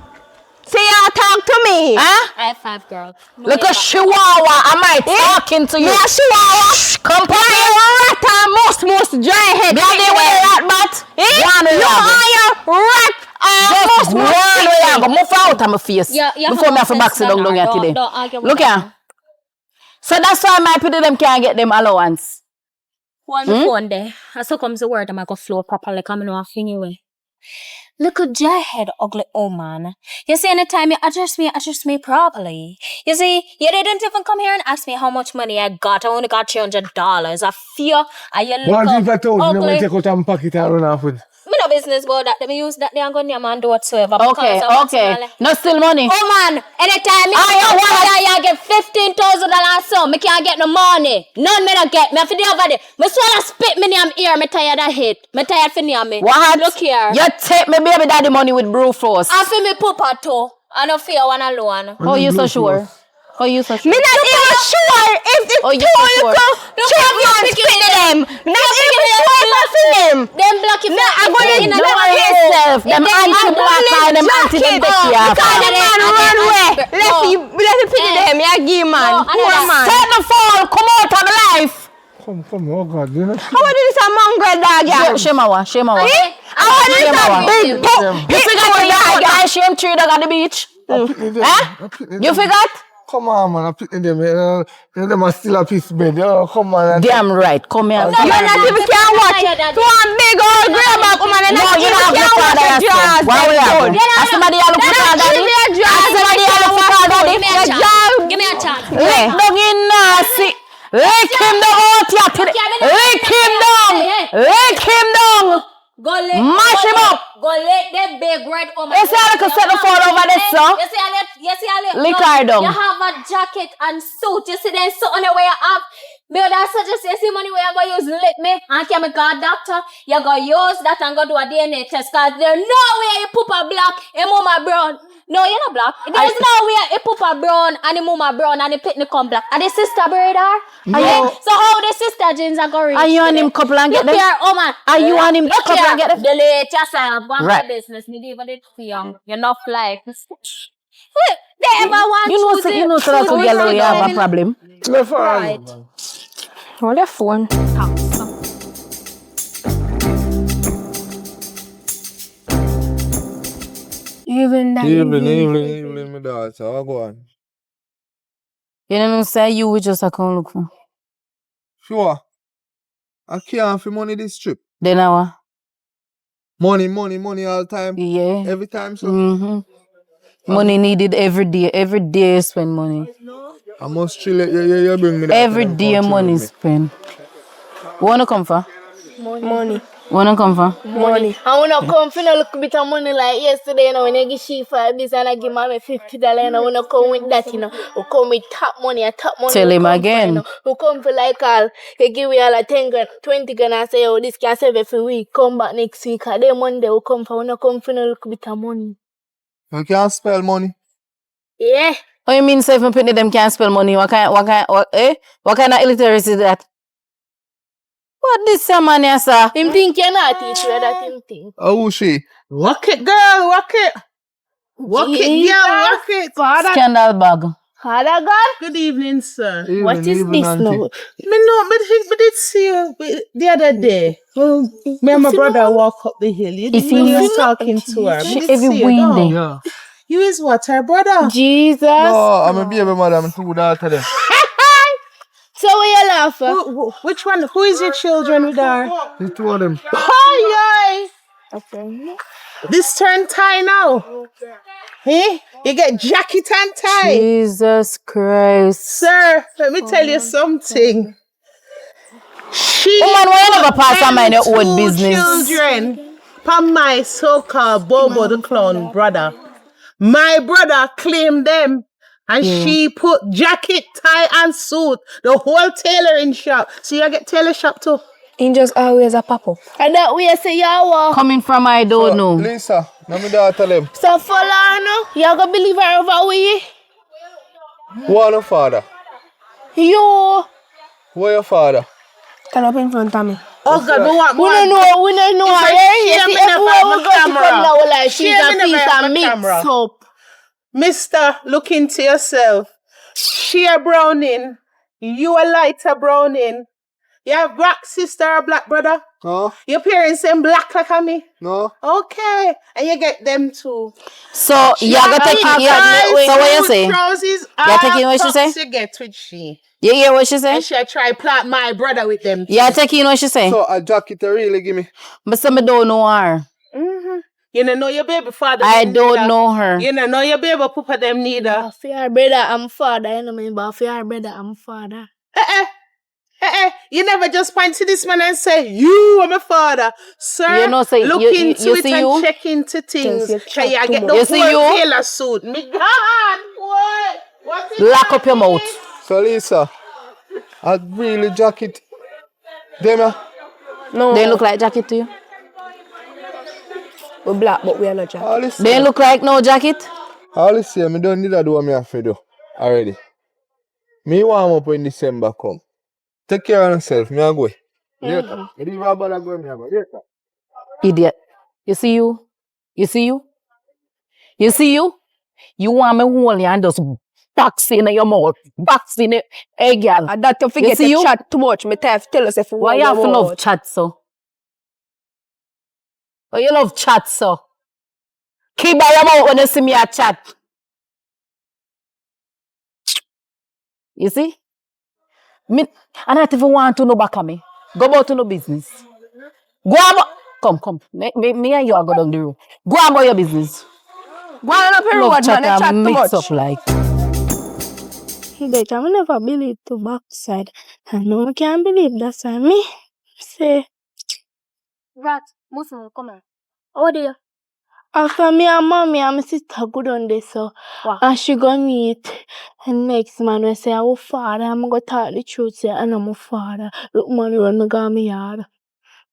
See you talk to me. Huh? I have 5 girls. No, Look at Chihuahua. Am I talking to you? Me a Chihuahua. Come You here. rat and most dry head. Daddy, with a rat bat. One You are your rat Just one way I go. Move out of my face. Yeah, Before me have to back sit down here today. Don't argue with Look them. here. So that's why my people them can't get them allowance. Hold my phone there. I so comes the word I'm going to flow properly. Come in off anyway. Look at Jahhead, ugly old man. You see, anytime you address me properly. You see, you didn't even come here and ask me how much money I got. I only got $300. I fear and you look What if I told you ugly. to take out and pocket and run off with? Me no business about that. Let me use that. They ain't gonna man do whatsoever. Okay, okay. No still money. Oh man, anytime I get $15,000 so me can't get no money. None me not get. Me have to do over there. Me swallow spit me name ear. Me tired of hit. Me tired for near me. What? Look here. You take me baby daddy money with Brufos. I feel me papa too. I don't fear one alone. How you so sure? How you so sure? Me not even sure if the Oh, you two so sure? little champions fit them. Not even sure if I fit them. Them block you. I'm going to No worry yourself. Them anti-black and them anti-them Because the man run away. Let me pity them. Yeah, give man. Poor man. Set the fall. Come out of my life. Come, oh God, you know. How do this a mongrel dog, yeah? Shemawa. How do this a big pup? You forgot when you got shame tree dog at the beach? You forgot? Come on, man, I pick them. Them are still a piece bed. Come on. Damn right. Come here. You not even can watch. To one big old grey back woman and not even can watch the jaws. Why we have? As somebody else look for daddy. As somebody else look for daddy. Give me a chance. Lick down in Nasi. Lick him down out here today. Lick him down. Lick him down. Go let Mash him up. Go let them big red woman. You see how they can set the fall over there, sir? You see how Lick her down. You have a jacket and suit. You see then something where you have. Me that suggest you see money where you go use lick me and can me call doctor. You go use that and go do a DNA test cause there's no way you poop a black and mama brown. No, you're not black. There's no way you poop a brown and the mama brown and the pitney come black. And the sister brother? No. So how the sister jeans are going? Are you and him couple and get them? Look here, oh man. Are you and him couple and get them? Delete yourself. One Right. business. Me even it for young. You're not like. They ever want You know so that we get you have a problem. Left Right. Hold your phone. Even that. Evening, my daughter. I'll go on. You know say you will just come look for. Sure. I can't for money this trip. Then our Money all the time. yeah. Every time, so. Money needed every day. Every day spend money. I must chill it. You bring me that. Every day money spend. Wanna come for? Money. Wanna come for? Money. I wanna come for a little bit of money like yesterday, you know, when I give she for this and I give mommy $50, and I wanna come with that, you know. We come with top money. Tell him again. For, you know. We come for like all, they give we all a 10 grand, 20 grand and say, oh, this can save every week. Come back next week. And then Monday we come for, I wanna come for a little bit of money. You can't spell money. Yeah. What you mean seven penny them can't spell money? What kind of illiteracy is that? What this man here, sir? Him think you're not teach you that him think. Oh, who's she? Walk it, girl, walk it. Walk it, girl, walk it. Father, Scandal bag. Father God? good evening, sir. What is this now? Me did see you the other day. Well, me and my brother walk up the hill. You didn't when you was talking to her. Me did Every see you, windy. no. You is what, her brother? Jesus. No, I'm a baby mother. I'm two daughters them. So what you laugh at? Which one? Who is your children with her? The two of them. Hi, this turn tie now. Hey, you get jacket and tie. Jesus Christ. Sir, let me tell you something. She Woman, why you never pass on my and own two business? children from my so-called Bobo the Clown brother. My brother claimed them. And she put jacket, tie, and suit. The whole tailoring shop. So you get tailor shop too. In just always a pop up. And that way say you walk. Coming from I don't know. Lisa, now me daughter them. So follow her now. You gonna believe her over we? Who are your father? You. Who are your father? Stand up in front of me. Oh God, but what? We don't know her. You see, everywhere we go to come now, like she's a piece of mix up. Mister, look into yourself. She a browning. You a lighter browning. You have black sister or black brother? No. Your parents same black like a me? No. Okay. And you get them too. So you gonna take so what you say? You taking what she say? She get with she. You hear what she say? And she try plant my brother with them too. You taking what she say? So a jacket to really give me. But some don't know her. You don't know your baby father. I don't know her. You don't know your baby papa them neither. For your brother, I'm father. You know me, but for your brother, I'm father. You never just point to this man and say, you are my father. Sir, You know, say, look you into it see and you? check into things. You Can you get You the see whole you? tailor suit? Me God, what? What's it Lock up your mouth. So Lisa, I really jacket. Them No. They look like jacket to you? We're black, but we are not jacket. all this They look like no jacket? all this year, me don't need to do what me have to do already. Me warm up when December come. Take care of yourself, me a go. Later. Me leave about to go, me a go. Later. Idiot. You see you? You see you? You see you? You want me hold you and just box in your mouth. Box in it. Hey, girl. And that you forget see to you? chat too much. Me tell us if we Why you have to love chat so? Why you love chat so? Keep by your mouth when you see me a chat. You see? Me, I not even want to know back at me. Go about to no business. Go about. Come. Me and you are going down the road. Go about your business. Go on up your Love road, chat man. You chat and too mix much. up like. But I will never believe to backside. I know I can't believe that's why me say. Rat, Muslim, come on. How do you? After me and mommy and my sister good on this so. What? And she go meet. And next man we say, our father, I'm going to talk the truth, say, and I'm a father. Look man, run me go me yard.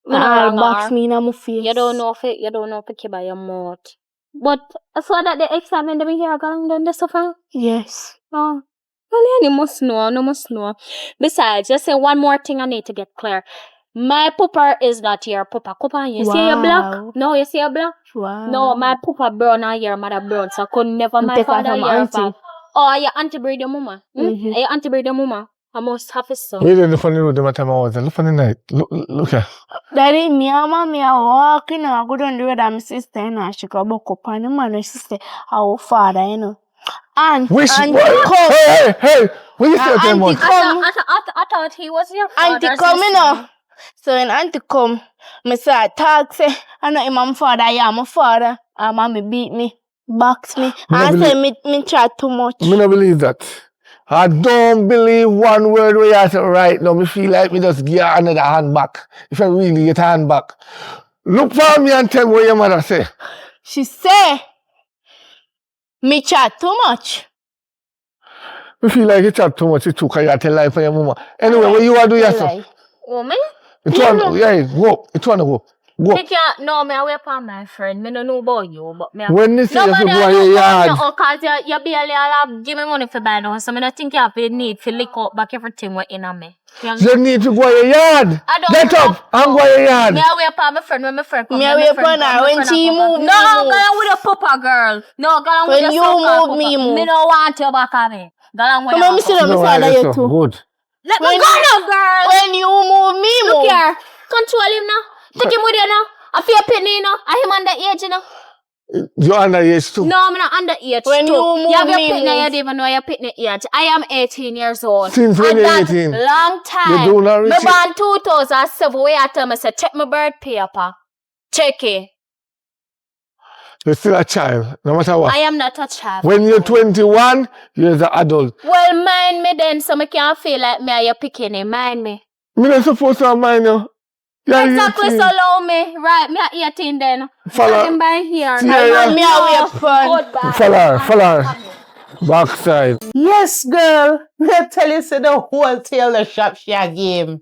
Me no I'll wrong box her. me in my face. You don't know if it keep by your mouth. But I saw that the exam them here going down the sofa. Yes. Oh. Well, you must know, no must know. Besides, just say one more thing I need to get clear. My papa is not your papa. Papa, you see your black? No, you see your black? Wow. No, my papa brown and your mother brown, so I could never my take her father from your auntie. father. Oh, your auntie breed your mama. Mhm. Your auntie breed your mama. I must have his son. We didn't funny road them time I was there. Look on the night. Look here. Daddy, me and mommy are walking. I go down the road and my sister, you know, she go back up and the man and she say, our father, you know. And Wish. auntie What? come. Hey. What you say to him? Auntie come. I thought he was your father. Auntie come, you know. So when auntie come, me say I talk, say, I know him my father, yeah, my father. And mommy beat me, box me, and say me chat too much. Me not believe that. I don't believe one word we have to right now. Me feel like me just give her another hand back. If I really get a hand back. Look for me and tell me what your mother say. She say, me chat too much. Me feel like you chat too much. You too, because you tell lie for your mama. Anyway, what you want to do yourself? Woman? It's one, yeah, go. It's one to go. Go. No, me away upon my friend. Me don't know about you, but me. When they say you have to Nobody go in your yard. know because you barely have give me money for buy now, so me don't think you have to need to lick up back everything what in on me. You need to go in your yard. I don't Get up and go in your yard. Me away upon my friend when my friend come. Me away upon her when she move. No, go on with your papa girl. No, go on with your When you so-called move, me papa. move. Me don't want you back on me. Go on with Come on, me see your them, No, me father it's you so too. good. Let me go now, girl. When you move, me move. Look here. Control him now. Take him with you now. I feel pitney now. I him underage, you know. You're underage too. No, I'm not underage. When too. you move, you have your me pitney, move. you don't even know your pitney age. I am 18 years old. Since when And you're that 18? long time. You do not Me reach it. born 2007. Where I tell me, say, check my birth paper. Check it. You're still a child, no matter what. I am not a child. When you're 21, you're an adult. Well, mind me then, so I can't feel like me or you picking it. Mind me. Me not supposed to mind you. You're Exactly, 18. so allow me. Right, me at 18 then. Follow- Him by here. See, yeah. Me away upon. Follow her. Backside. Yes, girl. Me tell you, say the whole tailor shop share game.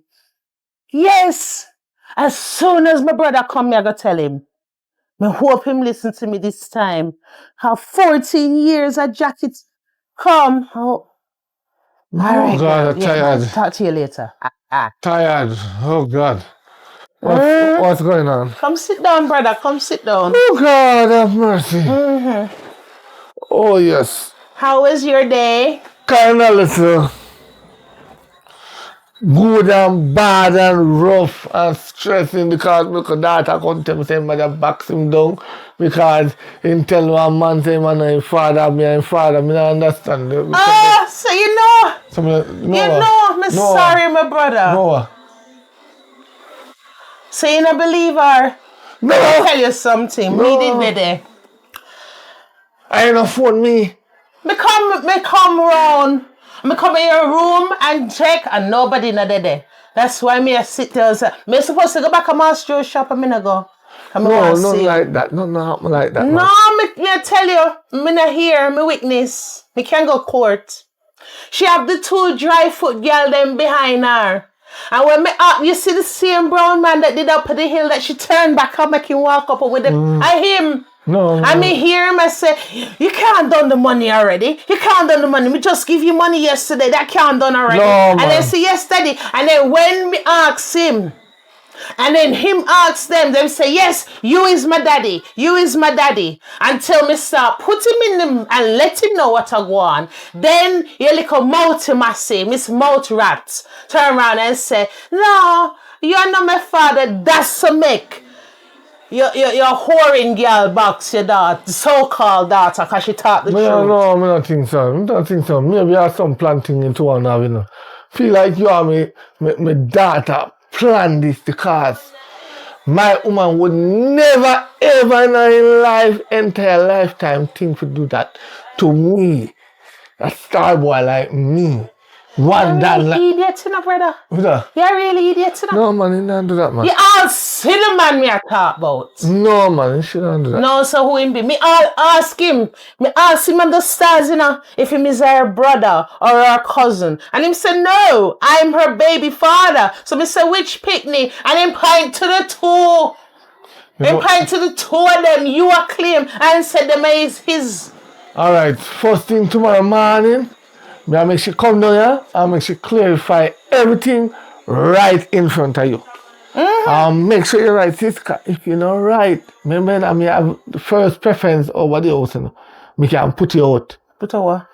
Yes. As soon as my brother come, me I go tell him. Me hope him listen to me this time. How 14 years a jacket come. Oh. All right, God, girl. I'm Yeah, tired. talk to you later. Tired. Oh, God. What's going on? Come sit down, brother. Come sit down. Oh, God, have mercy. Oh, yes. How was your day? Kind of little good and bad and rough and stressing because my daughter come tell me say mother box him down because he tell one man say man him father me and father me don't understand. So you know. So me, You know, me sorry, my brother. No. So you don't believe her? No. I'll tell you something. No. Me did there. I ain't no phone me. Me come round. Me come in your room and check and nobody not there. That's why me I sit there and say, me supposed to go back to my store shop and me not go. No, nothing like that. Nothing happen like that. No, me I tell you, me not here, me witness. Me can't go court. She have the 2 dry foot girl them behind her. And when me up, you see the same brown man that did up at the hill that she turned back and make him walk up with them. I him. No. I me hear him, I say, you can't done the money already. You can't done the money. We just give you money yesterday. That can't done already. No, and man. then say yesterday. And then when me ask him, and then him asks them say, yes, you is my daddy. You is my daddy. Until me start put him in them and let him know what I want. Then you little mouth him, I say, Miss Mouth Rat, turn around and say, no, you're not my father. That's a make. Your whoring girl box your daughter, so-called daughter, because she taught the truth. No, I don't think so. I don't think so. Maybe I have some planting into one now, you know. Feel like you are my daughter plan this because my woman would never ever in her entire lifetime think to do that to me. A star boy like me. One that like idiot, you know, brother. Who's that? You're really idiot, you know. No man, you don't do that, man. You all see the man me I talk about. No man, you shouldn't do that. No, so who him be? Me all ask him. Me ask him on the stars, you know, if him is her brother or her cousin. And him say, no, I'm her baby father. So me say, which picnic? And him point to the 2. Him point to the 2 of them. You are claim and said them is his. Alright, first thing tomorrow morning, I make she come down here and make she clarify everything right in front of you. Make sure you're right, sister. If you're not right, remember I have the first preference over the house. You know. Me can put you out. Put out what?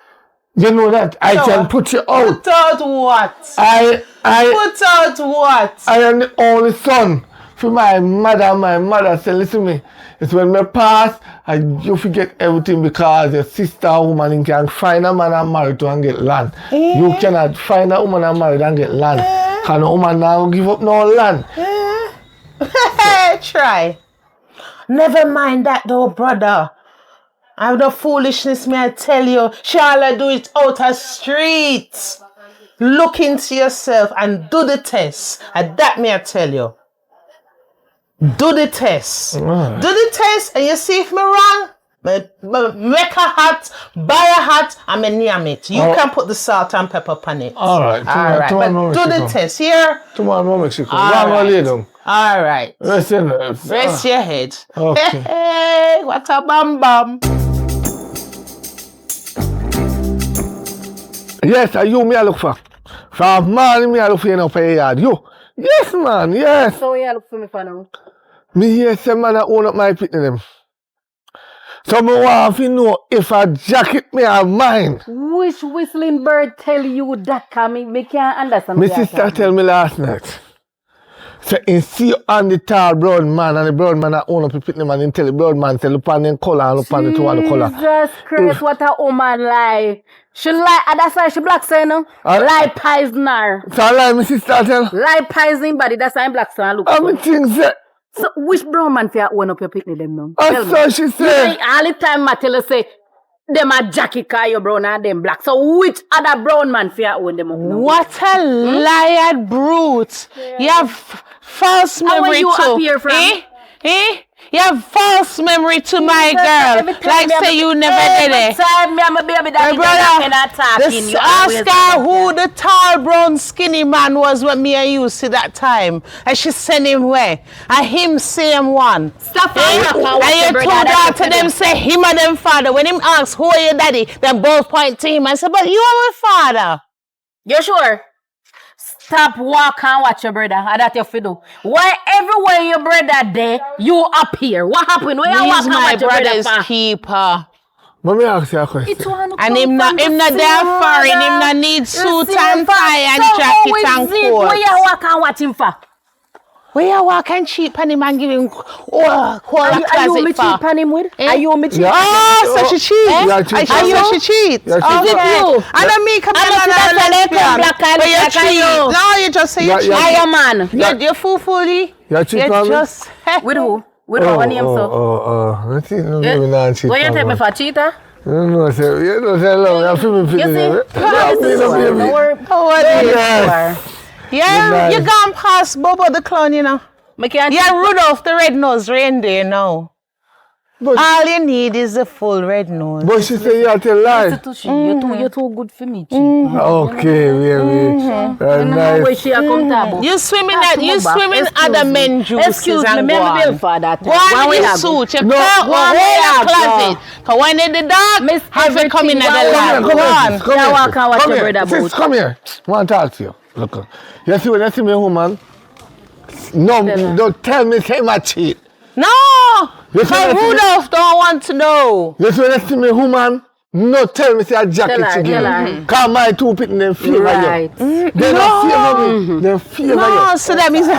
You know that I can put you out. Put out what? Put out what? I am the only son for my mother. My mother said, listen to me. It's when me pass, you forget everything because your sister woman can find a man and marry to and get land. You cannot find a woman and marry and get land. Because a woman now give up no land. Try. Never mind that though, brother. I have the foolishness, may I tell you. She all do it out of streets. Look into yourself and do the test. And that may I tell you. Do the test. Do the test and you see if me wrong. Make a hat, buy a hat, and me name it. You can put the salt and pepper on it. Alright. But do the test here. Tomorrow Mexico. Alright. Rest your nerves. Rest your head. Okay. Hey, what a bam bam. Yes, you me I look for. From morning me I look for you now for your yard. You. Yes man, yes. So you look for me for now? Me hear some man that own up my pit in them. So me want to know if a jacket me have mine. Which whistling bird tell you that coming? Me can't understand. My sister tell me last night. So he see on the tall brown man and the brown man that own up the pit man and tell the brown man say look on the color and look on the two other color. Jesus Christ, what a woman lie. She lie, that's why she black say no. Lie poison her. So I lie my sister tell. Lie poison body, that's why I'm black so I look. I mean things that. So which brown man for own up your picnic them now? So she say. All the time I tell her say them a jacket car you brown and them black. So which other brown man for own them up now? What a liar brute. Yeah. You have false memory you too. Up here from? You have false memory to my girl. Like say you never did it. Time me and my baby daddy just ask her who the tall brown skinny man was when me and you see that time. And she sent him where? And him same one. Stop and you two daughter them say him and them father. When him asks who are your daddy, them both point to him and say, but you are my father. You sure? Stop walk and watch your brother. And that you fi do. Why everywhere your brother there, you up here? What happened? Where you walk and watch your brother? He's my brother's keeper. Let me ask you a question. And him not there foreign. Him not need suit and tie and jacket and coat. Where you walk and watch him for? Where you walk and cheap on him and give him whole a closet for? Are you me cheap on him with? Are you me cheap? Oh, so she cheat. Are you she cheat? Is it you? I don't mean come here. No, you just say you cheat. I am man. You're fool-fully. You cheat on me? With who? We don't want him so. I think no give me non cheat. Why you take me for cheater? No, say love. You feel me feeling it. Don't worry. Yeah, you gone past Bobo the clown, you know. Yeah, Rudolph the red-nosed reindeer now. But, all you need is a full red nose. But she say you have to lie. You're too good for me. Okay, nice. You swimming at the men juices. Excuse me, go on. for that. Go on with your suit. You can't go in the closet. Because when the dog have to come in at the light. Go on. Come here. I want to talk to you. Look. You see when you see me woman? No, don't tell me say my cheat. No! Because Rudolph don't want to know. You see when you see me woman? No, tell me say a jacket to give. Because my two people them favor you. They don't favor me. They favor you. No, so that means they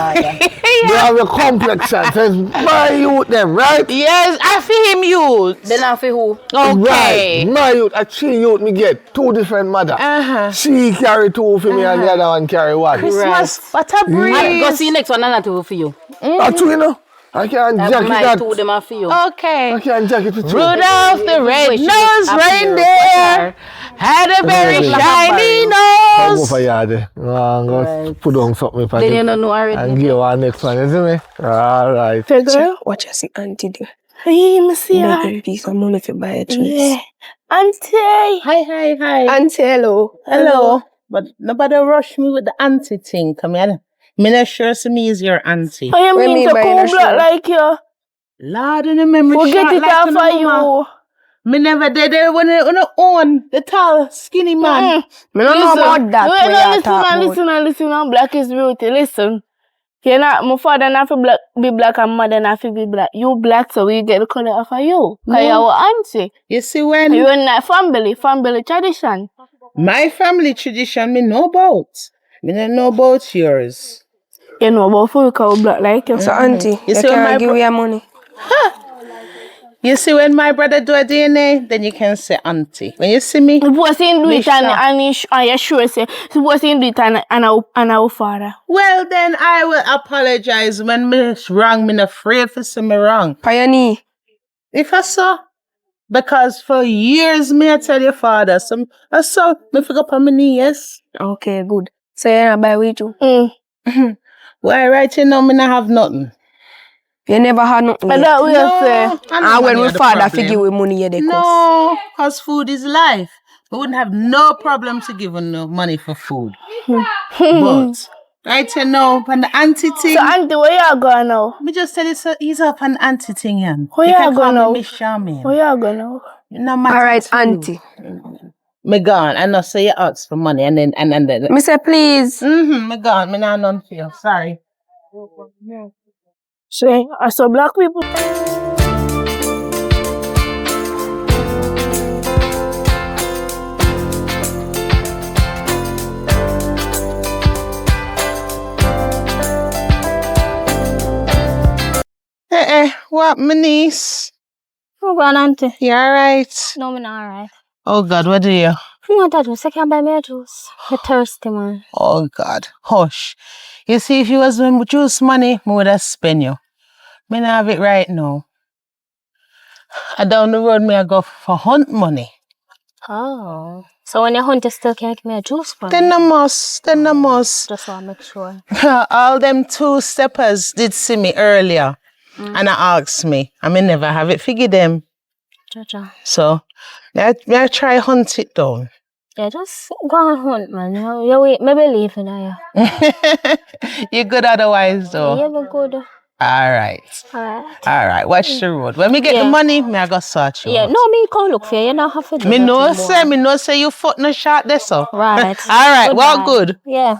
have a complexion. So it's my youth them, right? Yes, I feel him youth. Then I feel who? Okay. Right. My youth, a 3 youth me get 2 different mother. She carry 2 for me and the other one carry 1. Christmas, what a breeze. Go see next one and 2 for you. 2, you know? I can't jacket that. 2 them are for you. Okay. I can't jacket with 2. Rudolph the red-nosed reindeer had a very shiny nose. I'll go for yard. I'm going to put on something for Then you don't know already. and give one next one, isn't it? All right. Hey girl, watch us see auntie do. Hey, me see her. Make piece of money for buy a dress. Yeah. Auntie. Hi. Auntie, hello. Hello. But nobody rush me with the auntie thing. Come here. Me not sure to me is your auntie. I What mean mean to by cool not black sure? like you. Lord, in the memory Forget shot it like off to for the mama. you. Me never did it when I own the tall, skinny man. Me don't know about that. Wait, What no, you talk about. listen. Black is beauty. Listen. My father not be black and mother not be black. You black, so we get the color off of you. Because you're our auntie. You see when You're in that family tradition. my family tradition me know about. Me don't know about yours. You know about food because we black like you. So auntie, you see when can't my give me your money. You see when my brother do a DNA, then you can say auntie. When you see me, Suppose he do it and you sure say, suppose he do it and our father. well then I will apologize when me wrong. Me not afraid for say me wrong. Pioneer. If I saw, because for years me I tell your father, so I saw me forgot on my knees. Okay, good. So you're not buy with you? Why right you know me not have nothing. You never had nothing But yet. that we say. And when we father figure with money, you dey cuss. No, because food is life. We wouldn't have no problem to give no money for food. But right you know, on the auntie thing. So auntie, where you going now? Me just tell you so he's up on auntie thing, yan. Where you can go call now? me Miss Charmaine. Where you going now? No matter All right, to you. auntie. Me gone. I know say you ask for money and then Me say please. me gone. Me not none for you. Sorry. So I saw black people. What, my niece? Oh, well, auntie. You alright? No, I'm not alright. Oh God, what do you? I want a juice. I can't buy me a juice. I'm thirsty, man. Oh God, hush. You see, if you was with juice money, I would have spent you. Me not have it right now. And down the road, me I go for hunt money. Oh. So when you hunt, you still can't give me a juice for Then me? I must. Just want to make sure. All them 2-steppers did see me earlier. And I asked me. I may never have it figure them. Jaja. So, I try hunt it down. Yeah, just go and hunt, man. You wait, maybe leave it now. You're good otherwise, though. Yeah, we're good. Alright. Alright. Watch the road. When we get the money, me I go search you. Yeah, out. no, me can't look for you. You don't have to do Me that know anymore. say you foot no shot there, so. Right. Alright, well Goodbye. good. Yeah.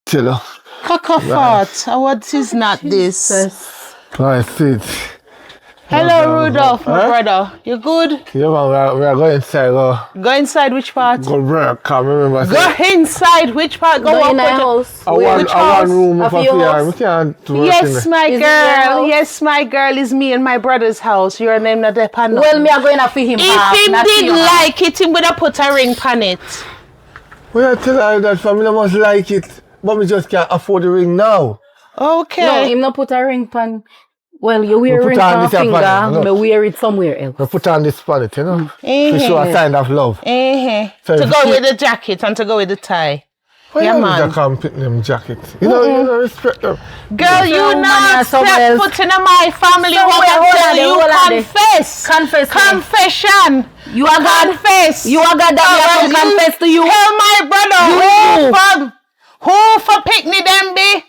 Chiller. Cockafort, what is not this? I see it. Hello, Rudolph, my brother. You good? Yeah, man, we are going inside. Go inside which part? Go work. Can't remember. Go inside which part? Go in up the house. I want house? room Of for your fear. house? We can't work in Yes, there. my Is it your girl. house? Yes, my girl is me and my brother's house. Your name not there, pan. Well, me are going to feed him. If him did like it, him would have put a ring pan it. We are telling her that family must like it, but we just can't afford the ring now. Okay. No, him not put a ring pan. Well, you wear put it on on this finger, apple, me wear it somewhere else. We put on this palette, you know? To show a sign of love. So to go with the jacket and to go with the tie. Why Yeah, you man. can't pick them jacket? You know, respect them. Girl, you not step foot in my family. Confess. Confession. You are God. Confess. You are God that me confess to you. Tell my brother who for picnic them be?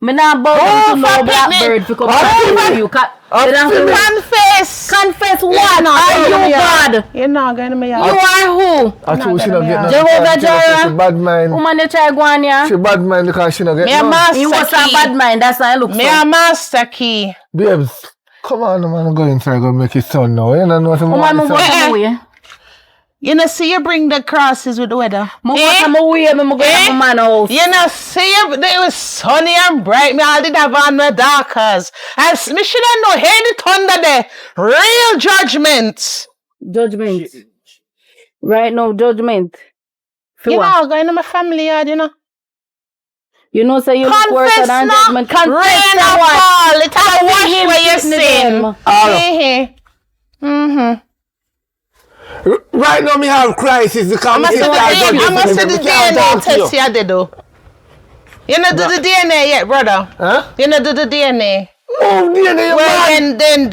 Me not bow down to no blackbird to come to you. Confess. Confess what? Are you God? You're not going to me. You are who? I told she not get no. Jehovah Jireh. She bad mind. Woman, you try go on here. She bad mind because she not get Me a no. master He was a key. bad mind. That's why I look Me for. a master key. Babes, come on, man. Go inside. Go make it son now. You don't know what I'm Woman, me saying. walk away. You know, see you bring the crosses with the weather. Me walk away. Me go to my man house. You know, see you, it was sunny and bright. Me all did have on my darkers. And me should have know, hear the thunder there. Real judgment. Judgment. Right now, judgment. For You what? know, going to my family yard, you know. You know, say you look worse Confess than now. judgment. Confess Rain to or what? fall. It has wash him where you picnic sin. Right now, me have crisis because I must say the DNA test here. you did though. You know do the DNA yet, brother? Huh? You know do the DNA. Oh, DNA, Well, man. then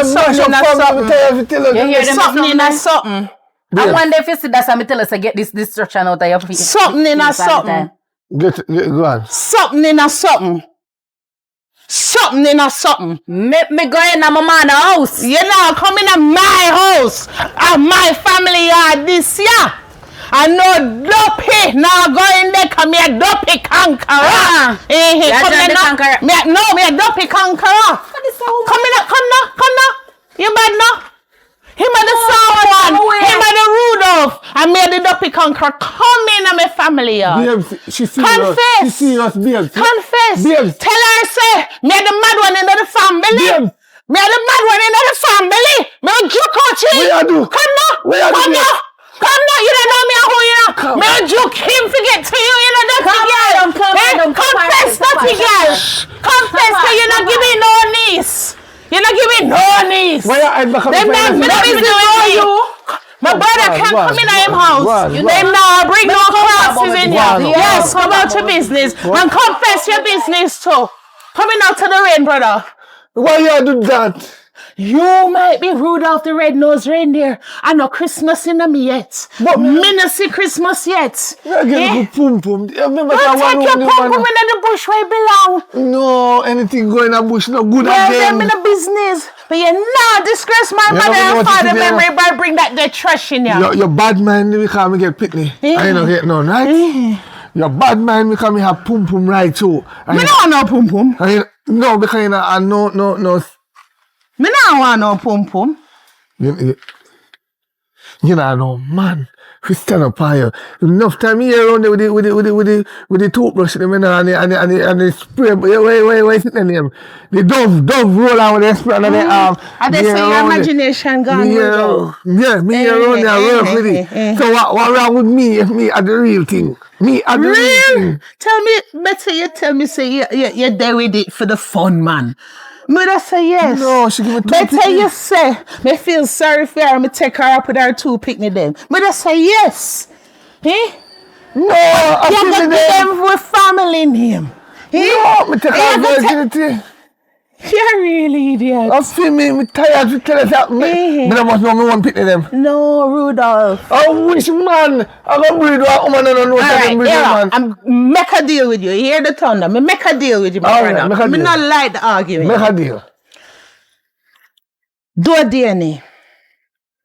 something You hear them something in a something. I wonder if you see that's how me tell us to get this destruction out of your feet. Something in a something. Go on. Something in a something. Something in a something. Me go in my man house. You know, come in my house. At my family yard this year. I know dopey. Now go in there, come here, dopey conqueror. Come in now. Me a dopey conqueror. Come now. You bad now? Him and the someone. Him and the Rudolph. I made the dopey conqueror. Come in my family yard. Babes, she serious. Confess. She serious, babes. Confess. Babes. Tell her, say, me the mad one in the family. Babes. Me the mad one in the family. Me a juke out you. What you do? Come now. What you do, Come babes? now. Come now. You don't know me who you know. Come. Me a juke him to get to you. You know that girl. Confess, dirty girl. Confess that you not give me no niece. You not give me no niece. Why you hide back on Them the not fence? business with you. My brother can't come in him house. Them now bring no crosses in here. Yes, come out to business and confess your business too. Coming out to the rain, brother. Why you do that? You might be Rudolph the Red-Nosed Reindeer. I know Christmas in me yet. But me no see Christmas yet. I get a pum pum. Remember Don't take your pum pum in the bush where it belong. No, anything going in the bush no good Well, again. them in the business. But you not disgrace my mother and father memory by bring that dead trash in here. Your bad mind because me get pitney. I don't get none, right? Your bad mind because me have pum pum right too. Me no want no pum pum. No, because you know, I no. Me no want no pum pum. You know, man. We stand up higher. Enough time here around there with the toothbrush and the spray. Wait, the name? The dove roll out with the spray under the arm. And they say your imagination gone. Yeah, me around there work with it. So what wrong with me if me are the real thing? Me are the real thing. Tell me, better you tell me say you're there with it for the fun, man. Me just say yes. No, she give me two better picnic. you say, me feel sorry for her and me take her up with her two picnic them. Me just say yes. Eh? No, I You feel got me them. them with family name. Eh? No, me take her virginity. You're really idiot. I feel me tired to tell us that. Me must know me one picnic them. No, Rudolph. I wish, man. I go breed one woman and I know that them breed man. I'm make a deal with you. You hear the thunder? Me make a deal with you, my All right, brother. make a Me deal. not like the argument. Make a deal. Do a DNA.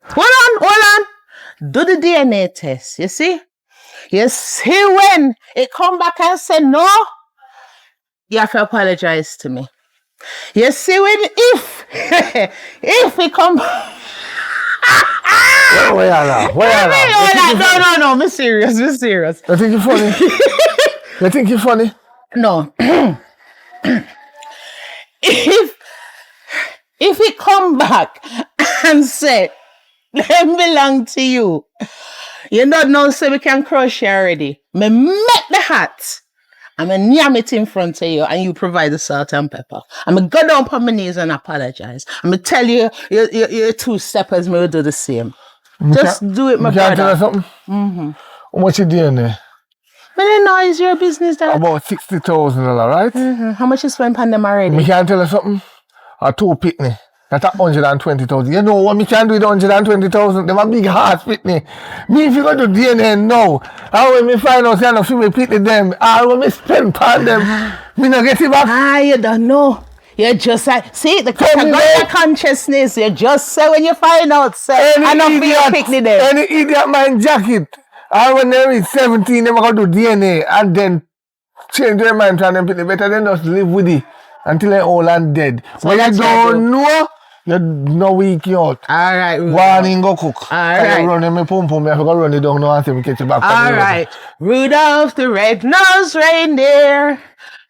Hold on. Do the DNA test. You see? You see when it come back and say no, you have to apologize to me. You see when if it come back. Where are you? No, me serious. You think you're funny? You think you're funny? No. If it come back and say, them belong to you, you don't know, so we can crush you already. Me make the hat I'm going to yam it in front of you and you provide the salt and pepper. I'm going to go down on my knees and apologize. I'm going to tell you, your two-steppers will do the same. Just do it, my brother. Tell you something? Mm-hmm. How much you doing there? I don't know, it's your business, Dad. About $60,000, right? Mm-hmm. How much you spent on them already? Me can tell you something? A two pitney. That's 120,000. You know what me can do with 120,000? Them a big heart pitney. Me if you go to DNA now, how when me find out say no see me pitney them, all when me spend on them, me no get it back. You don't know. You just see the category consciousness. You just say when you find out, say, Any idiot man jacket. And when they reach 17, they go do DNA and then change their mind and them pitney. Better than just live with it until they're old and dead. So when you don't know, you no weak you out. Alright, Rudolph. Warning go cook. Alright. You run me pum pum, I forgot run it down now and say me catch you back. Alright. Rudolph the red-nosed reindeer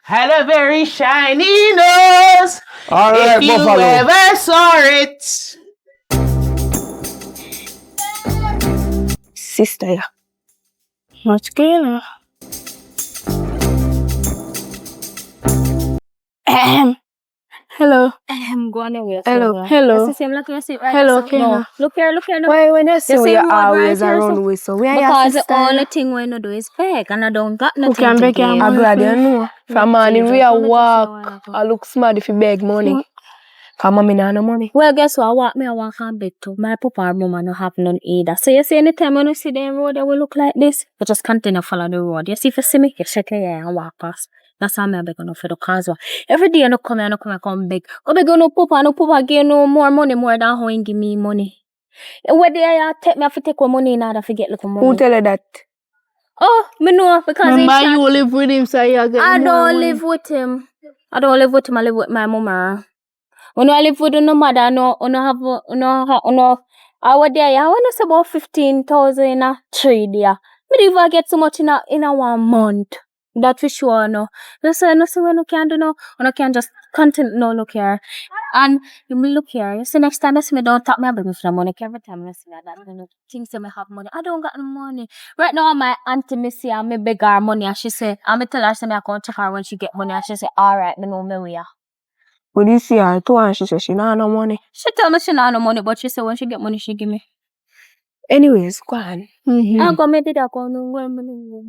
had a very shiny nose. Alright, if you Buffalo. ever saw it. Sister, yeah. What's going on? Hello. Go on away. Hello. Hello. That's the same like you see right Hello, now. Kena. No. Look here. No. Why when you say The we same are word always right here, around so- with so we are your Because the sister. only thing we do is beg and I don't got nothing can to beg give. your I'm glad you know. From morning we are Jesus, walk. I look smart if you beg money. Cause mommy nah no money. Well, guess what? I walk and beg too. My papa and mama no have none either. So you see anytime when you see them road that will look like this, you just continue follow the road. You see if you see me, you shake your hair and walk past. That's how I beg on for the cause. Every day I no come beg. Go beg on no papa give no more money more than how he give me money. Where they are take me to take one money in order to get little money. Who tell you that? Oh, me know because Remember you live with him, so you get I more don't money. live with him. I live with my mama. When I live with no mother, no I was there, I want to say about 15,000 in a trade there. Me don't even get so much in a 1 month. That for sure, no. No say when you can do no, you can just continue no look here. And you look here, you see next time I see me don't tap me baby for the money. Every time I see that, you know, things say me have money. I don't got no money. Right now my auntie me see her, me beg her money and she say, and me tell her say me I come check her when she get money and she say, alright, me know me we are. When you see her too and she say she nah no money. She tell me she not no money, but she say when she get money, she give me. Anyways, go on. I go me did I go no where money.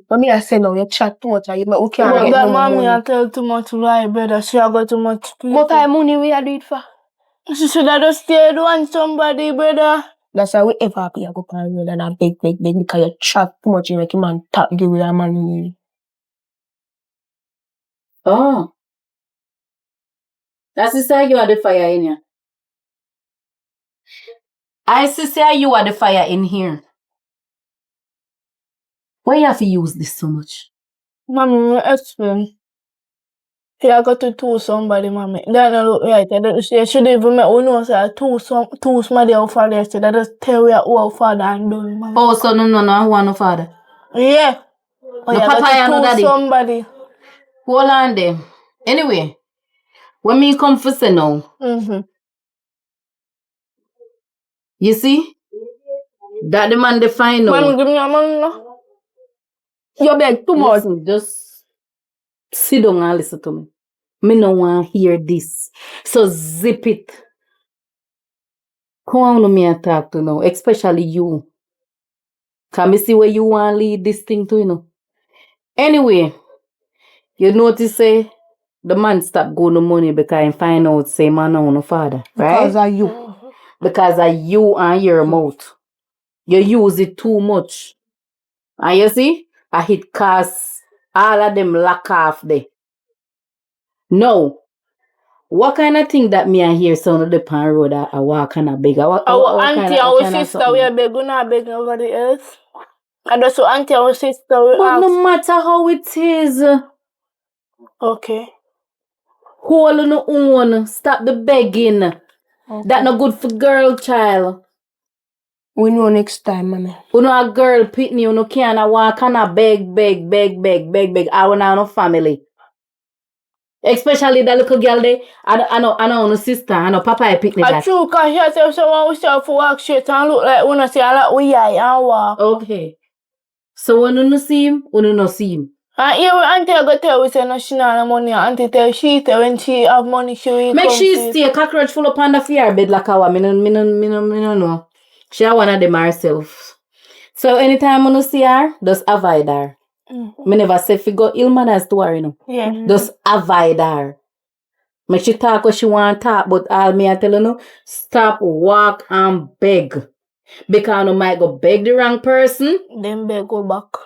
But me I say no, you chat too much and you can't But get that no mommy money. I tell too much lie, brother. She a got too much people. What kind of money we are do it for? She should have just stayed on somebody, brother. That's why we ever happy I go on road and I beg because you chat too much you make a man tap give you a money. Oh. That's to say you are the fire in here. I say you are the fire in here. Why you have to use this so much? Mommy, explain. Yeah, I got to tool somebody, mommy. That don't look right. She should even make we know say tool somebody out for there. So that just tell we who our father and done, mommy. Oh, so no, one no father. Yeah. Oh, No yeah, papa got and no to tool daddy. somebody. Hold on there. Anyway, when me come for say now, you see? That the man define now. Mommy, give me your money now. You beg too much. Listen, just sit down and listen to me. Me no want hear this. So zip it. Come on, me and talk to now, especially you. Can me see where you want to lead this thing to, you know. Anyway, you notice say the man stop going to money because he find out say man no father, right? Because of you. Because of you and your mouth. You use it too much. And you see, I hit cause all of them lack off there. No. What kind of thing that me I hear sound of the pan road I walk and a beg? Our auntie, our sister, we are beg, we not beg nobody else. And also auntie, our sister, we But ask. no matter how it is, Okay. hold on own, stop the begging. Okay. That no good for girl child. We know next time, mommy. You know a girl pitney, you know can't walk and a beg. I want no family. Especially the little girl there. I know sister, I know papa I pick me I that. true, cause here say someone we start for walk straight and look like when I see a lot we eye and walk. Okay. So when you see him, when you not see him. And here auntie go tell we say no she not have money. Auntie tell she tell when she have money she will Make come she to stay cockroach full up on the fear bed like a me no know. She a one of them herself. So anytime when you see her, just avoid her. Me never say if you go ill manners to her, you know. Yeah. Just avoid her. Make she talk what she want to talk, but all me I tell you no, stop, walk and beg. Because you might go beg the wrong person. Then beg go back.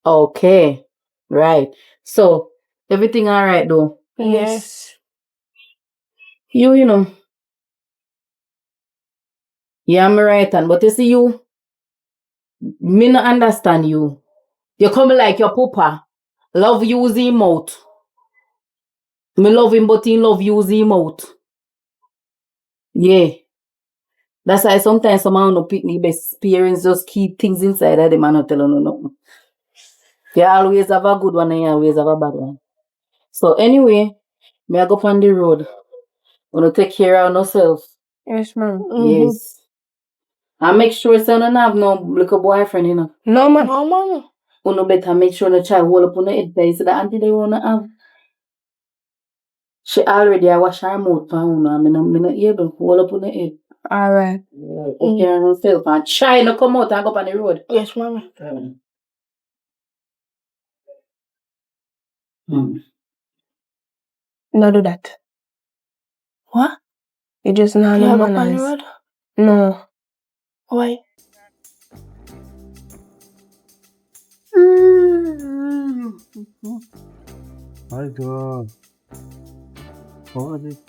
Okay. Right. So, everything alright though? Yes. You know. Yeah, I'm right, but you see you, me not understand you. You come like your papa. Love use him out. Me love him, but he love use him out. Yeah. That's why sometimes some man no pick me best parents just keep things inside of them and not tell you nothing. You always have a good one and you always have a bad one. So anyway, me I go on the road. Wanna take care of yourself. Yes, ma'am. Yes. And make sure you don't have no little boyfriend, you know. No, man. No man. You better make sure the child hold up on the head place so the auntie they wanna have. She already I wash her mouth for you and me not able to hold up on the head. Alright. Yeah, take care of yourself and try not come out and go up on the road. Yes, mommy. No do that. What? You just not You no go on the manners. road? No. Why? My God. What is it?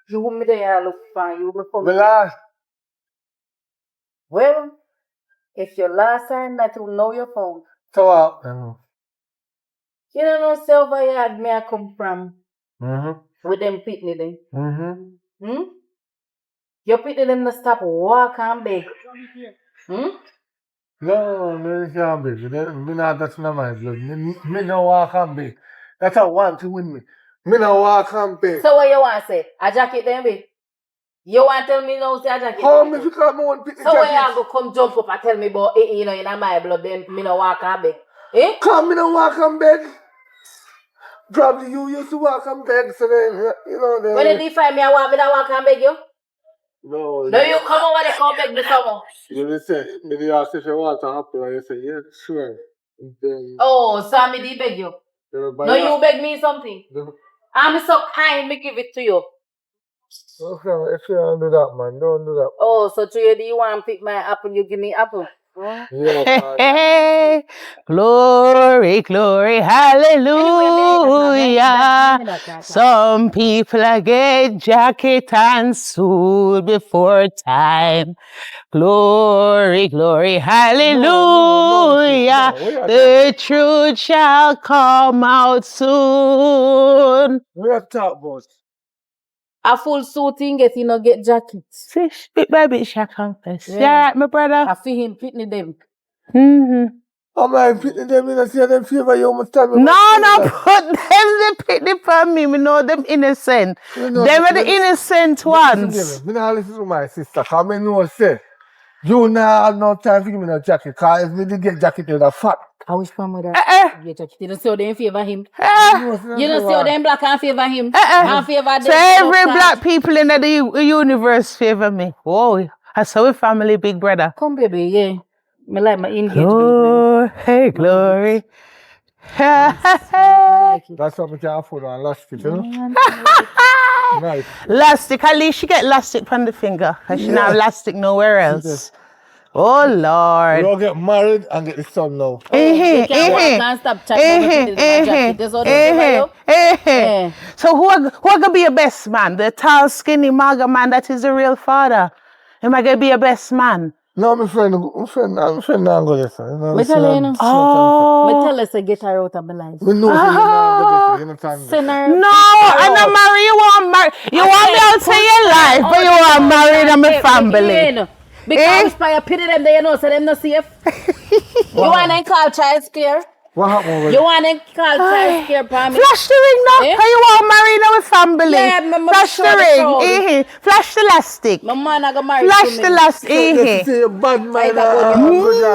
You want me there look for you before me. Relax. Well, if your last time that you know your phone. So up. You don't know silver yard me I come from. With them pitney them. Your pitney them to stop walk and beg. No, me can't beg. Me not touch no my blood. Me no walk and beg. That's a want to win me. Me no walk and beg. So what you want to say? A jacket then be? You want to tell me now say a jacket? How me because me want pick the So where you jacket? go come jump up and tell me about you know in my blood then me no walk and beg? Eh? Come me no walk and beg. Probably you used to walk and beg, so then you know then. When you define me, I want me to walk and beg you? No. No, you come over there, come beg me some. You will say, me dey ask if you want to happen, and you say, yeah, sure. Then, Oh, so me did beg you. No, you beg me something. I'm so kind, me give it to you. Okay, if you don't do that, man, don't do that. Oh, so to you, do you want to pick my apple, you give me apple? Yeah, Hey, glory, glory, hallelujah. Some people get jacket and suit before time. Glory, glory, hallelujah. The truth shall come out soon. we have talk about. A full suit thing, get you know, get jacket. Fish, bit by bit shall confess. Yeah, right, my brother. I feel him pitney them. I'm like, pitting them in and see them favor you must tell me. No, put them the pitney for me. Me know them innocent. Them are the innocent ones. Me not listen to my sister, because I know say, you not have no time to give me no jacket, because if me did get jacket, you'd have fat. I wish for mother. Get jacket. You don't see how they favor him. You don't see how them black and favor him. And favor them. So every black people in the universe favor me. Whoa, that's our family, big brother. Come, baby, yeah. Me like my engagement. Oh, hey, glory. That's what we can afford on elastic, you know? Nice. Elastic, at least she get elastic from the finger. Because she not have elastic nowhere else. Oh, Lord. We all get married and get the son now. They can't walk and stop chatting. That's all they favor you. So who gonna be your best man? The tall, skinny, maga man that is the real father. Am I gonna be your best man? No, my friend not go listen. Me tell you, me tell us to get her out of my life. We know you not go listen. Sinner. No, I'm not married. You want me out of your life, but you want married in my family. Because which plan you pity them, they know, so them not safe. You want to call child scare? What happened over You want to call child scare for me? Flash the ring now. Eh? How you want Marina with family? Yeah, me Flash the show the crowd. ring. Flash the elastic. My man I got married Flash to the me. elastic. This is a bad mind.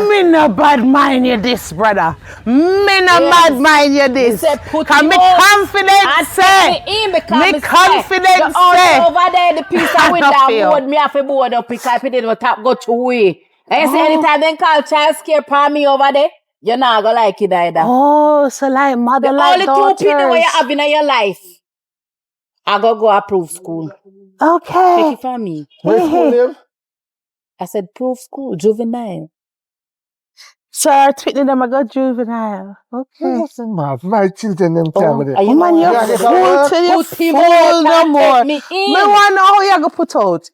Me no bad mind you this, brother. Me no bad mind you this. Say put Cause him me out confident and say. take me in because Me me confident say, say. over there the piece I of with don't that feel. board me have to board up because it didn't tap go through way. And you see anytime they call child scare for me over there, you're not gonna like it either. Oh, so like mother The like only two people where you daughters. have in your life, I go approve school. Take Okay. it from me. Where's school name? I said proof school, juvenile. Sir, tweeting them I got juvenile. Okay. Listen, man, my children them time with it. and you Man, know you're what? full till you Put him full out no and more. take me in. Me want to know how you gonna put out.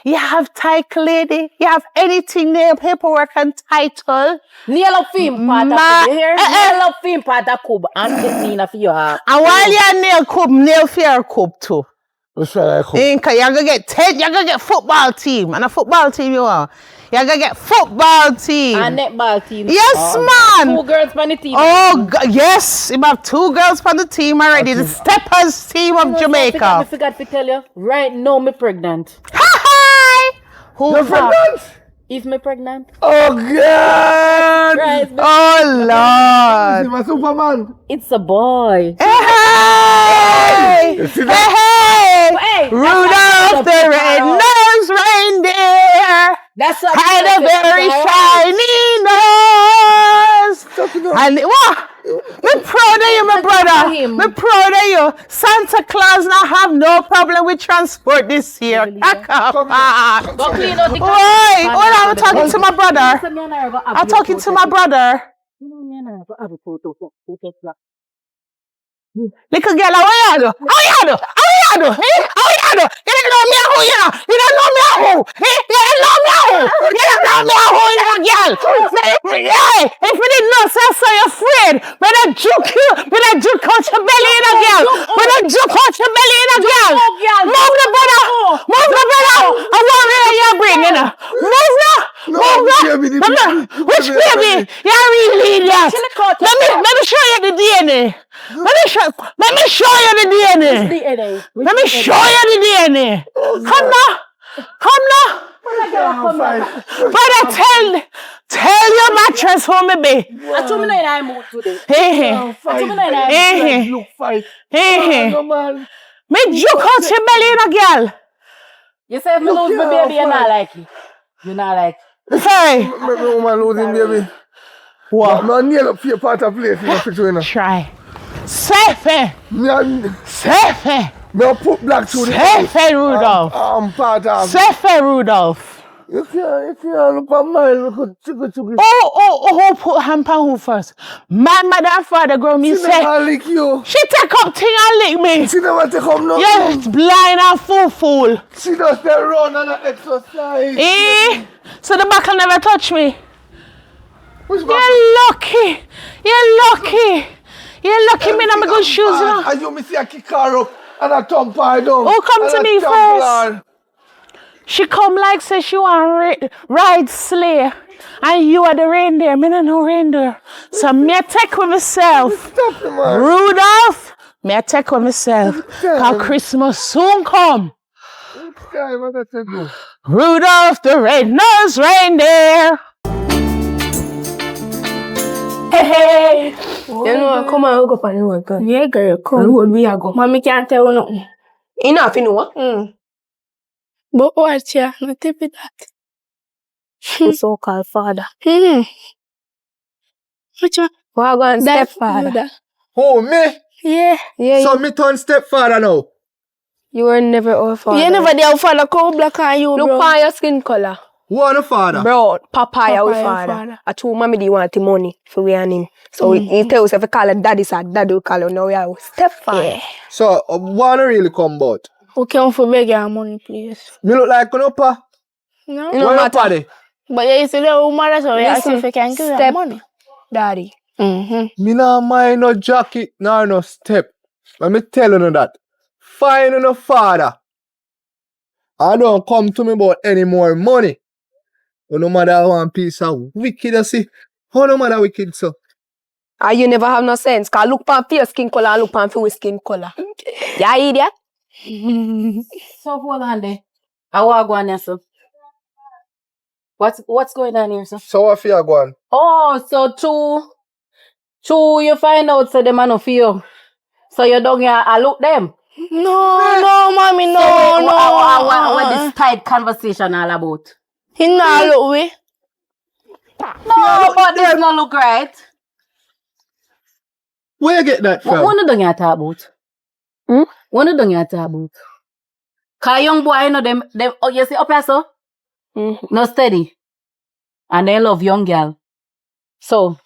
You have title lady. You have anything there, paperwork and title. Nail up film part of Ma- Kuba. Here, nail up film part of Kuba. And get me in for your heart. And while you nail fair cup too. Which one I come? Inca, you're gonna get you're gonna get football team. And a football team you are. You're gonna get football team. And netball team. Yes, man. 2 girls on the team. Oh, yes. You have 2 girls on the team already. The Steppers team of I Jamaica. forgot to tell you. Right now, me pregnant. Hi! Who's You're that? pregnant? Is me pregnant? Oh God! Right. Oh, Lord. Is he my Superman? It's a boy. Hey! You see Hey, that? hey! Hey, Rudolph the red-nosed reindeer That's what had a very shiny nose. And what? Me proud of you, my brother. him. Me proud of you. Santa Claus not have no problem with transport this year. Go clean out the Why? Hold on, I'm talking to my brother. I'm talking to my brother. Little girl, how you do? How you do? How you do? How you do? You don't know me who you know. You don't know me who. You don't know me who. You don't know me who, little girl. Hey, if you didn't know, so you're afraid. But I juke you. But I juke out your belly in a girl. But I juke out your belly in a girl. Move the brother. Move the brother. I want to hear you bringing her. Move now. Move now. Which baby? You're really idiot. Let me show you the DNA. Let me show you the DNA. Let me show you the DNA. Come now. Come now. Brother, tell your mattress for me, babe. I told me that I moved today. Look, fight. No, man. Me juke out your belly in a girl. You say if me lose my baby, you're not like it. You're not like it. Sorry. Make me woman losing baby. What? I'm nail up your part of place in the picture. Try. Safe. Me Safe. put black to the Safe, Rudolph. I'm part of. Safe, Rudolph. You can't look at mine. Look at chicken. Oh, put hand on who first? My mother and father grow me She say. never lick you. She take up thing and lick me. She never take up no. You're blind and fool. She does the run and the exercise. So the buckle never touch me. Which You're lucky. You're lucky me not my good shoes now. And you me see a kick her up and a thump her down. Oh, come and to a me trample first. She come like say she want ride sleigh. And you are the reindeer. Me no reindeer. So me I take with myself. Stop the man. Rudolph, me I take with myself. Cause Christmas soon come. Yeah, what I said no. Rudolph the red-nosed reindeer. Hey. You know, come on, we'll go for the work. Yeah, girl, come. Road we are go. Mommy can't tell you nothing. Enough, you know what? But watch ya, not tip it that. The so-called father. Which one? We're going That stepfather. Oh, me? Yeah. Yeah, So me turn stepfather now. you were never our father. You never did father call black on you, Look bro. on your skin color. Who are the father? Bro, papaya we Papaya father. father. I told mommy they want the money for we and him. So he tells us if we call it daddy, so daddy will call him. Now we are stepfather. So, wanna really come about? Who come for beg your money, please? Me look like an upper. No? No Where matter. your paddy? But you say the woman, so you ask Listen, if you can give her step- money. Daddy. Me nah mind no jacket nor no step. Let me tell you that. Find no father. I don't come to me about any more money. no mother want piece of wicked, you see. How no mother wicked, so? Ah, you never have no sense. Cause look pan for your skin color and look pan for your skin color. Yeah, idiot. So hold on there. I want to go on here, so. What's going on here, sir? So what for you go on? Oh, so two you find out so them are no for you. So you don't here I look them. No, mommy, no, So no. what this tight conversation all about? He not look we. No, but this not look right. Where you get that from? What you don't here talk about? What you don't here talk about? Cause young boy, you know them oh, you see up here, so? No steady. And they love young girl. So,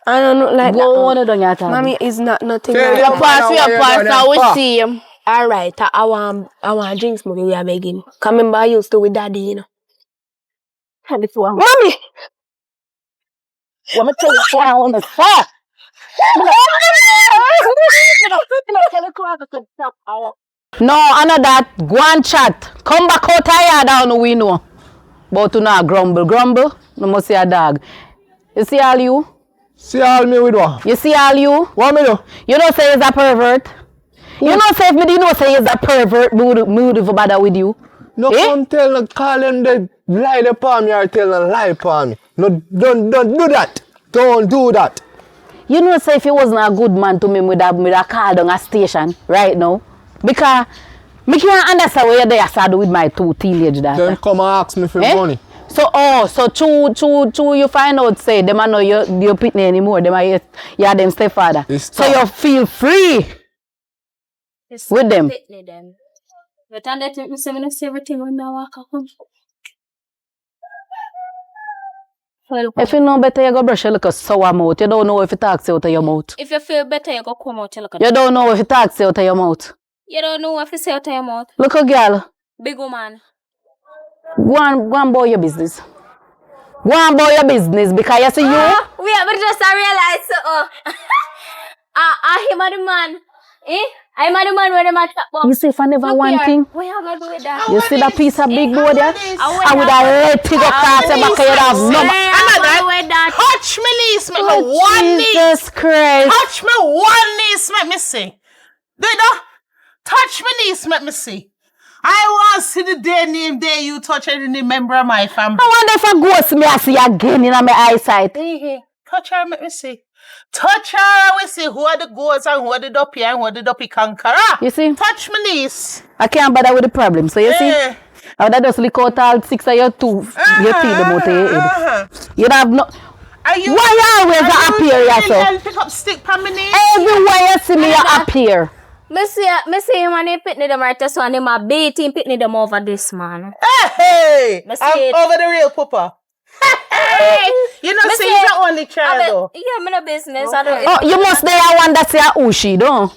I don't know like what that. you don't here talk about? Mommy is not nothing Tell like your that. Your pass, we see him. Alright, I want drinks, mommy. We are begging. Cause remember I used to with daddy, you know. This one. Mommy! Let me tell you what I want to say. No, I know that. Go and chat. Come back out here down we know. But to not grumble. No must see a dog. You see all you? See all me with what? You see all you? What me do? You don't say he's a pervert. You don't say if me didn't know say he's a pervert, mood if bother with you. No come tell no call them they lie upon me or tell them lie upon me. No, don't do that. Don't do that. You know say if he wasn't a good man to me with a call down a station right now. Because me can't understand what you're there started with my two teenage daughters. Then come and ask me for money. So two you find out say them are not your pitney anymore. Them are you them stepfather. So you feel free with them. But and they think me say me say everything when I walk home. If you know better, you go brush your little sour mouth. You don't know if it talks out of your mouth. If you feel better, you go come out. You don't know if it talks out of your mouth. You don't know what to say out of your mouth. Look a girl. Big woman. Go on about your business. Go on about your business because you see you. We have just realized him and the man. I'm the man where the man chat about. You see if I never one thing. What you gonna do with that? You see that piece of big boy there? I would have let it go across your back. You have no. Touch me, niece, make me one niece. Jesus Christ. Touch me one niece, make me see. Do you know? Touch me, niece, make me see. I want to see the day you touch any member of my family. I wonder if I go see me, I see again in my eyesight. Touch her, make me see. Touch her, we see who are the goats and who are the duppy and who are the duppy conqueror. You see? Touch me, niece. I can't bother with the problem, so you see? I would have just lick out all 6 of your teeth them out of your head. You'd have no... Why you always appear yourself? Pick up stick for me, niece. Everywhere you see me, you appear. Me see him and he pitney them right so and him a beat him pitney them over this man. Hey! I'm over the real papa. Hey! You know, say he's the only child though. Yeah, me no business. I don't. Oh, you must there one that say who she, don't?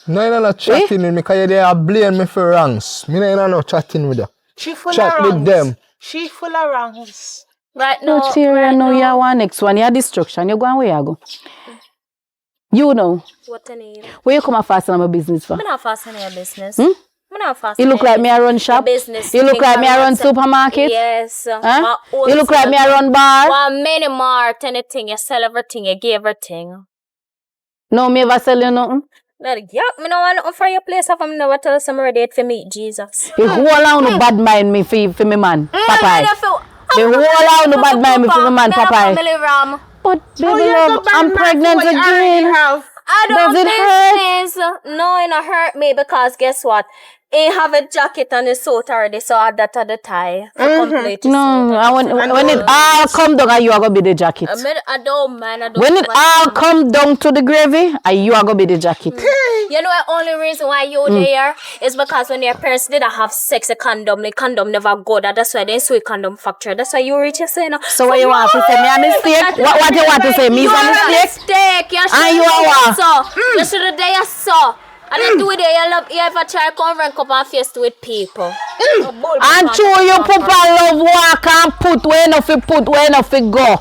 No, you're not chatting with me because you're blame me for wrongs. Me no chatting with her. She full Chat of wrongs. with them. She full of wrongs. Right now. No, Tyria, no, you want next one. You destruction. You go and where you go? You know. What I need? Where you come and fast on my business for? I'm not fast on your business. I'm not fast. You look like me I run shop. Business. You look like me I run supermarket. Yes. Huh? You look like me I run bar. One mini mart, anything. You sell everything. You give everything. No, me ever sell you nothing. Yeah, me no want nothing for your place. If I'm never tell us I'm ready to meet Jesus. You whole around no bad mind me for me man, Papa. The whole around no bad mind me for me man, Papa. But baby love, I'm pregnant again. I don't Does it hurt? No, it not hurt me because guess what? He have a jacket and a suit already, so I that at the tie. Complete no, when it all come down, you are gonna be the jacket. I don't mind. When it all come down to the gravy, you are gonna be the jacket. You know the only reason why you there is because when your parents didn't have sex, the condom never go. That's why they sweet condom factory. That's why you reach your say no. So what you want to say? Me a mistake? What you want to say? Me is a mistake? And you are what? So you should have there so. And then do it there, you ever try to come and come and face with people. And true, you papa love walk and put where enough you go.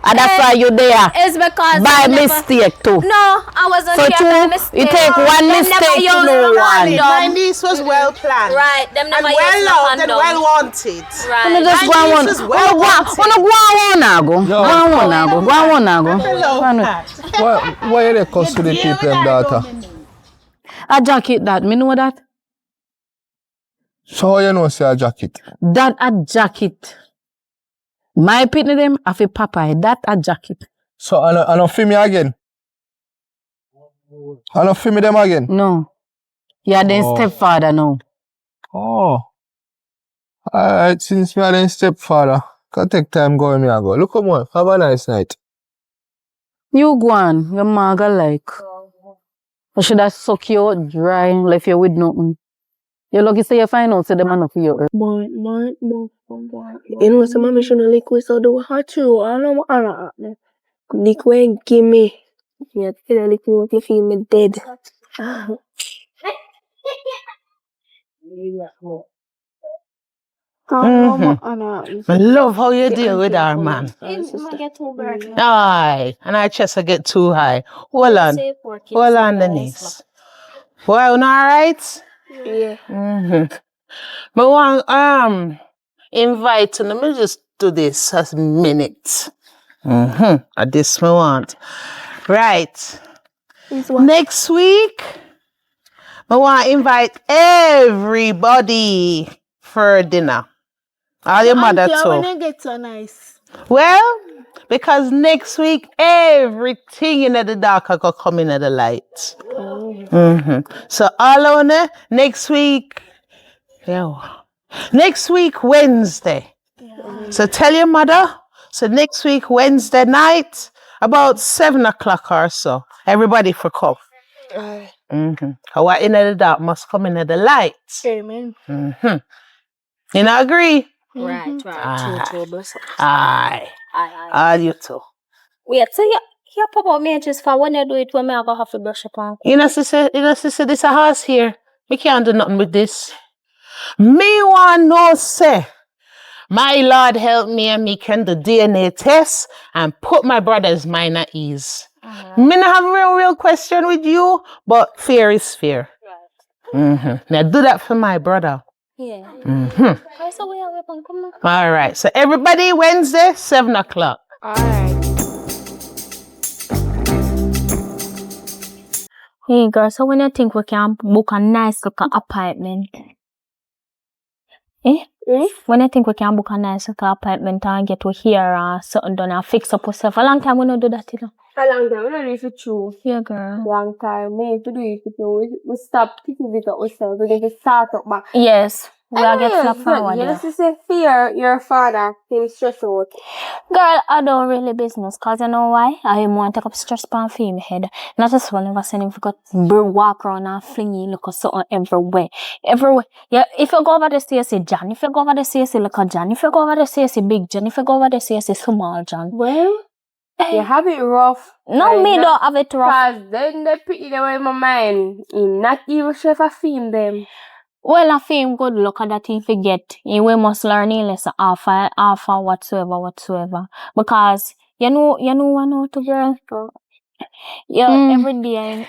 And that's why you're there. It's because by mistake too. No, I wasn't So here two, by mistake. you take one Them mistake never to use know one. My niece was well planned. Right, them And never use well no loved and condom. well wanted. Right. Wanna just My go niece on. is well wanted. Wanna go on now go. Go on now go. Why are they cuss with the people, them daughter? A jacket that, me know that. So how you know say a jacket? That a jacket. My pitney them have a papa. That a jacket. So I don't feel me again. I don't feel me them again. No. Yeah, then stepfather now. Oh. Alright, since me are then stepfather, can take time going me and go. Look come on, have a nice night. You go on, your maga like. I should have suck you out dry and left you with nothing. You're lucky say you find out say the man for you. Boy. You know, some mommy shouldn't lick with so do her too. I don't know. Lick way, give me. Yeah, tell lick me if you feel me dead. I love how you deal with our man. Aye, and I just get too high. Hold on, Denise. Well, alright? Yeah. But one invite, let me just do this as a minute. At this me want. Right. Next week, I want to invite everybody for dinner. All your mother too. When you get so nice. Well, because next week everything in the dark will come in the light. So all on next week. Next week Wednesday. So tell your mother. So next week Wednesday night, about 7 o'clock or so, everybody for come. What in the dark must come in the light. Amen. You know agree? Right. True, bless. Aye. All you too. Wait, so you pop out me just for when you do it when me I go have to brush up on. You know, sister, this a house here. We can't do nothing with this. Me want no say. My Lord help me and me can do DNA test and put my brother's mind at ease. Me not have a real question with you, but fear is fear. Right. Now do that for my brother. Yeah. All right. So everybody Wednesday, 7 o'clock. Alright. Hey girl, so when you think we can book a nice little apartment? When you think we can book a nice little apartment and get to hear something done and fix up ourselves? A long time we don't do that, you know. A long time, we don't do it for true. Yeah, girl. Long time, we need to do it for true. We stop thinking it ourselves. We need to start up back. Yes. We are get flap forward. You know, say fear your father can stress out. Girl, I don't really business, cause you know why? I want to take up stress pan for my head. Not just one of us saying if you got walk around and fling you look something everywhere. Everywhere. Yeah, if you go over there see John, if you go over there see little John, if you go over there see Big John, if you go over there see small John. Well, you have it rough. No, me don't have it rough. Cause then they put it away in my mind. I'm not even sure if I feel them. Well, I feel good look at that he forget. We must learn a lesson alpha whatsoever. Because you know one out girl. Every day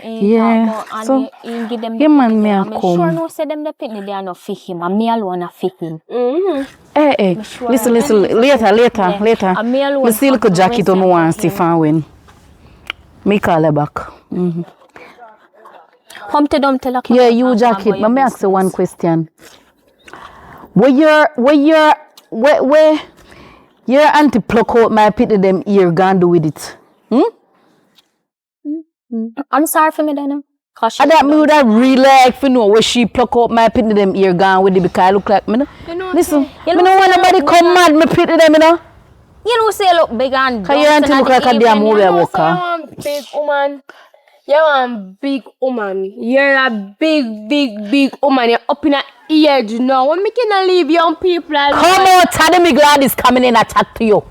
So you give them him and me I'm come. sure no say them the pitney they are not fit him and me alone are fit him. Hey, listen, later. And me alone. Me see look jacket on one Stefan win. Me call her back. Humpty Dumpty like Yeah, you jacket. But me ask you one question. Where your auntie pluck out my pity them ear gone do with it? I'm sorry for me then. I that me would have really like to know where she pluck out my pity them ear gone with it because I look like me. Listen, me don't want nobody come mad me pity them, you know. You know say look big and Cause your auntie look like a damn movie walker. Big woman. You're a big woman. You're a big woman. You're up in the age now. When me can leave young people alone. Come on, tell me glad is coming in attack to you.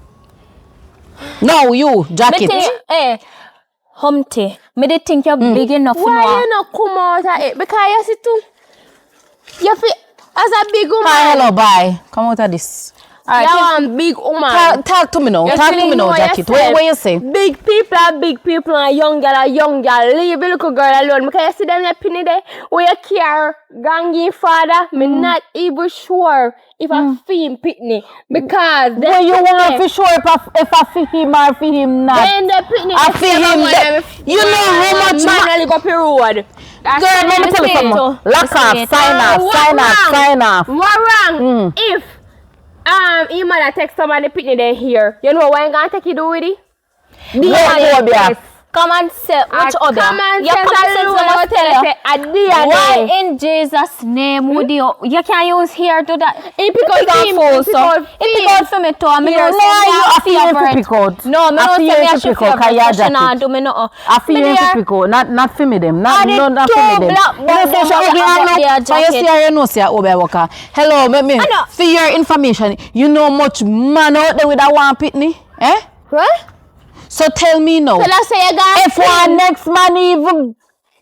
No, you, jacket. Humpty, me they think you're big enough. Why you not come out of it? Because you see too. You feel as a big woman. Hi, hello, bye. Come out of this. You want big woman. Talk to me now. You Talk to really me now, know Jackie. yourself. What you say? Big people are big people and young girl are young girl. Leave the little girl alone. Because you see them that penny there where you care gangy father. Me not even sure if I feel him pitney. Because Well, you want to sure if I feel him or feel him not. then the pitney I feel him. You know how much man really go up the road. Girl, let me tell you something. Lock off, sign off. What wrong? If your mother text somebody pitney there here, you know what you gonna take you do with it? Come and say, which other? Come and Your say, why in Jesus' name would you can't use here to that? It because It because for me too. I mean, I feel no, me don't say me a should feel professional. Do me no. I feel typical, not for me them, not for me them. Hello, me. For your information, you know much man out there with that one pitney, eh? What? So tell me now, So that's say you got if one next man even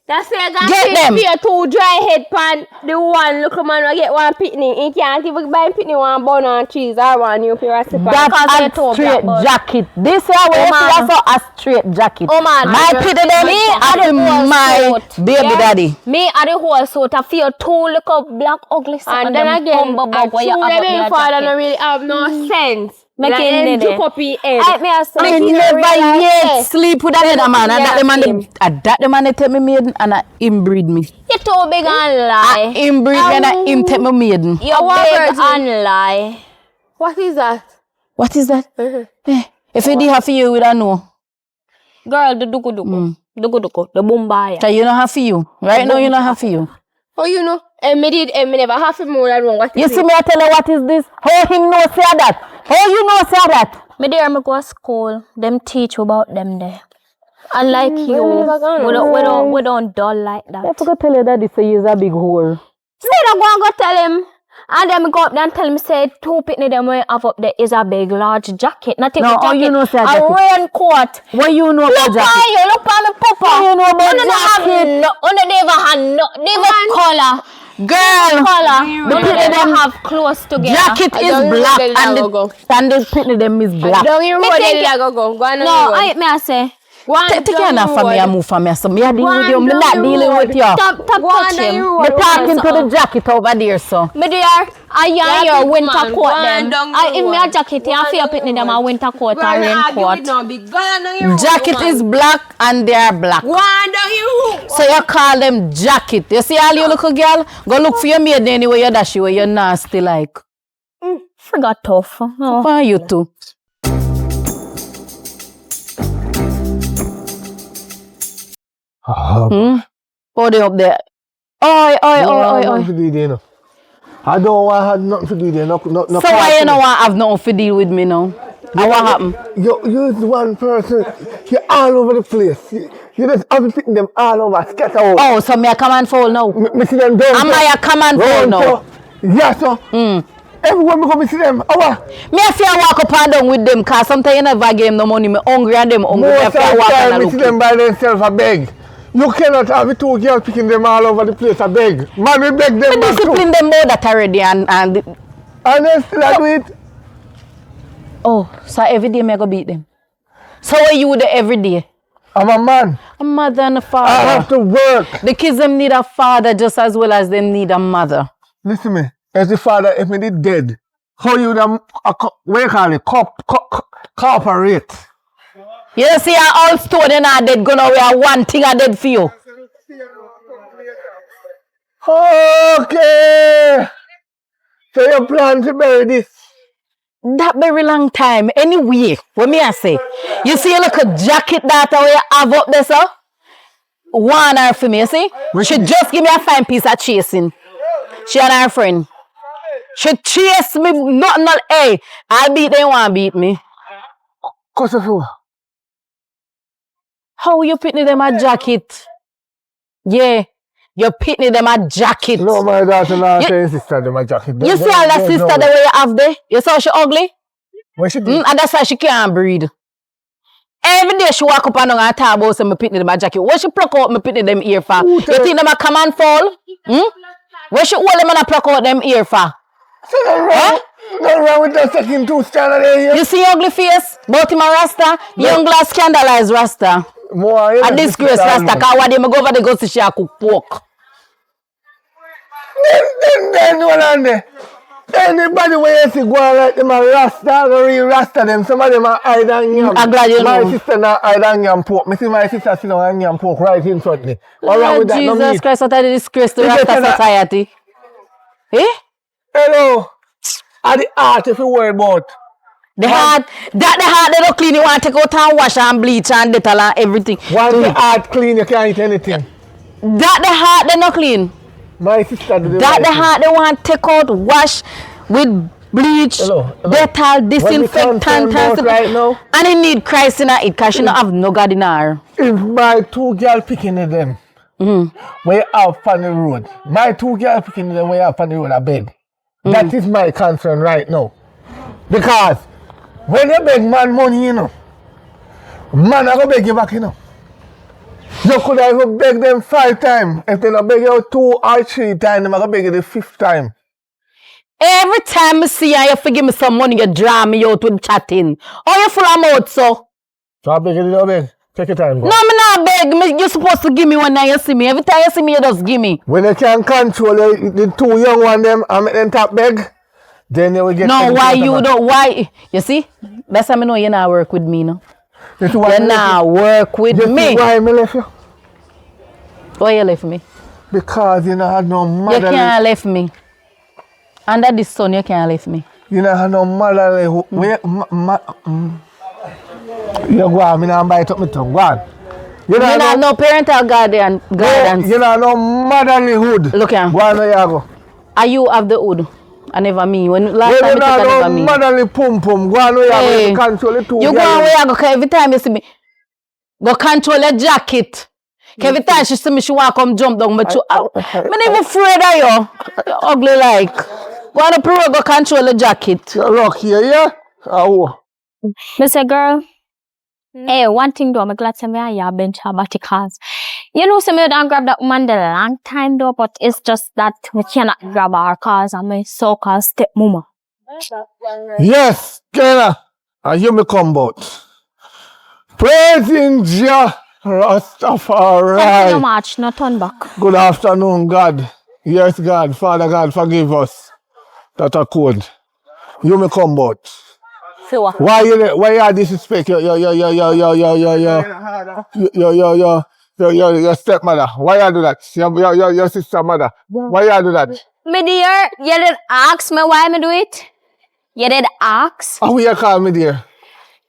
that's say you got get them. fear two dry head pan the one look man will get one pitney. He can't even buy pitney one bun and cheese or one new pair of slipper. That's a straight jacket. This is a straight jacket. Oh man, my pitney them is my baby daddy. Me at the whole suit, I feel two little black ugly And then again, the father don't really have no sense. Make it juke up his head. I never yet sleep with another man. And that the man they take me maiden and I inbreed me. You too big and lie. Inbreed me and him take me maiden. You big and lie. What is that? What is that? If it did have for you, we don't know. Girl, the duku. The bombaya. So you don't have for you. Right now you don't have for you. Oh, you know, me never have to more than one. What is you see me, I tell you what is this? How him know say that? How you know say that? Me there, me go to school. Them teach about them there. Unlike you, we don't dull like that. I forgot to tell you that this is a big hole. Say that go tell him. And then me go up there and tell him, say, two pitney them we have up there is a big, large jacket. Not even jacket, you know, a raincoat. What you know about jacket? Look on me, papa. What you know about jacket? Never have color. Girl, the pitney have clothes together. Jacket is black and the pitney them is black. Don't you go. No, I say. Take care now for me and move for me. So me a deal with you. Me not dealing with you. Stop touch him. Me talking to the jacket over there, so. Me there, I your winter coat them. If me a jacket, I feel pitney them a winter coat or raincoat. Jacket is black and they are black. So you call them jacket. You see all you little girl? Go look for your maid anyway you dash you where you're nasty like. Forgot tough. For you too. Hold it up there. Oi. I don't want to have nothing to do there. No, so why you don't want to have nothing to deal with me now? And what happened? You're the one person. You're all over the place. You just have to pick them all over, scatter out. Oh, so me a come and fall now? Me see them down. Am I a come and fall now? Yes, sir. Everywhere me come see them. Me a fear walk up and down with them because sometimes you never give them no money. Me hungry and them hungry. Most of the time, me see them by themselves, I beg. You cannot have the two girls picking them all over the place, I beg. Man, we beg them. Me discipline them about that already and they still do it. Oh, so every day me go beat them. So what you do every day? I'm a man. A mother and a father. I have to work. The kids them need a father just as well as they need a mother. Listen me, as the father, if me did dead, how you what you call it, cooperate? You see all stone and I dead gonna wear one thing I dead for you. Okay. So you plan to bury this? That very long time. Anyway, what me I say? You see like a jacket that you have up there, sir? One her for me, you see? She just give me a fine piece of chasing. She and her friend. She chase me, not, hey, I'll beat them, want beat me. Cause of who? How you pitney them a jacket? Yeah, you pitney them a jacket. No, my daughter now saying sister them a jacket. You see all that sister the way you have there? You saw she ugly? What she do? And that's why she can't breathe. Every day she walk up and down and talk about some pitney them a jacket. What she pluck out me pitney them ear for? You think them a come and fall? Where she hold them and pluck out them ear for? Huh? Nothing wrong with that second two standard here. You see ugly face? But him a Rasta? Young glass scandalize Rasta. More, A disgrace Rasta. Cause what them go over the go to share cook pork. Then one on there. Anybody where you see go on like them a Rasta, the real Rasta them, some of them are hide and yam. I'm glad you know. My sister not hide and yam pork. Me see my sister sit down and yam pork right in front of me. What wrong with that? No Jesus meat. Christ, what a disgrace to You Rasta better not- society. Eh? Hello. Are the art if you worry about? The heart, the heart they don't clean, you want to take out and wash and bleach and Dettol and everything. Once the art clean, you can't eat anything. That the heart they not clean. My sister do the That right the thing. heart they want to take out, wash with bleach, Hello. Dettol, disinfectant, concerned about and right now? and he need Christ in her it because she don't have no God in her. If my two girl picking at them, way out on the road. My two girl picking them way out on the road, I beg. That is my concern right now. Because when you beg man money, you know, man I go beg you back, you know. You could have even beg them 5 times. If they don't beg you 2 or 3 times, them I go beg you the 5th time. Every time I see you, you forgive me some money, you draw me out with chatting. Oh, you full of mouth, so? So I beg you, don't beg. Take your time, go. No, me not beg. You're supposed to give me when you see me. Every time you see me, you just give me. When you can control the 2 young one them and make them top beg, then you will get. No, why you don't? Why? You see? That's how I know you not work with me, no? You You not work with me. Why me left you? Why you left me? Because you don't have no You motherly. can't left me. Under this sun, you can't left me. You don't have no motherly. You go on, me not bite up my tongue. Go on. You You don't not have no parental guidance. You don't have no motherlyhood. Look here. Go on, where you go. Are you have the hood? I never me. When last You time you don't took I have never no me. motherly pum pum. Go on, where you Hey. go. You control the 2 You go girls. on where you go, 'cause every time you see me, go control your jacket. 'Cause every time she see me, she want come jump down. But I'm not even afraid of you. You're ugly like. Go on the parade, go control the jacket. You're lucky, yeah? Oh. Mr. Girl, hey, one thing though, I'm glad to me I bench about because you know, some me don't grab that woman the long time though, but it's just that we cannot grab her cause I'm a so-called stepmama. Yes, Kena. And you me come out. Praising Jah Thank you Rastafari. much, no turn back. Good afternoon, God. Yes, God. Father God, forgive us. That's a code. You me come out. For what? Why you disrespect your stepmother? Why you do that? Your sister mother. Why you do that? Me dear, you did ask me why me do it? You did ask? Who you call me dear?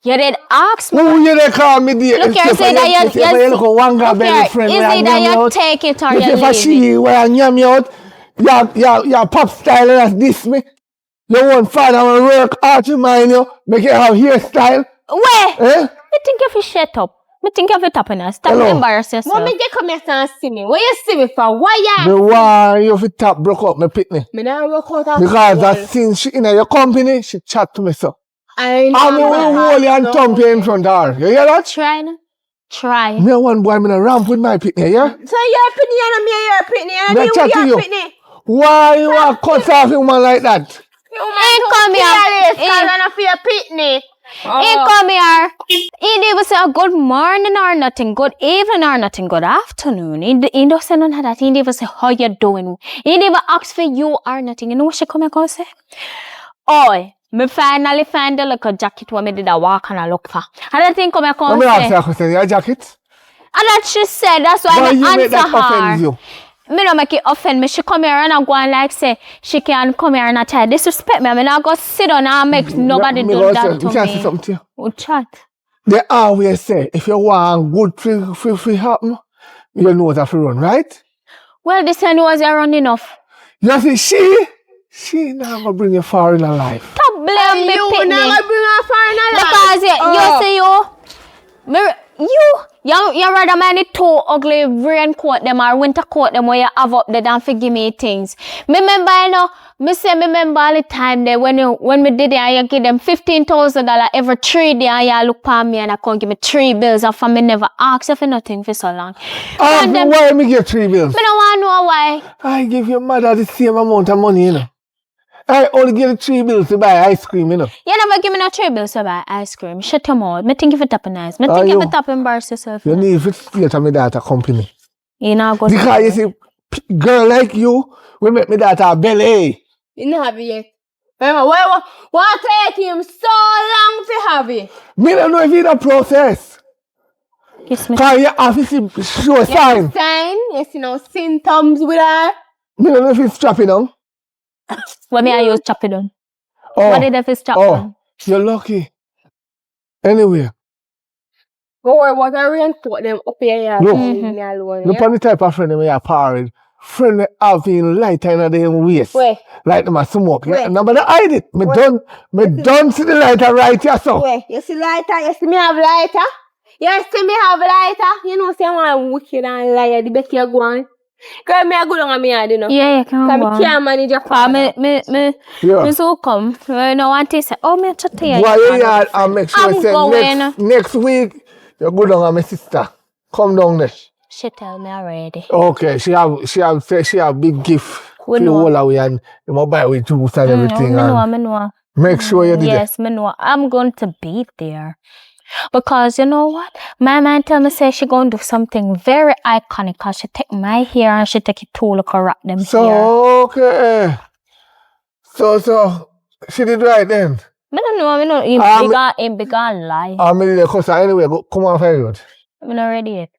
You did ask me? Who you they call me dear? Look here, say that you look a one girl belly friend. is it that you take it or you If I leave it? see where I yam you out, your pop style that's this me. You won't find out work hard to mind you, make you have hairstyle. Where? Eh? Me think you fi shut up. Me think you fi tapping us. Stop Hello. embarrass yourself. Mommy, just come here and see me. Where you see me for? Why Me you? want you fi top broke up my pitney. Me not work out at Because all. that since she in your company, she chat to me so. I I me will hold you and thump you in front of her. You hear that? Try no? Try. Me one boy, me a ramp with my pitney, yeah? So you're pitney and me you're pitney and Me you chat to you. you're pitney. Why you are cut off a woman like that? You Ain't come here. Ain't for your pitney. Ain't come here. He never say a good morning or nothing, good evening or nothing, good afternoon. He don't say none of that. He never say how you doing. He never ask for you or nothing. You know what she come here and say? Oi, me finally find the little jacket where me did a walk and I look for. And I think come here Let and me ask you say. a question. Your jacket? And that she said, that's why Why I you make answer that offend her. you? Me no make it offend me. She come here and I go and like say she can come here and I try disrespect me. I mean I go sit down and make nobody Me do go that say- to we can say me. something to you. We chat. They always say, if you want good free happen, you know that to run, right? Well, this one was around enough. You see, she not gonna bring you far in her life. Stop blame me, You Pitney. never bring her far in her life. Because you rather man two ugly raincoat them or winter coat them where you have up there than forgive me things. Remember, you know, remember all the time there when me did it and you give them $15,000 every 3 days and you look for me and I can't give me 3 bills and for me never ask you for nothing for so long. And them, Why me get 3 bills? me don't want to know why. I give your mother the same amount of money, you know. I only give you 3 bills to buy ice cream, you know. You never give me no 3 bills to buy ice cream. Shut your mouth. Me think if it happen nice. Me Are think if you? it happen embarrass yourself. You need to stay to my daughter company. You know go Because you see, girl like you, we make me daughter a belly. You not have it yet. Remember, why take him so long to have it? Me don't know if it's a process. Kiss me. Because you have to show sign. Sign, you see no symptoms with her. Me don't know if it's strapping on. What me I use chop it on? Oh, What did if chop on? you're lucky. Anyway, Go worry about the rain put them up here. Look. Leave me alone. look Yeah? on the type of friend them you parried. Friend that have in light in their waist. Wait, Like them a smoke. Where? Nobody hide it. Me Where? don't see the lighter right here, so. wait. You see lighter? You see me have lighter? You see me have lighter? You know, say I'm wicked and liar. The better you go on. Girl, me I go down on me head, you know. Yeah, you can Because go me on. can't manage your Ah, father. Yeah. me so come. You know what they say? Oh, me chat to you. Why you yard and make sure I'm say going. next week you go down on my sister. Come down there. She tell me already. Okay, she have big gift We for you know. all away and you must buy with juice and everything. Me And know. make sure you did it. Yes, me know. I'm going to be there. Because you know what? My man tell me say she gonna do something very iconic cause she take my hair and she take it to look wrap them hair. So okay. So she did right then. Me don't know. Him bigger and lie. I mean the cuss anyway, go come on for road. I'm not ready yet.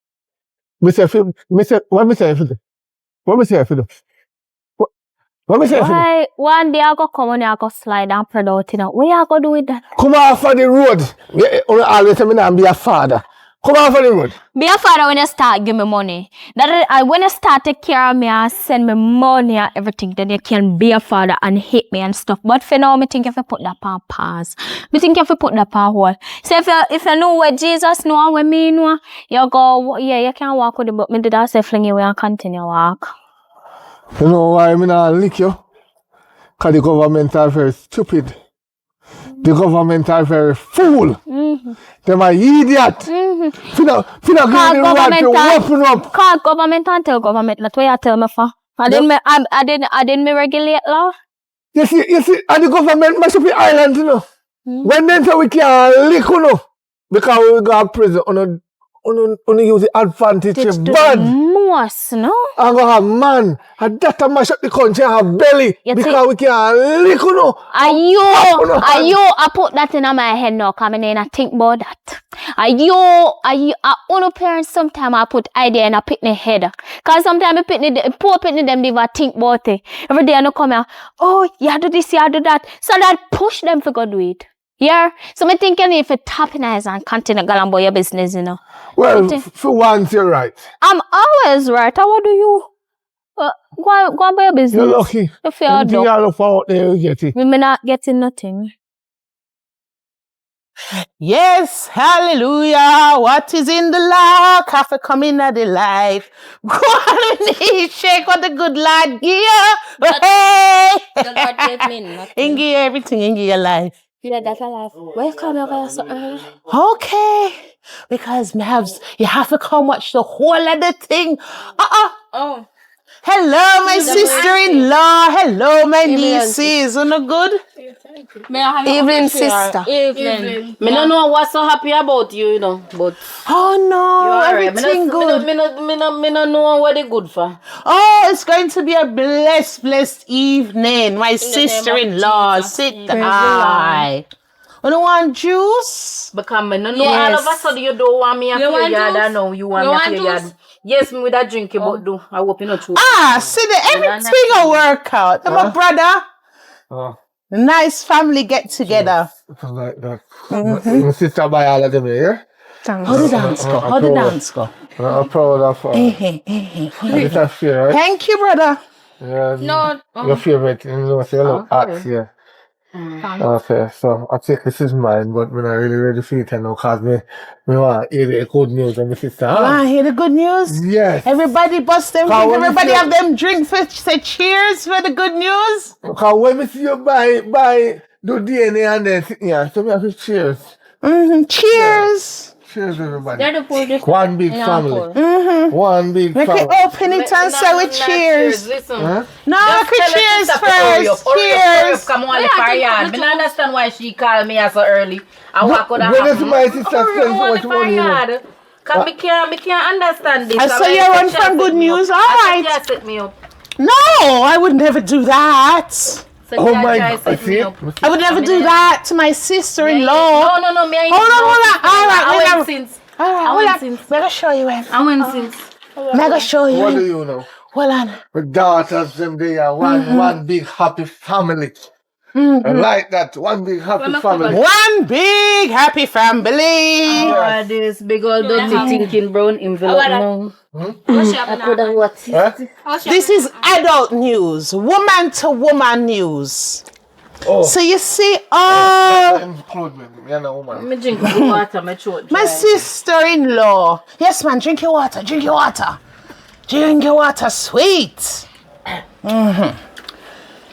What me say if you do? What me say if you do? What me say if you do? Why one day I go come on I go slide and spread out, you know. What you go do with that? Come off of the road. You always tell me not be a father. Come off of the road. Be a father when you start give me money. When you start take care of me and send me money and everything, then you can be a father and hate me and stuff. But for now, me think you have to put that on pause. Me think you have to put that on hold. So if you know what Jesus know and what me know, you go, yeah, you can walk with it, but me did I say fling you and continue walk. You know why I not lick you? Because the government are very stupid. The government are very fool. Them are idiot. Finna give the right to open up. Call government and tell government. That's what you tell me for. I didn't me regulate law. You see, and the government must be island, you know. When they say we can't lick, you know, because we go to prison, on use the advantage of bad. Most, no? I'm going to have man, and that mash up the country and have belly, You because we can't lick, you know. I put that in my head now, because I think about that. Only parents sometimes I put idea in a picnic head. Because sometimes poor picnic them never think about it. Every day I come here, oh, you do this, you do that. So that push them to go do it. Yeah? So I think if you tap in eyes and continue going about your business, you know. Well, for once you're right. I'm always right. What do you? Go about your business. You're lucky. If you're Anything you look for out there, you get it. we're not getting nothing. Yes, hallelujah. What is in the lock? Have to come in at the light. Go on, shake what the good Lord give you. Hey! The Lord gave me nothing. In give everything in your life. Yeah, that's a life. Why you come over so early? Okay. Because you have to come watch the whole of the thing. Oh. Hello, my sister-in-law. Hello, my nieces. Isn't it good? Evening, sister. Evening. Me don't know what's so happy about you, you know, but Oh no, alright. everything good. Me no know what they good for. Oh, it's going to be a blessed evening. My sister-in-law, sit high. You don't want juice? Because me no know all of a sudden you don't want me a You want yard. I juice? know you want You me want a yard. juice? Yes, me with a drink, but do I hope you not true. See everything will work out. My brother, nice family get together. It's like that. My sister buy all of them here. How the dance go? How the dance go? I'm proud of her. It's a fear, right? Thank you, brother. Yeah, No. your favorite, you know, so you look hot, yeah. Okay, so I think this is mine, but we're not really ready for it now because me want to hear the good news and my sister. You want to hear the good news? Yes. Everybody bust them How drink. when you Everybody feel- have them drink for say cheers for the good news. Because when we see you buy do DNA and then sit here, so we have to cheers. Cheers. Cheers, everybody. They're the poor different. One big family. One big Make family. it open it and say we cheers. Listen. Huh? No, Just we tell her cheers sister to hurry up, first. hurry up, hurry Cheers. up. Come on, Yeah, the fire I yard. think I don't understand why she called me so early. I walk out When is and my sister spend so much money, you know? Cause me can't understand this. I saw you run from good news. All right. Yeah, set me up. No, I would never do that. So Oh yeah, my try God, set me see? up. I would never do that to my sister-in-law. No, me. Hold on. All right, I wait, went now. since. All right, I hold went on. since. Let me show you him. I went since. Let me show you What do him. you know? Hold on. The daughters, them, they are one big happy family. I like that. One big happy family. One big happy family. Oh, this big old dirty thinking brown envelope now. I could have watched it. Huh? This is adult news, woman to woman news. Oh. So you see, Include me. Me and a woman. Me drink the water, my throat my dry. sister-in-law. Yes, man, drink your water, drink your water. Drink your water, sweet.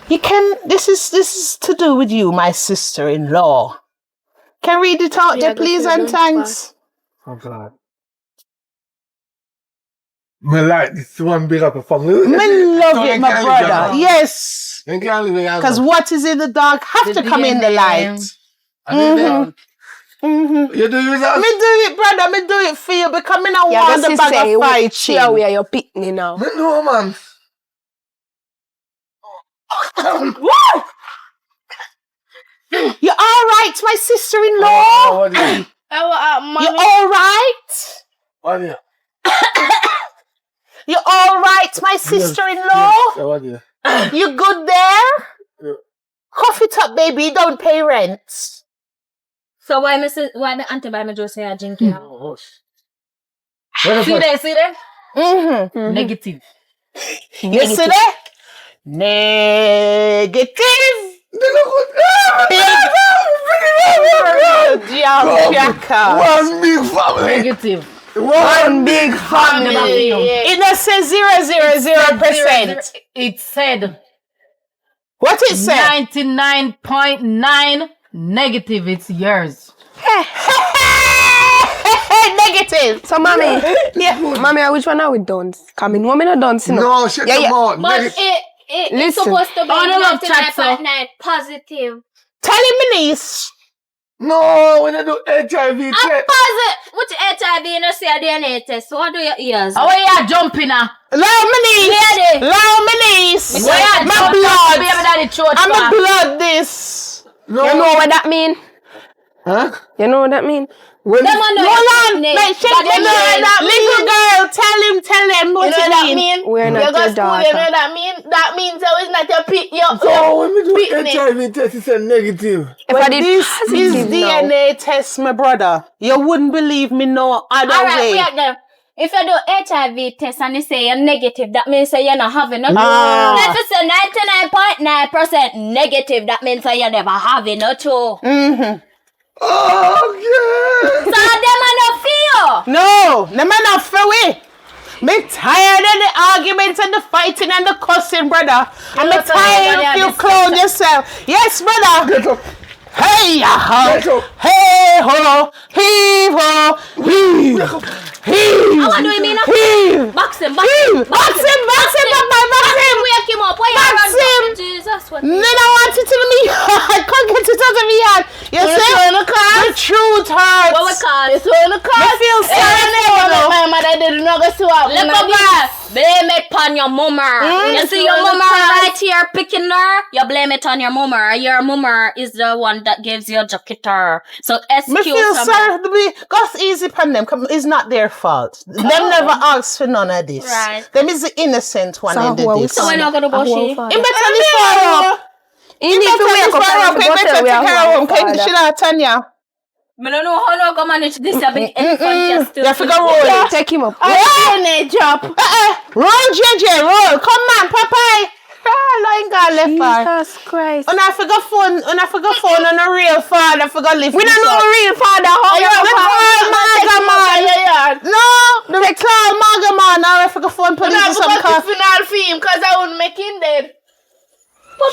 You can, this is to do with you, my sister-in-law. Can read it out there, please, and thanks. Oh, God. Me like this one big happy family. Me love it, my can't brother. live Yes. You can't live in Because what is in the dark have to come in the light. You do yours? Me do it, brother. Me do it for you because me not Yeah, want that's the to bag say, of we fighting. share where you're picking now. Me no, man. You all right, my sister-in-law? Oh, what do you? You all right? What do you? You all right, my sister-in-law? Yes, what do you? You good there? Yeah. Cough it up, baby. Don't pay rent. So why my auntie buy me just say I drink it? Oh, hush. See there? Mm-hmm. Negative. You see that? Negative. One big family. Negative. One big family. It says 0.00%. It said What it said? 99.9 negative. It's yours. Negative. So, mommy, mommy, which one are we done? Coming, woman or done? No, shut Yeah, your yeah. mouth. But Nigga. it's Listen. supposed to be Oh, no, love chat, so. 99.9 positive. Tell him, my niece. No, when I do HIV I'm test. positive. Which HIV you know say a DNA test? So what do your ears? How are you jumping now? Allow my niece. Lady. Allow my niece. Where you My jumping? blood. Baby daddy throat I'm a back. blood this. No. You know what that mean? Huh? You know what that mean? When Them one know Hold your on. name. Like, check But you them know name. that little girl. Tell them what it mean. We're not your daughter. that mean? That means that it's not your pick. So when we do Picnic. HIV test, it's a negative. If I did This is positive now, DNA test, my brother. You wouldn't believe me no other Alright, way. wait there. If you do HIV test and you say you're negative, that means that you're not having it. Ah. If you say 99.9% negative, that means that you're never having it too. Oh, So them are not fear. No, the man not for we. Me tired of the arguments and the fighting and the cussing, brother. I'm know, so tired everybody of you has clown yourself. Yes, brother. get up. Hey, ho. Get up. Hey, ho. Heave, ho. Heave. Heave. What do you mean? Heave. Box him, Heave. Box him, box him, box him. Wake him up. Why you Box run? him. Jesus, what? Then I want it to me. I can't get it out of me yet. You see? The truth hurts. What we call it? I feel sorry for you. My mother didn't know go swap. Look up there. Blame it on your mummer. You see your mummer right here picking her? You blame it on your mummer. Your mummer is the one that gives you a jacketer. So Me excuse feel them. sorry to be. God's easy upon them. It's not their fault. Them never asked for none of this. Right. Them is the innocent one So in the who are we this. So we're not gonna go she. He better be far up. he need to wake up and He go better tell take we are care of him. who Can are she not Tanya? I don't know how to go manage this a big infant still. You figure roll it. Take him up. Drop. Roll, JJ, roll. Come on, Popeye. Line God left far. Jesus Christ. And I forgot phone on a real father. I forgot lift. We don't know a real father. How you Magaman. No, the call Magaman. I forgot phone police or some car. final film because I wouldn't make him dead.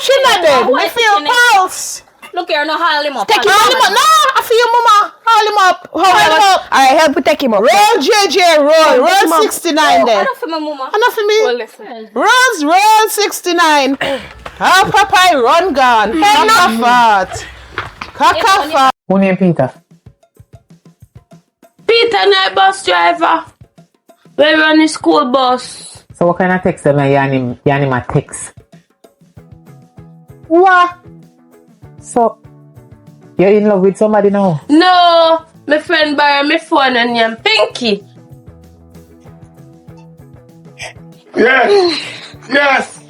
She not dead. I feel pulse. Look here, no haul him up. Take him out. No, I for you, mama. Hold him up. Hold him up. Alright, help me take him up. Roll, JJ, roll. Roll 69 there. Enough for my mama. Enough for me. Well, listen. Roll 69. How Papa run gone. Kaka fat. Kaka fat. Who name Peter? Peter, night bus driver. We run the school bus. So what kind of text am I him a text? What? So you're in love with somebody now? No, my friend borrow my phone and I'm Pinky. Yes,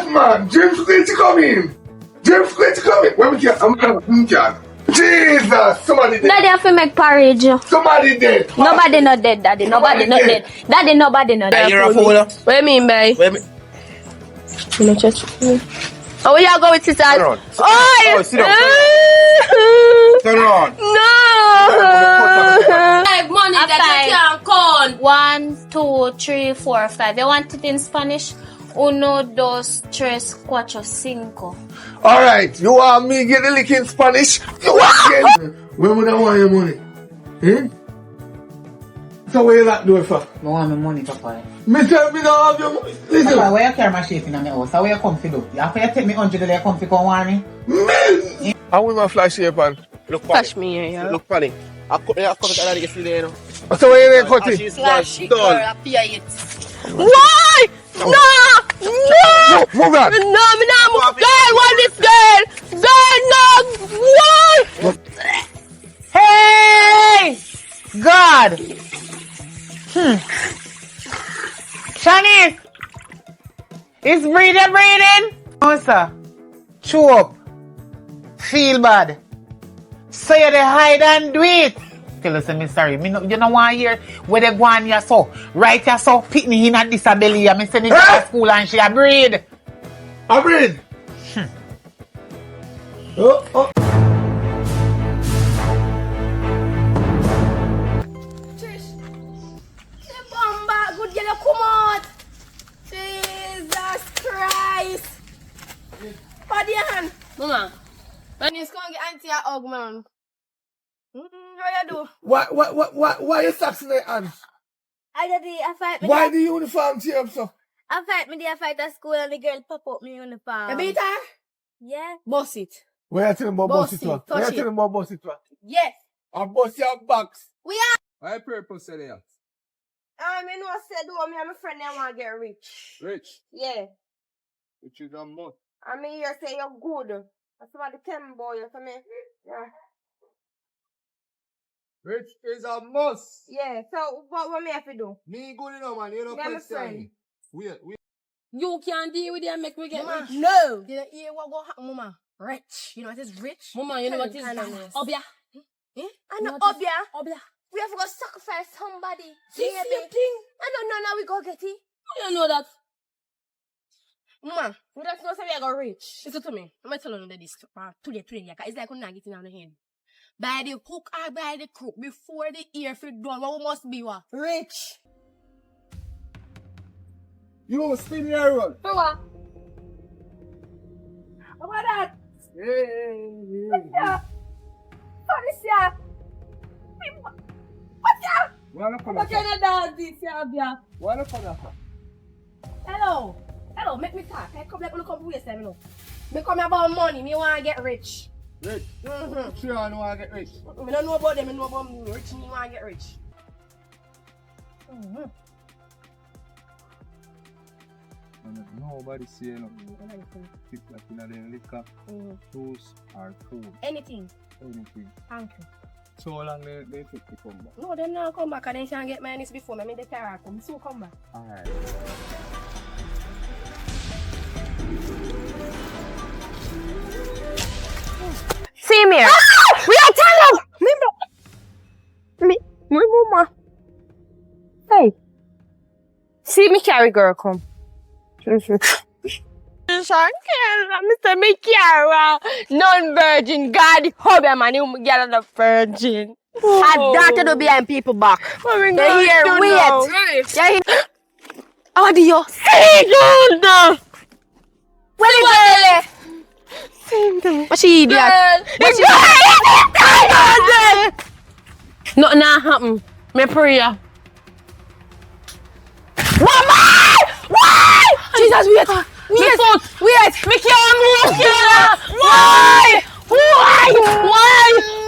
man. James going to come in. James going to come in. When we can. Jesus, somebody dead. Daddy have to make porridge. Somebody dead. Nobody not dead, Daddy. Nobody not dead. Daddy, nobody not dead. You're a fool. What you mean, babe? You know, church. Oh, where y'all go with sister? Turn around. Oh, sit down. Turn around. No. Like money that you can't count. 1, 2, 3, 4, 5. You want it in Spanish? 1, 2, 3, 4, 5. Alright, you want me get the lick in Spanish? You want get when would I want your money? So what you like doing for? I want my money, Papa. Me tell me don't have your money. Listen. Papa, where you carry my shape in my house? How you come to do? After you take me $100, you come to come warn me? Man! I want my flash shape on. Look Touch me here, yeah. Look funny. I come to that get you there, So what you there cutting? She's Flash it, done. girl, appear it. Why? No! No! Move on. No, me not move. Girl, what this girl? Girl, no! Why? Hey! God! Shanice! Is breathing? No, sir. Chew up. Feel bad. So you dey hide and do it. Tell us, I'm sorry. Me no, you don't want to hear where they go on your so. Right your so, pick me in a disability. I'm sending her to school and she a breed. I breathe. Trish. The bomba, good girl, come out. Jesus Christ. Put your hand. Mama, when you come get auntie a hug, man. How you do? Why you socks in their hands? I fight me. Why the uniform tear up so? I fight at school and the girl pop up me uniform. You beat her? Yeah. Boss it. Where you telling about Boss boss it it, what? touch Where you it. telling about boss it what? Yes. I boss your box. We are. Why purpose say that? I know I said, oh, me and my friend, I want to get rich. Rich. Yeah. Which is a month. I mean, you say you're good. That's what the 10 boy, you feel me? Yeah. Rich is a must. Yeah, so what me have to do? Me good enough, man. You don't Me and my question friend. me. Wait. You can't deal with it and make me get Mama, rich. No. You don't hear what go happen, Mama. Rich. You know what is rich? Mama, you know what is Kindness. Obia. I know, Obia. Obia. We have to go sacrifice somebody. This Baby. your thing. I don't know now we go get it. How you know that? Mama, we don't know say we are going rich. Listen to me. I'm going to tell you this today. It's like we're not getting on the hand. By the hook or by the crook, before the ear fit done, what we must be what? Rich. You spin your roll. For what? How about that? Yeah. What is that? What's that? What What kind of dog this here? What for? Hello. Hello, make me talk. I come like look up waste time, Me come about money, me want to get rich. Rich. Sure, I know I get rich. Me don't know about them, me know about me. Rich, me want to get rich. Nobody say no. It's like in the liquor, shoes, or food. Anything. Thank you. So long they take to come back. No, them not come back and they can't get my this before. Me the car come. So come back. Alright. See me. We are telling me, mama. Hey. See me carry girl come. Mr. Mikiara, non-virgin, God, hobby man, you get a virgin. I daughter to behind people back. They hear wait. Yeah, oh, do you? Hey, God. Where the girl? What she idiot? Nothing happen. Me pray ya. Jesus, wait. Wait. Me can't move, Kayla. Why?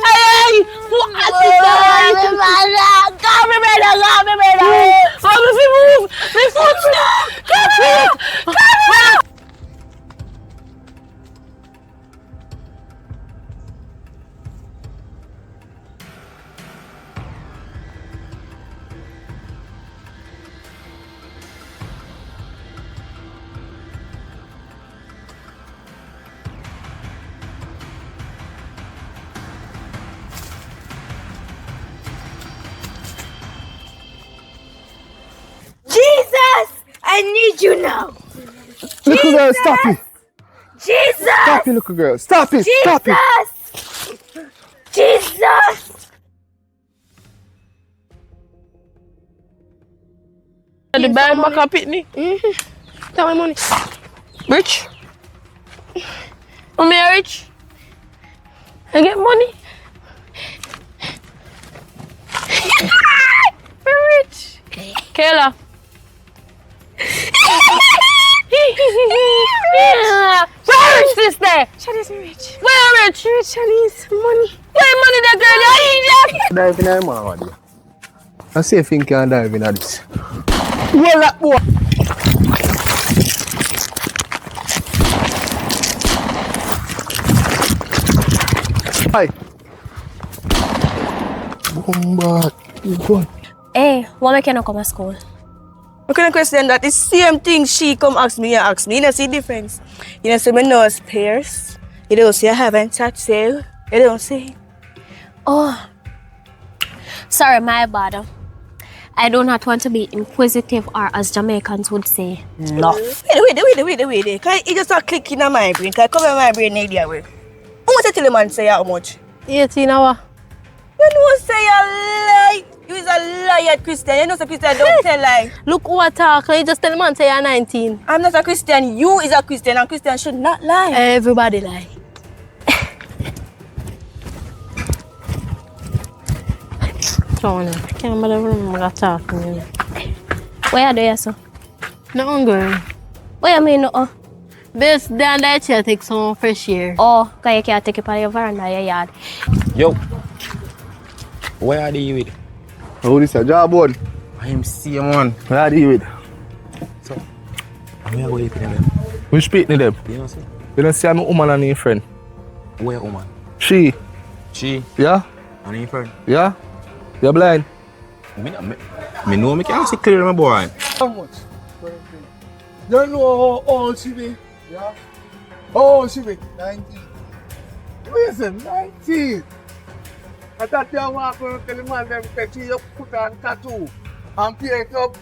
Hey! What is that? Come me, brother. How does he move? Me foot. Come here. Jesus! I need you now! Little girl, stop it. Jesus! Stop it, little girl. Stop it. Stop it. Jesus! The bag back up it me. That's my money. Rich. I'm rich. I get money. I'm rich. Kayla. Where rich sister? Shanice rich. Where rich? Shanice, money. Where money that girl? You idiot. Dive in the man, what? I see if you can dive in this. Well, that boy. Hi. Bomba. Hey, why make you not come to school? I couldn't question that. The same thing she come ask me, you ask me. You don't see difference. You don't see my nose pierced. You don't see I haven't touched you. You don't see. Oh, sorry, my bad. I do not want to be inquisitive, or as Jamaicans would say, No. Wait. Can you just start clicking on my brain? Can I cover my brain in the way? How much tell the man say how much? 18 hours. You know say a lie. You is a liar, Christian. You know say Christian don't tell lie. Look who attack. You just tell the man say you're 19. I'm not a Christian. You is a Christian, and Christian should not lie. Everybody lie. Can't remember attack me. where are you, so? No, girl. What you mean, no? This down there chair take some fresh air. Oh, because you can't take it on your veranda, your yard. Yo, where are you with? Who this a job on? I am same one. Where are you with? So, I'm going to go with them. We speak to them. You know what? You don't see a woman and her friend. Where woman? She. Yeah? And your friend? Yeah? You're blind? Me know me can't see clear, my boy. How much? You know how old she be? Yeah? How old she be? 19. Listen, 19. I thought you walk around and tell the man them that you put on tattoo and pay it up.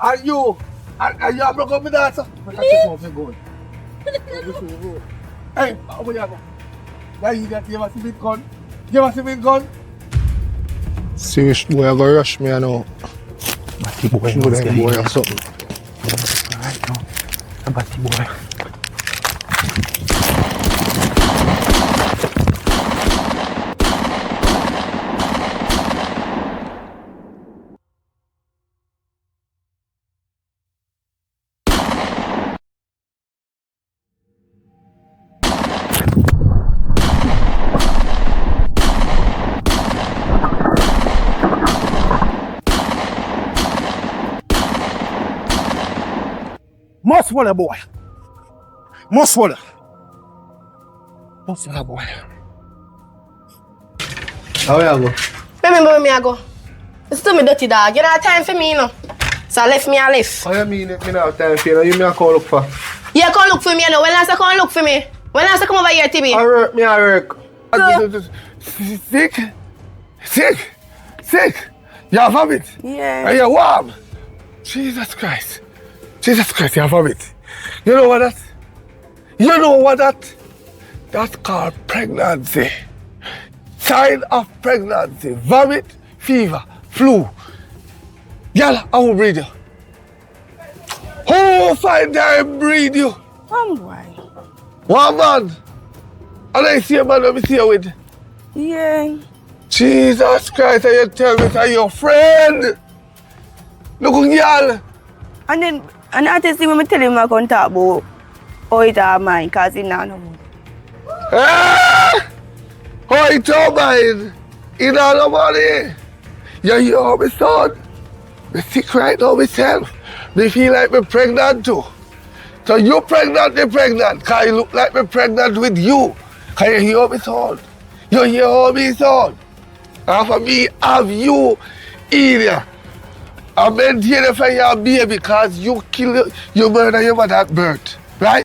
And you have broke up with that, sir? I take off your gun. Hey, over here go. That idiot, you ever see big gun? You ever see big gun? Serious boy, I go rush me, I know. Batty boy, Show them boy or something. Right now, a batty boy. Must swallow, boy. Must swallow. Must swallow, boy. How you go? Remember me I go. It's too me dirty dog. You don't have time for me, you know. So I left. How you mean it? Me not have time for you? You me a call look for? Yeah, come look for me, you know. When last I come look for me? When last I come over here, Tibi? I work. Sick. You have a bit? Yeah. Are you warm? Jesus Christ, you have a bit. You know what that? That's called pregnancy. Sign of pregnancy. Vomit, fever, flu. Girl, I will breed you. Who find time breed you? Come boy. One man. And I see a man let me see you with. Yeah. Jesus Christ, and you tell me that your friend. Look, girl. And I see when I tell him I can't talk about how it are mine, because he not know. Ah! How it all mine? In all the money. You hear me, son? I'm sick right now myself. Me feel like I'm pregnant too. So you pregnant, me pregnant. Because you look like me pregnant with you. Can you hear me, son? You hear me, son? And for me, have you, Ilya. I maintain it for your baby because you kill, you murder your mother at birth. Right?